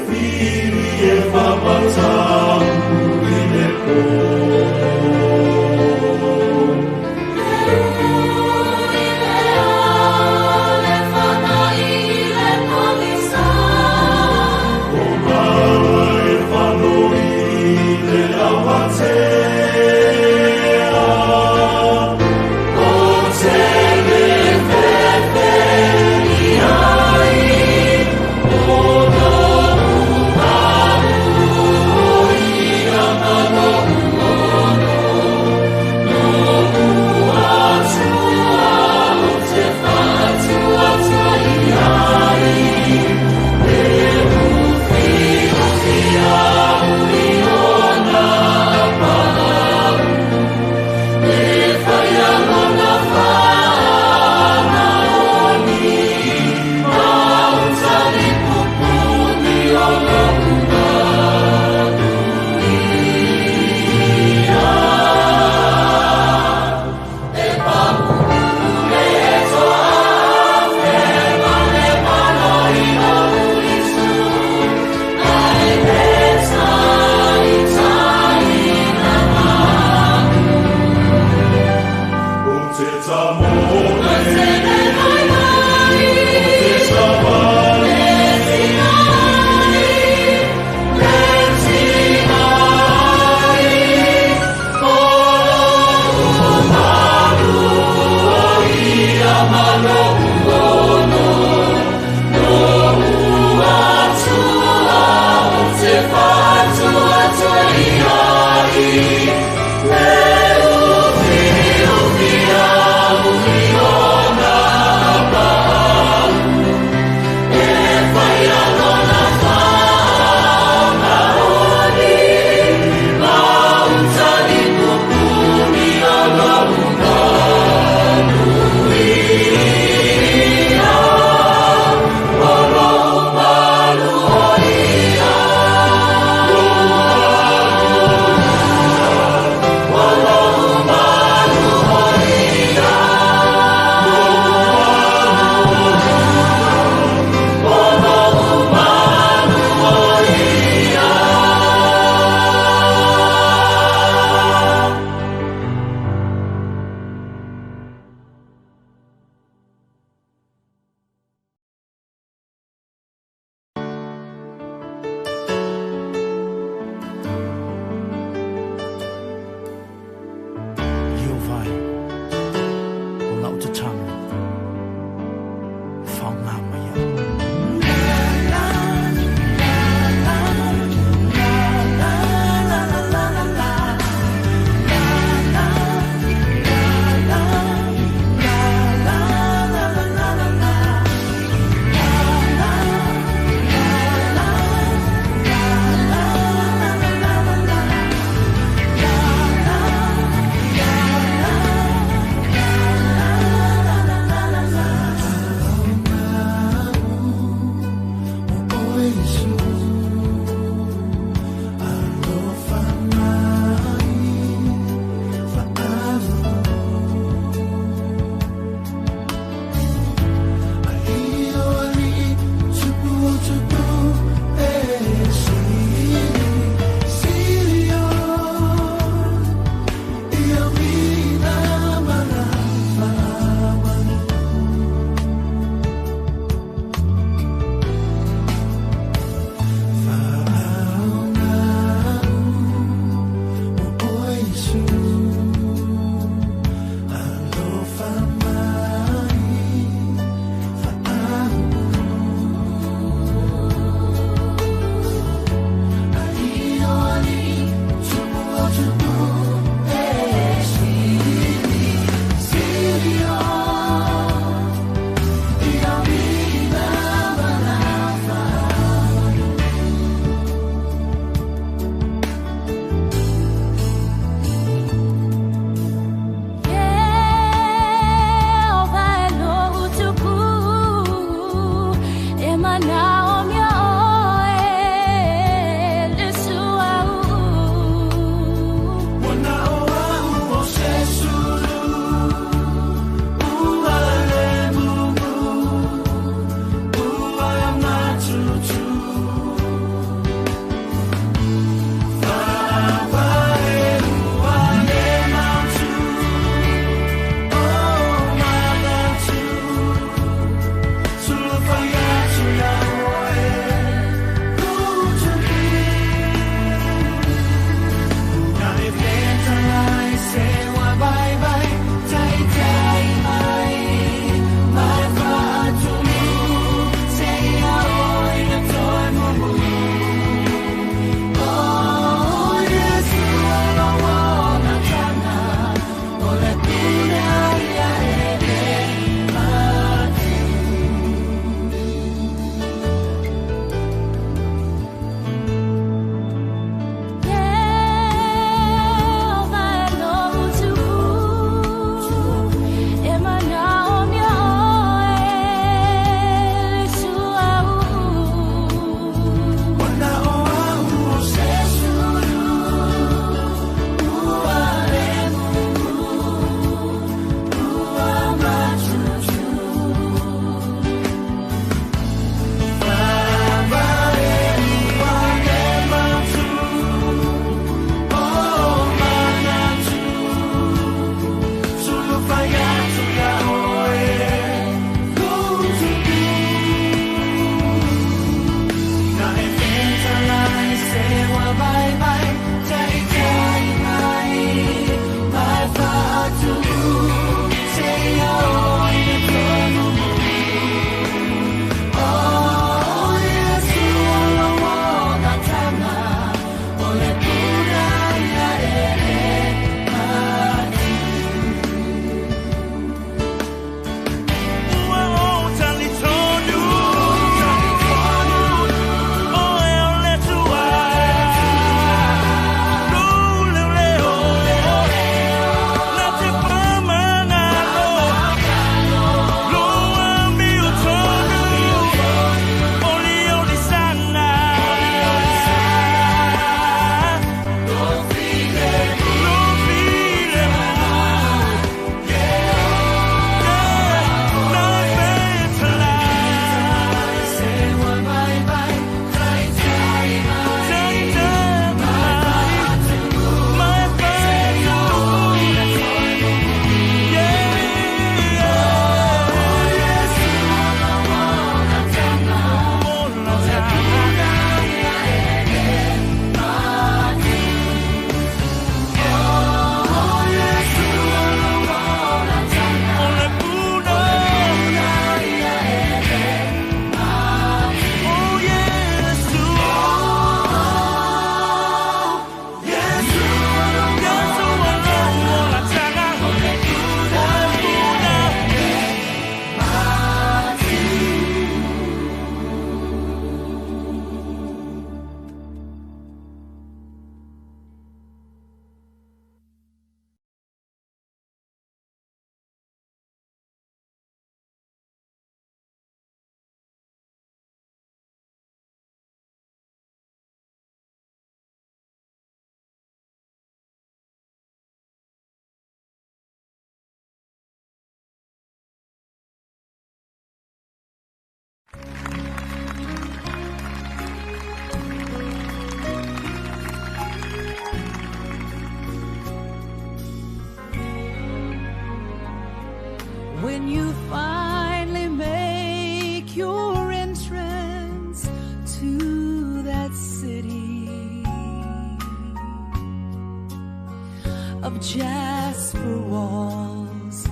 of jasper walls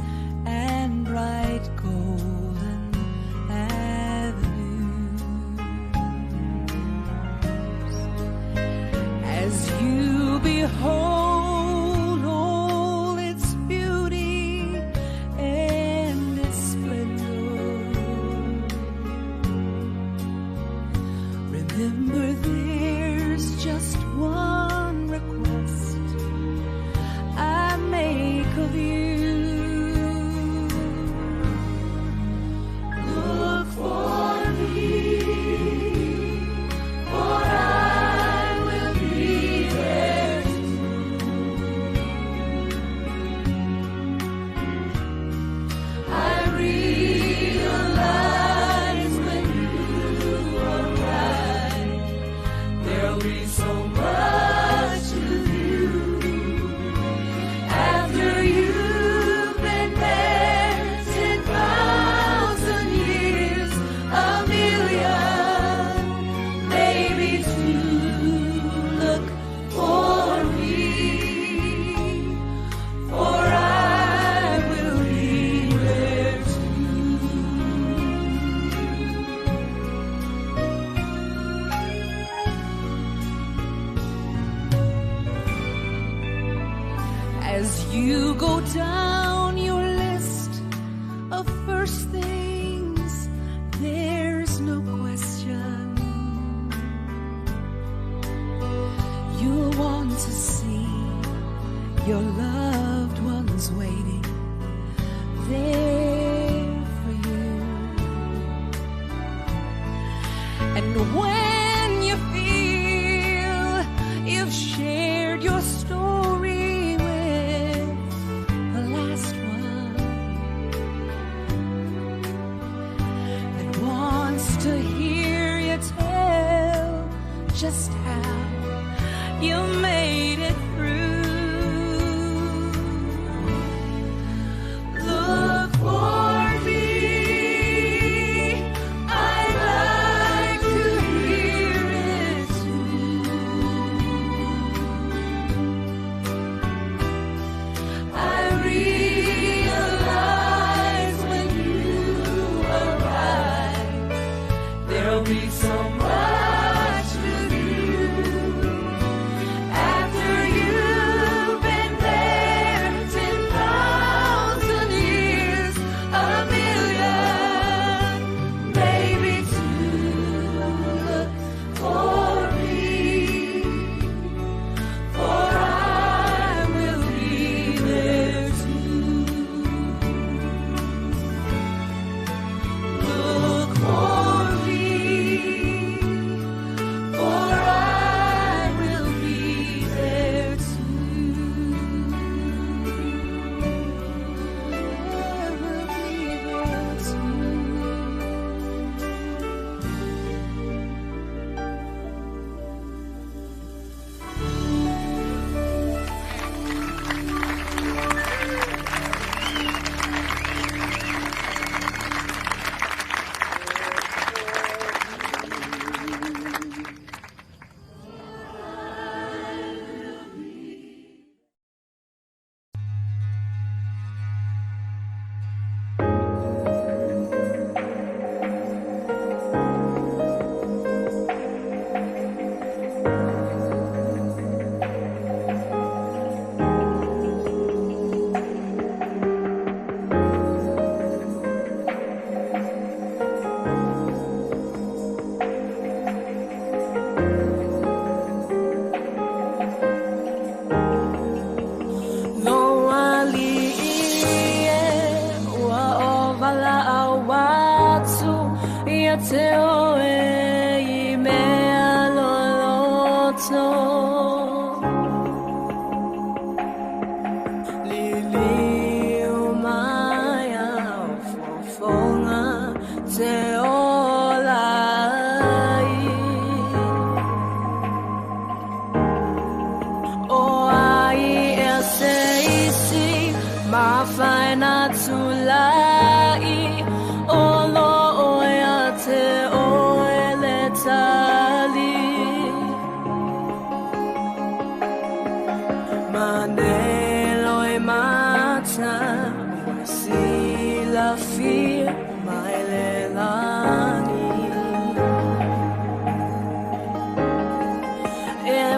and bright golden avenues. As you behold all its beauty and its splendor, remember there's just one request I make of you. Look for me, for I will be there too. I realize when you arrive, there'll be so much to view. After you've been there 10,000 years, a million, maybe two, look for me, for I will be there too. As you go down your list of first things, there's no question you'll want to see your loved ones waiting there for you. And when you feel you've shared your story with the last one that wants to hear you tell just how you made it through, look for me. I'd like to hear it too. I realize when you arrive, there'll be so much to do. After you've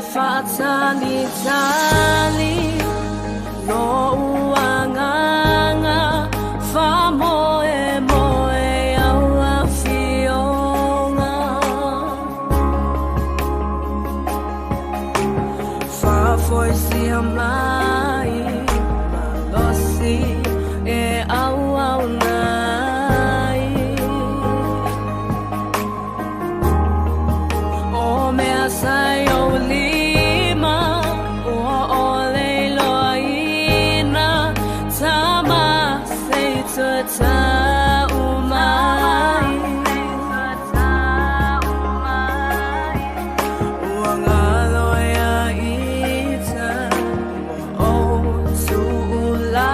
fatali tali no uanganga fa moe moe aua fionga fa foi si amai malosi e aua unai o me asai o lima o ole loina tama feita ta umai uangalo ya ita o suula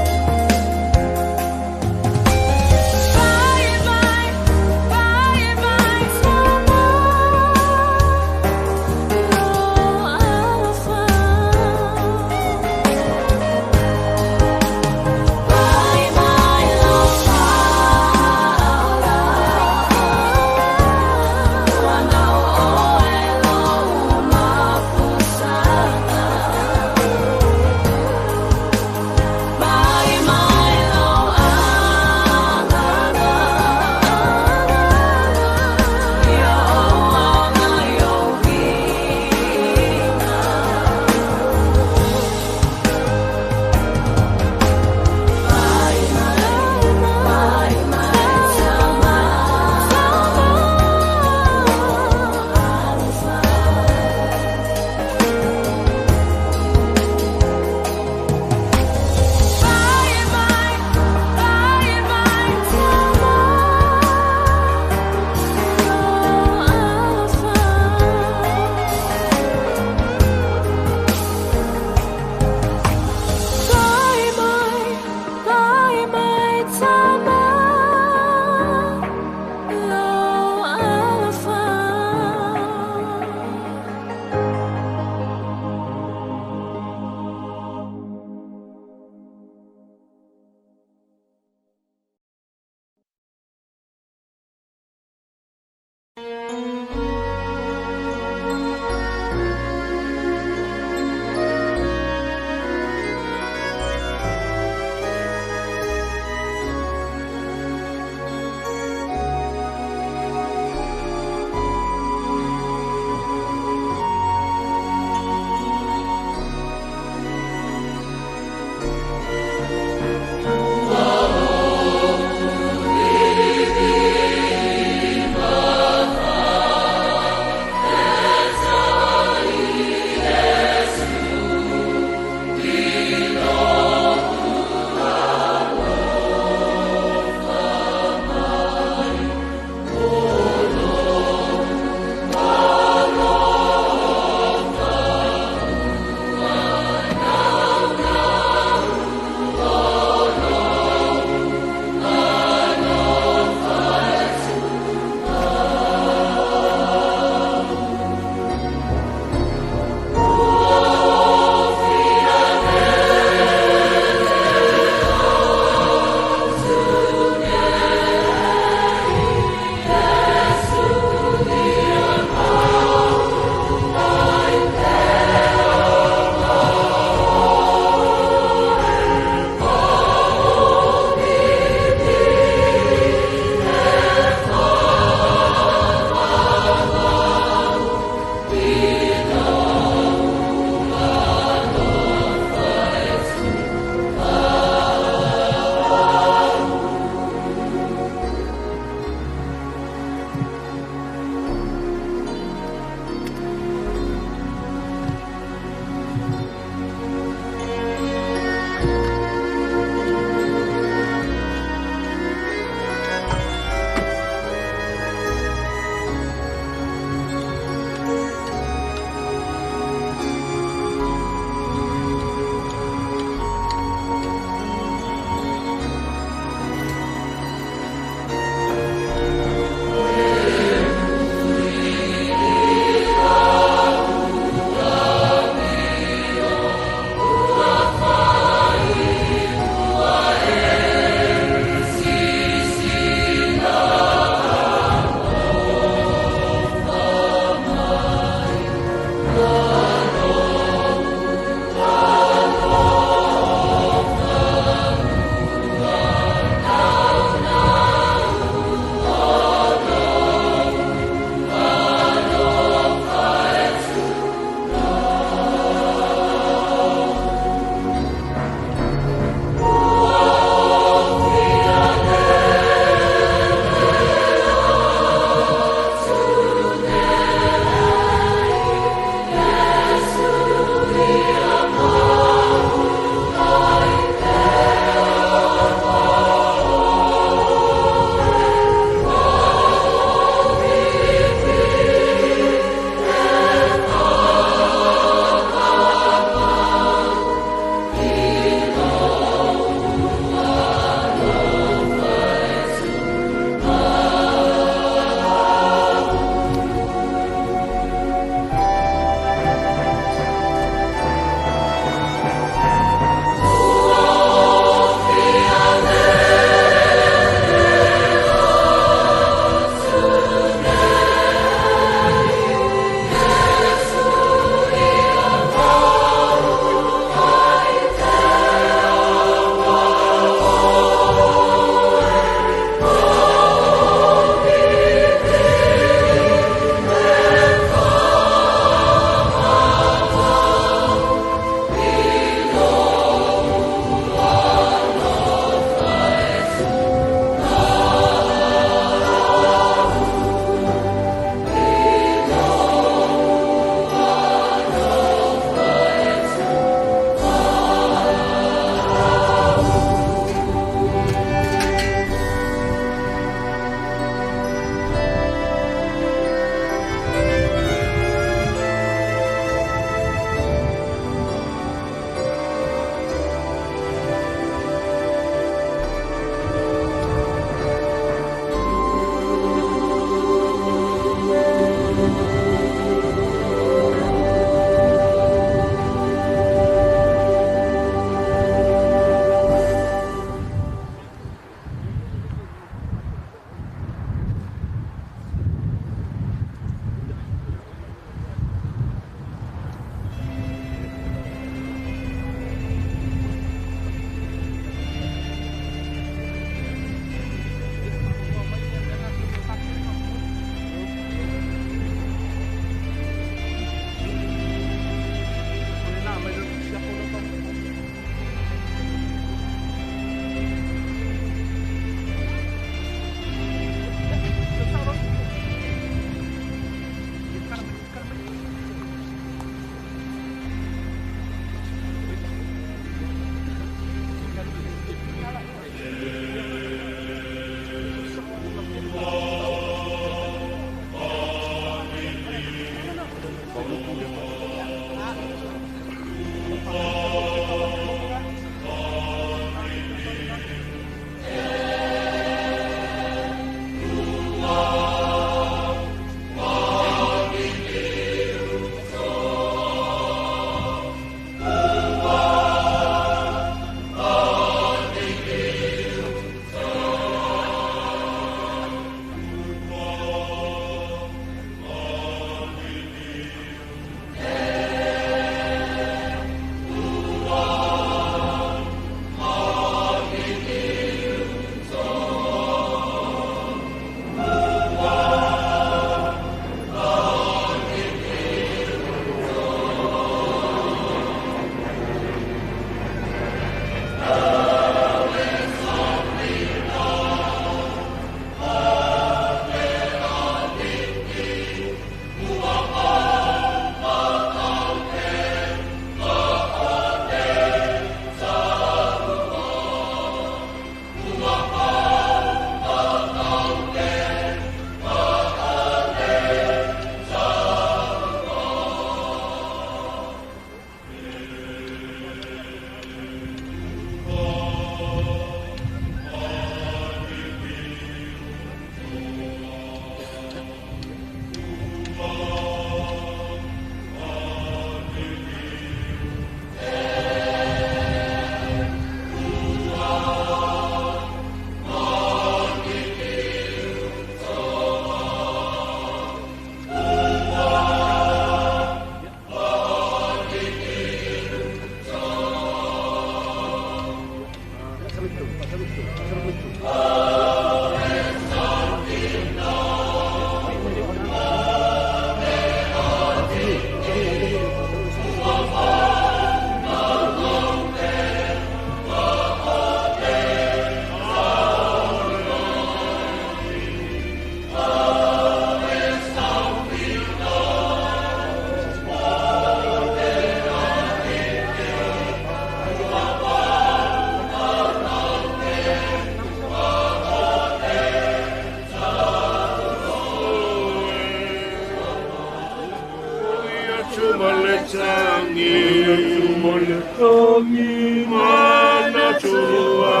Tumaletangi mana tua,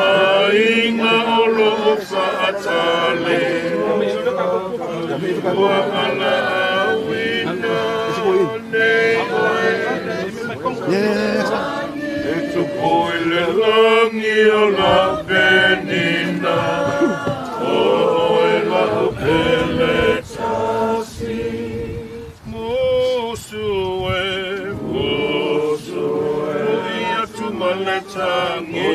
ainga olo faatale, wa ala wina ne tu koile langi ola benina, oila upele tasi, musue. Tumaletangi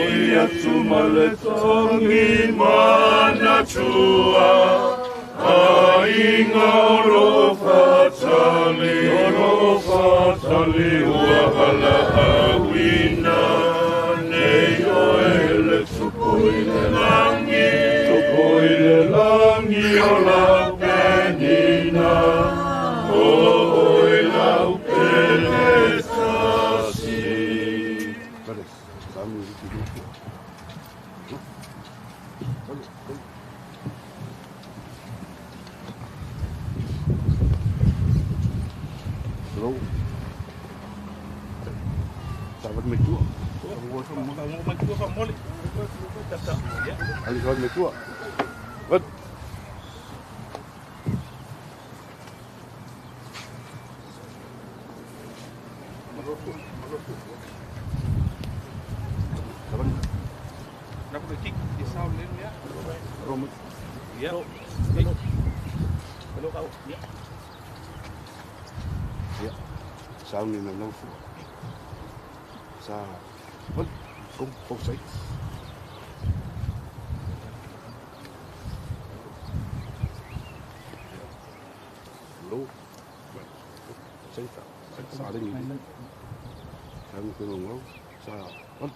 mana tua, ainga oro fatali wa ala awina, nei oele tukoile langi ola benina, oila upele tasi. Sahabat metua. Ali sahabat metua. Wat. Nak boleh kick di sound lain ya. Romut. Ya. Kalau kau ya. Ya. Sound ni nak langsung. Sa. Wat. Kom sê. Lo. Sê tá. Sa ali ni. Kami tolong sa. Wat.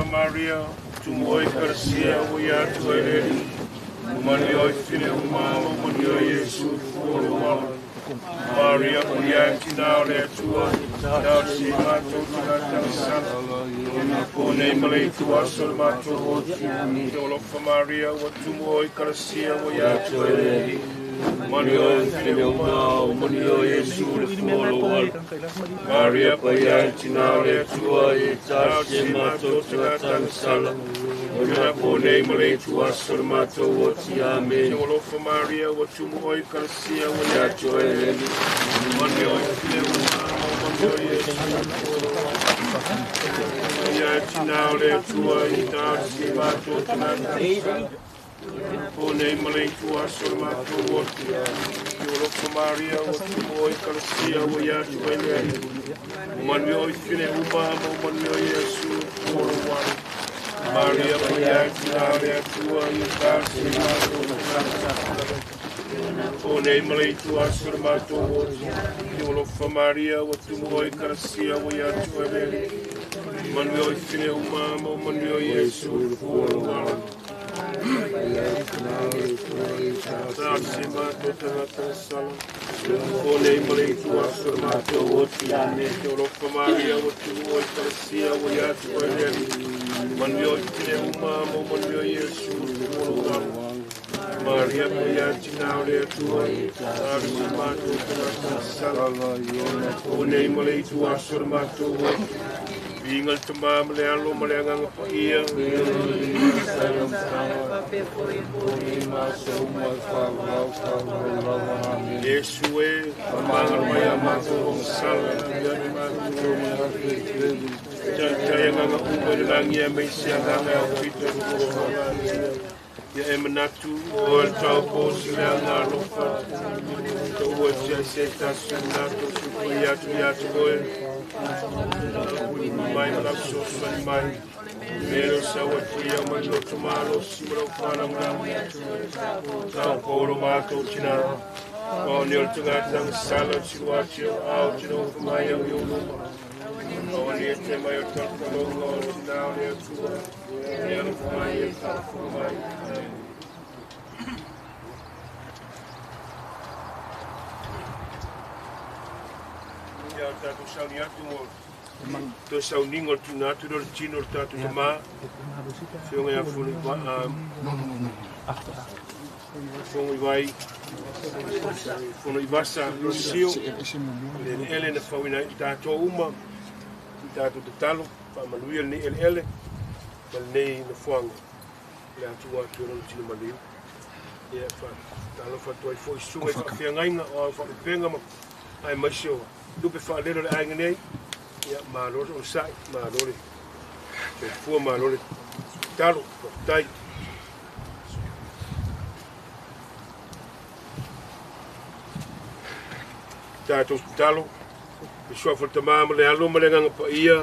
Maria, tu moi Garcia, we are to a Mario Fine Umalo, Mario Yesu, Maria, we are to now there to us, now see Mato, One Malay to us, Mato, Maria, what tu moi Garcia, we are to a Mario fine uma Mario Yesu le follow Maria paya tina le tua e tarsi mato tatan sala Ona pone male tua sormato woti amen Olo for Maria what you oi karsia wa joy Mario fine uma Mario Yesu paya tina le tua e tarsi mato tatan sala Pone male tua sormato woti Olo for Maria what you oi karsia wa joy Mario fine uma Mario Yesu Maria paya le tua e tarsi mato Pone male tua sormato woti Olo for Maria what you oi karsia wa joy Mario fine uma Mario Yesu Tarsi mato tatan sala Pone male tua sormato woti Olo for Maria what you oi karsia wa joy Mario fine uma Mario Yesu Maria paya tina le tua e tarsi mato tatan sala Pone male tua sormato woti Ingal tamam le alo malanga paia Yesu e mangal maya mato sala Jaya nganga ubo langia mesia nganga pito Ya emanatu ol taupo silanga lofa Tawa tia seta sunato supayatu yatu goe Mai lapso mai Mero sawa tia mando tumalo simro fana mga Taupo romato tina Pauniol tungatang salad siwatio au tino kumaya uyuluma Pauni ete mayo talpalongo tinao lea tua Nero kumaya talpumaya Ya tatu sauni atu mo to sauni ngol tunatu dol chino tatu tama Fionga ya Fonoivasa Fonoivasa Seiuli ele na fawina tato uma tato te talo pa manuia ni ele tal nei na fuanga le atu atu no tino mali ya fa talo fa toi foi sunga fa fiangainga o fa penga ma ai masho dupe fa lero le ainga nei ya malor o sai malor se fu malor talo tai Tato talo Pessoa for tamama le alo malenga pa ia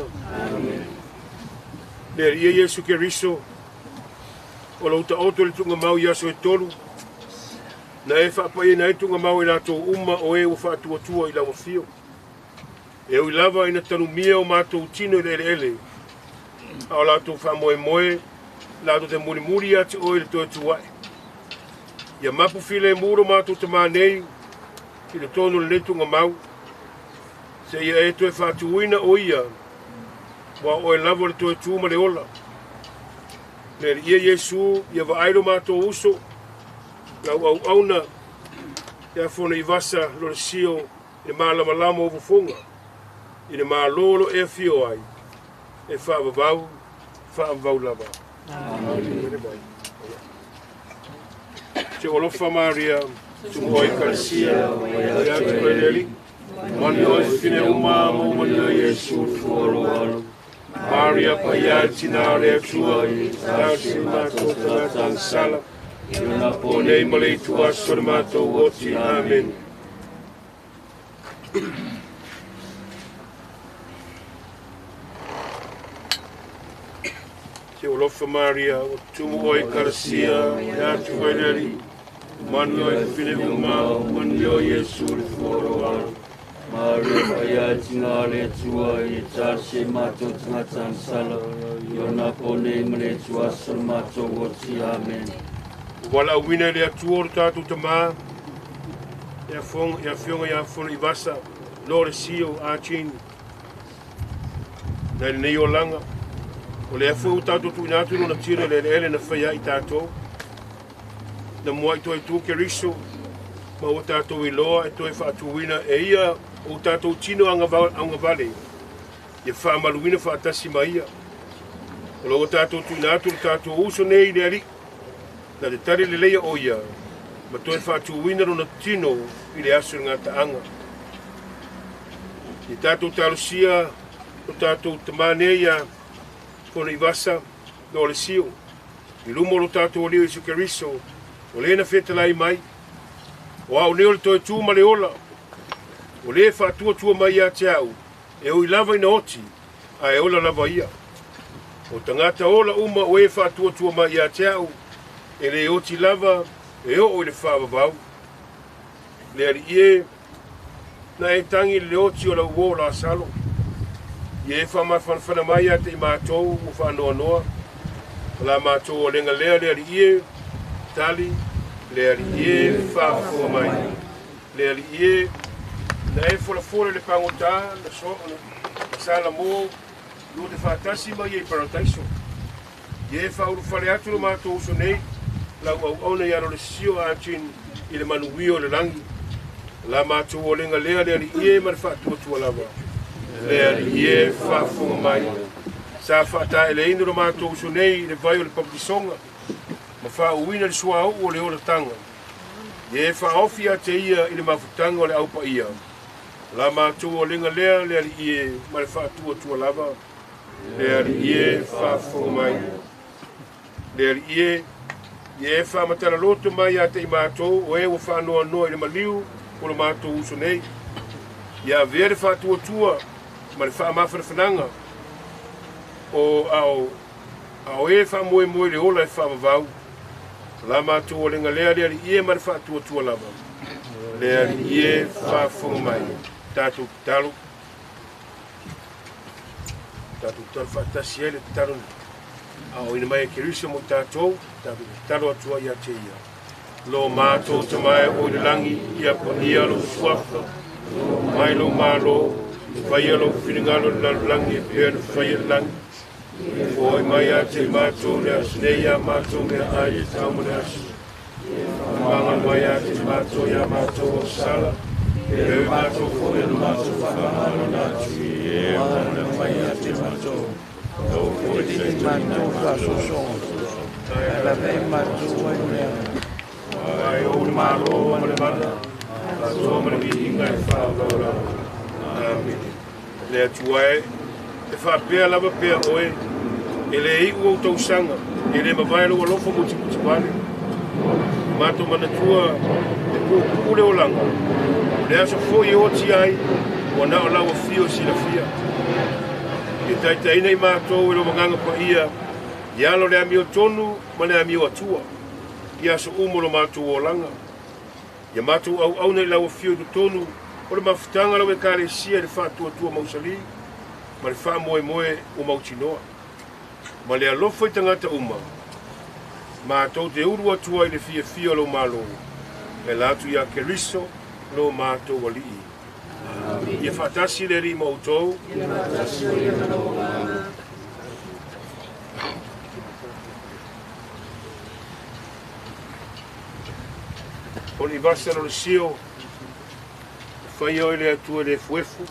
Le ia Yesu Keriso O la uta oto le tunga mau yaso e tolu Na e wha pa ia na e tunga mau i lato uma o e u wha atua tua i lawa fio E ui lava ina tanu mia o mato utino i le ele A o lato wha moe moe Lato te muri muri ati o i le toa tuai Ia mapu file muro mato tama nei I le tonu le tunga mau Se ia e toe whatuina o ia Wa o e lavo le toe tūma le ola Le ia Yesu Ia wa airo mato uso Lau au auna Ia Fonoivasa Lolesio I le malama lama o vufonga I le malolo e fio ai E whaavavau lava Te olofa Maria Tumoi karsia Ya tueleli Manoi fine uma Manio Yesu fuoro Maria paya tina le tua Tarsi mato tatan sala Yona pone male tua sormato woti amen Te olofa Maria Tumoi karsia Ya tueleli Manoi fine uma Manio Yesu fuoro Maria paya tina le tua I tarsi mato tatan sala Yona pone male tua sormato woti amen Wala wina le atuor tatu tama Ya fionga ya Fonoivasa Lolesio a Ching Na nei o langa O le afu tatu tu inatu no na tira le ele na whaia I tato Na mua I toi tu Keriso ma o tātou iloa e toi whaatuwina e ia o tātou tino anga vale. Ia whaamaluina whaatasi ma ia. O lo o tātou tuina atu o tātou uso nei le ari. Na te tari le leia o ia. Ma toi whaatuwina rona tino i le asu ngā taanga. I tātou talusia o tātou tamane ia Fonoivasa Seiuli Lolesio. I lumo lo tātou leo i Eucharist o le na whetalai mai. O au leo le toi tū ma le ola. O le whaatua mai a te au. E o i lava ina oti, a e ola lava ia. O tangata ola uma o e whaatua mai a te au. E le oti lava e o i le whaavavau. Le ari ie, na e tangi le oti o la uo la salo. Ie e whaamawhanawhana mai a te i mātou o whanoa noa. La mātou o lenga lea le ari ie, tali, le ari ie whaafua mai. Le ari ie, na e fora le pangota, na so, na sala mo, no te whaatasi mai e paradaiso. Ie whauru whare atu no mātou uso nei, lau au auna i Lolesio a Ching i le Manurewa le rangi. La mātou o lenga lea le ari ie ma le whaatua lava. Le ari ie whaafunga mai. Sa whaata e le ino no mātou uso nei i le vai o le papisonga. Ma whaauina le sua au o le ora tanga. Ie whaofi a te ia i le mafutanga o le aupa ia. La mātou o lenga lea le ari ie ma le whaatua lava. Le ari ie whaafunga mai. Le ari ie whaamatara loto mai a te i mātou o e o whanoa noa i le maliu o le mātou uso nei. Ia vea le whaatua ma le whaamawhanawhananga o ao e whaamoe le ola e whaamavau. La mātou o lenga lea le ari ie ma le whaatua lava. Le ari ie whaafunga mai. Tātou talo. Tātou talo whaatasi e le talo. Ao ina mai e kerisa mo tātou. Tātou talo atua ia te ia. Lo mātou te mai o i langi ia ponia lo suafa. Mai lo malo. Whaia lo whiringalo le langi e pēr whaia langi. O i mai a te mātou le asnei a mātou le ai e tau mo le asu. Manga mai a te mātou ia mātou o sala. E mātou fōia no mātou whakahalo nātu i e o mai a te mātou. Tau fōi te mātou whasosonga. La vei mātou ai mea. Ai o le mālo o le mana. Mātou ma le mihinga e whaakaura. Amen. Le atuae. E whaapea lava pea oe. E le iu o tausanga. E le mawaialo o lofo muti pale. Mātou manatua e kūkule o langa. Le asa fōi o ti ai. O na o lawa fio si la fia. E taitaina i mātou e lo manganga pa ia. Ialo le amio tonu, ma le amio atua. Ia so umolo mātou o langa. Ia mātou au nei lawa fio do tonu. O le mafutanga lau e kare sia le whaatua mausali. Ma le wha moe o mautinoa. Ma le alofa i tangata uma. Mātou te uru atua i le fia lo malo. E latu ia keriso lo mātou walii. Ia whaatasi le ri mautou. Ia whaatasi le ri mautou. Fonoivasa Seiuli Lolesio Fitahi o le atua le fuefu.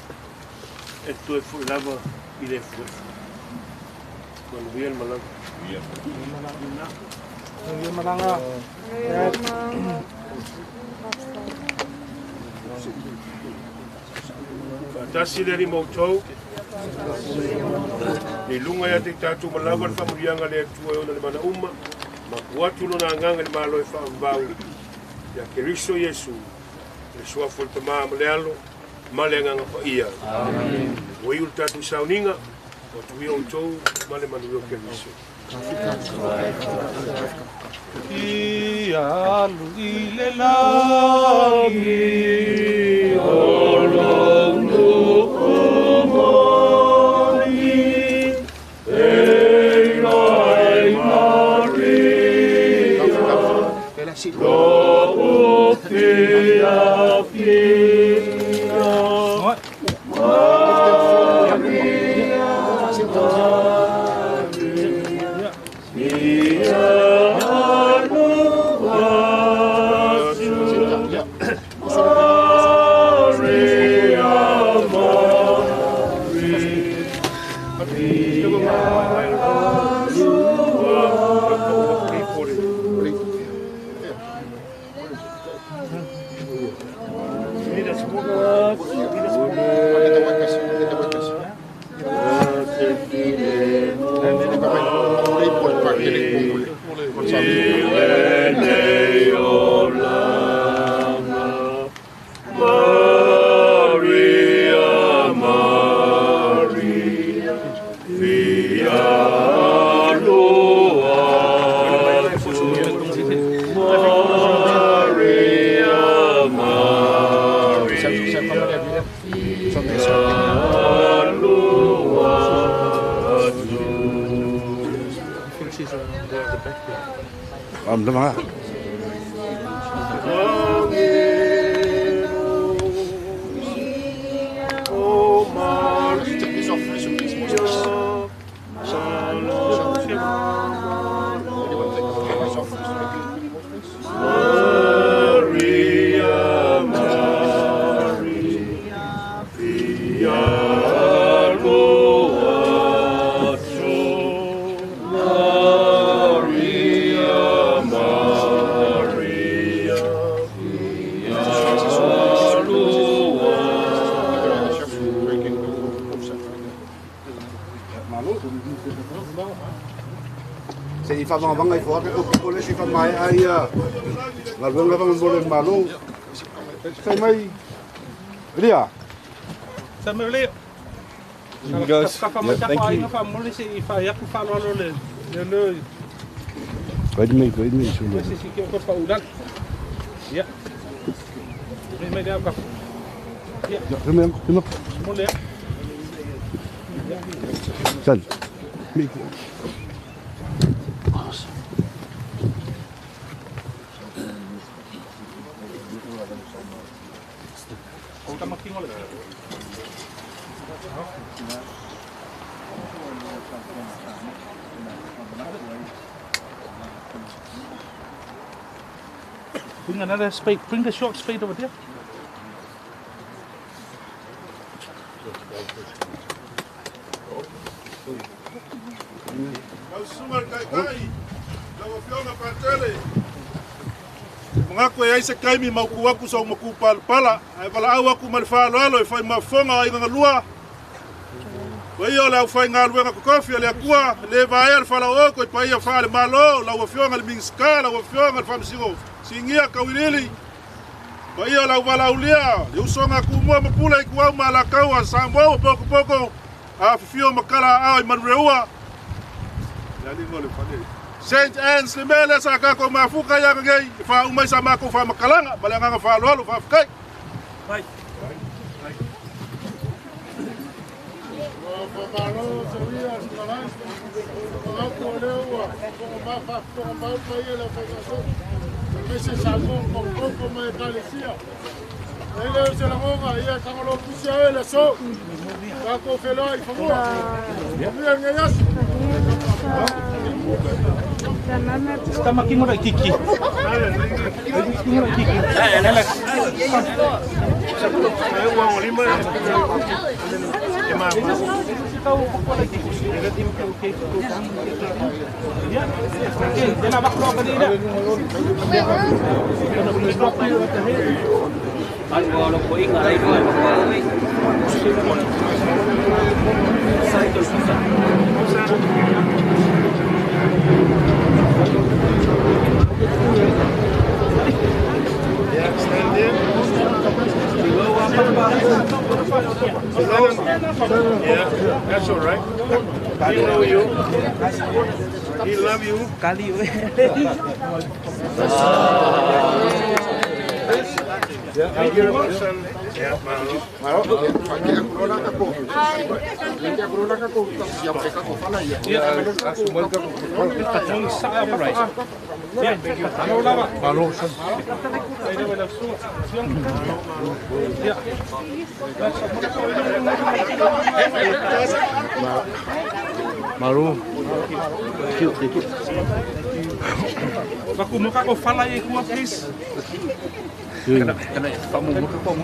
E tu e fu lava i le fuefu. Manuia le malanga. Manuia malanga. Tasi le ri mautou. Ni lunga ia te tātou malawa le whamurianga le atua e ona le mana uma. Ma kuatu no na nganga le malo e whaambau. Ia keriso Yesu. Le suafo le tamaa ma le alo. Ma le nganga pa ia. Amen. O iu le tātou sauninga. O tui o tou ma le manuio keriso. Ia alu i le langi. O longu kumoni. E lai Maria. Lo pia pia. Vanga i fora o ko le si fa mai ai la vanga vanga mo le malo sai mai ria Sama le you guys thank you fa mo le si fa ya ku fa lo le ya le Pode me so le si ki ko fa udan ya me da ka ya me mo le sal me Bring another spade. Bring the short spade over there. Mga ko ay sa kay mi makuha ko sa makupal pala ay pala awa ko malfalo alo e fai mafonga ai nga lua. Wayo la fai nga lua nga kofi le akua le vai al fala o ko pai fa le malo la wafionga le minska la wafionga le famsigo. Singia ka wilili. Wayo la wala ulia yo songa ku mo mapula i ku mala kawa sambo poko a fio makala ai Manurewa. Ya li ngole fale. Saint Anne's le mele sa ka ko mafuka ya ngai fa umai sama ko fa makalanga balanga fa lo fa kai vai Está making ora kiki. Yeah, that's all right. He know you. He love you. Kali you. I hear about son. Yeah, Malo. Maru. Baku mo ka ko fala e ku please. Kana pamu ka pamu.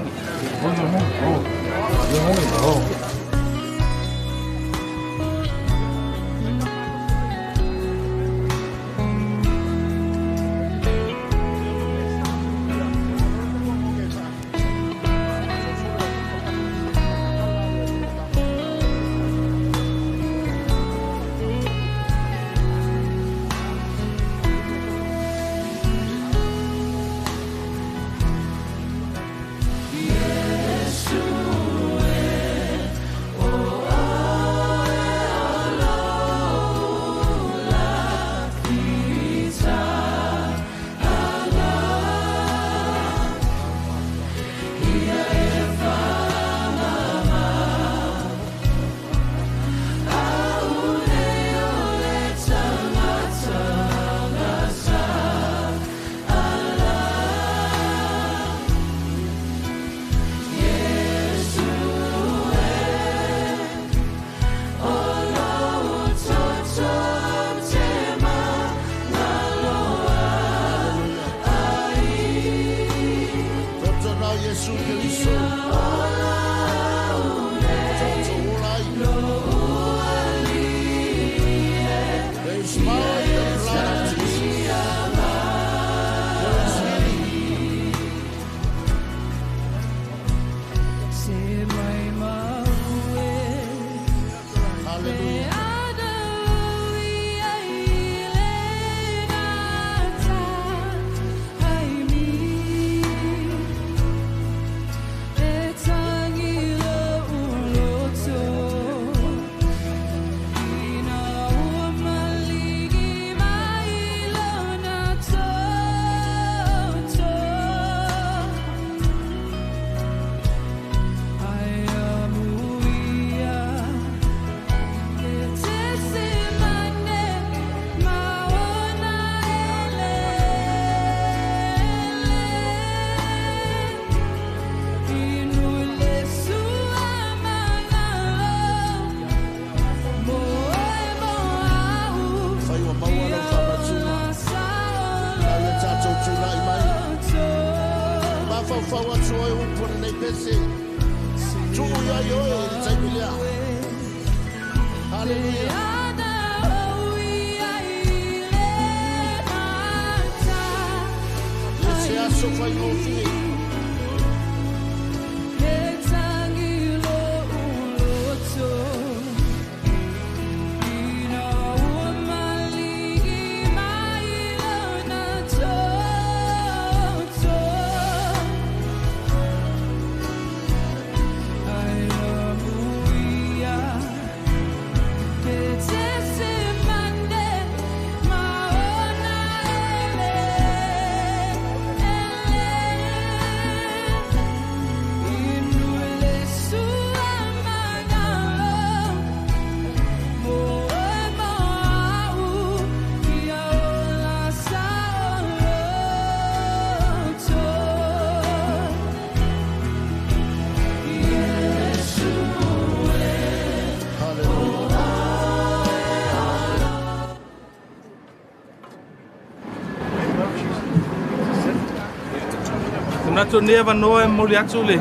Nato neva noe moli atu le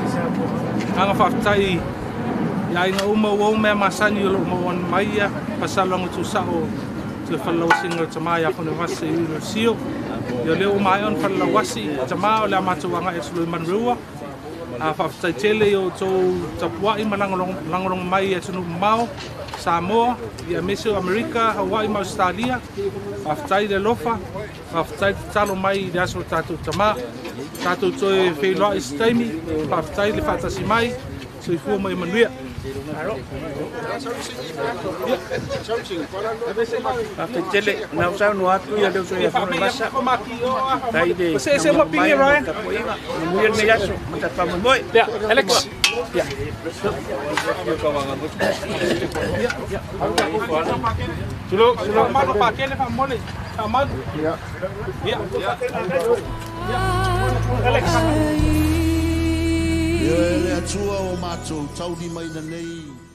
anga whaktai ia inga uma wau mea masani o lo mawan maia pasalongo tu sao te whalawasi ngā tamai a Fonoivasa Seiuli Lolesio ia leo mai on whalawasi tamai o le amatu wanga e sului Manurewa a whaktai tele o tō tapuai ma langorong mai e tunu mau Samoa, ia Meso Amerika, Hawaii ma Australia, whaktai le lofa, whaktai talo mai i aso tātou tamā, tātou toi wheloa i staimi, whaktai le whatasi mai, so i fua mai manuia. Whaktai tele, nau sau no atu ia leo so ia Fonoivasa. Tai de, nau mai mo tapuinga, manuia me aso, mata pamamoi. Alex. Sulo mano pa kene pa mole. Aman. Ya. Alex. Ia le atua o matou tauri mai na nei.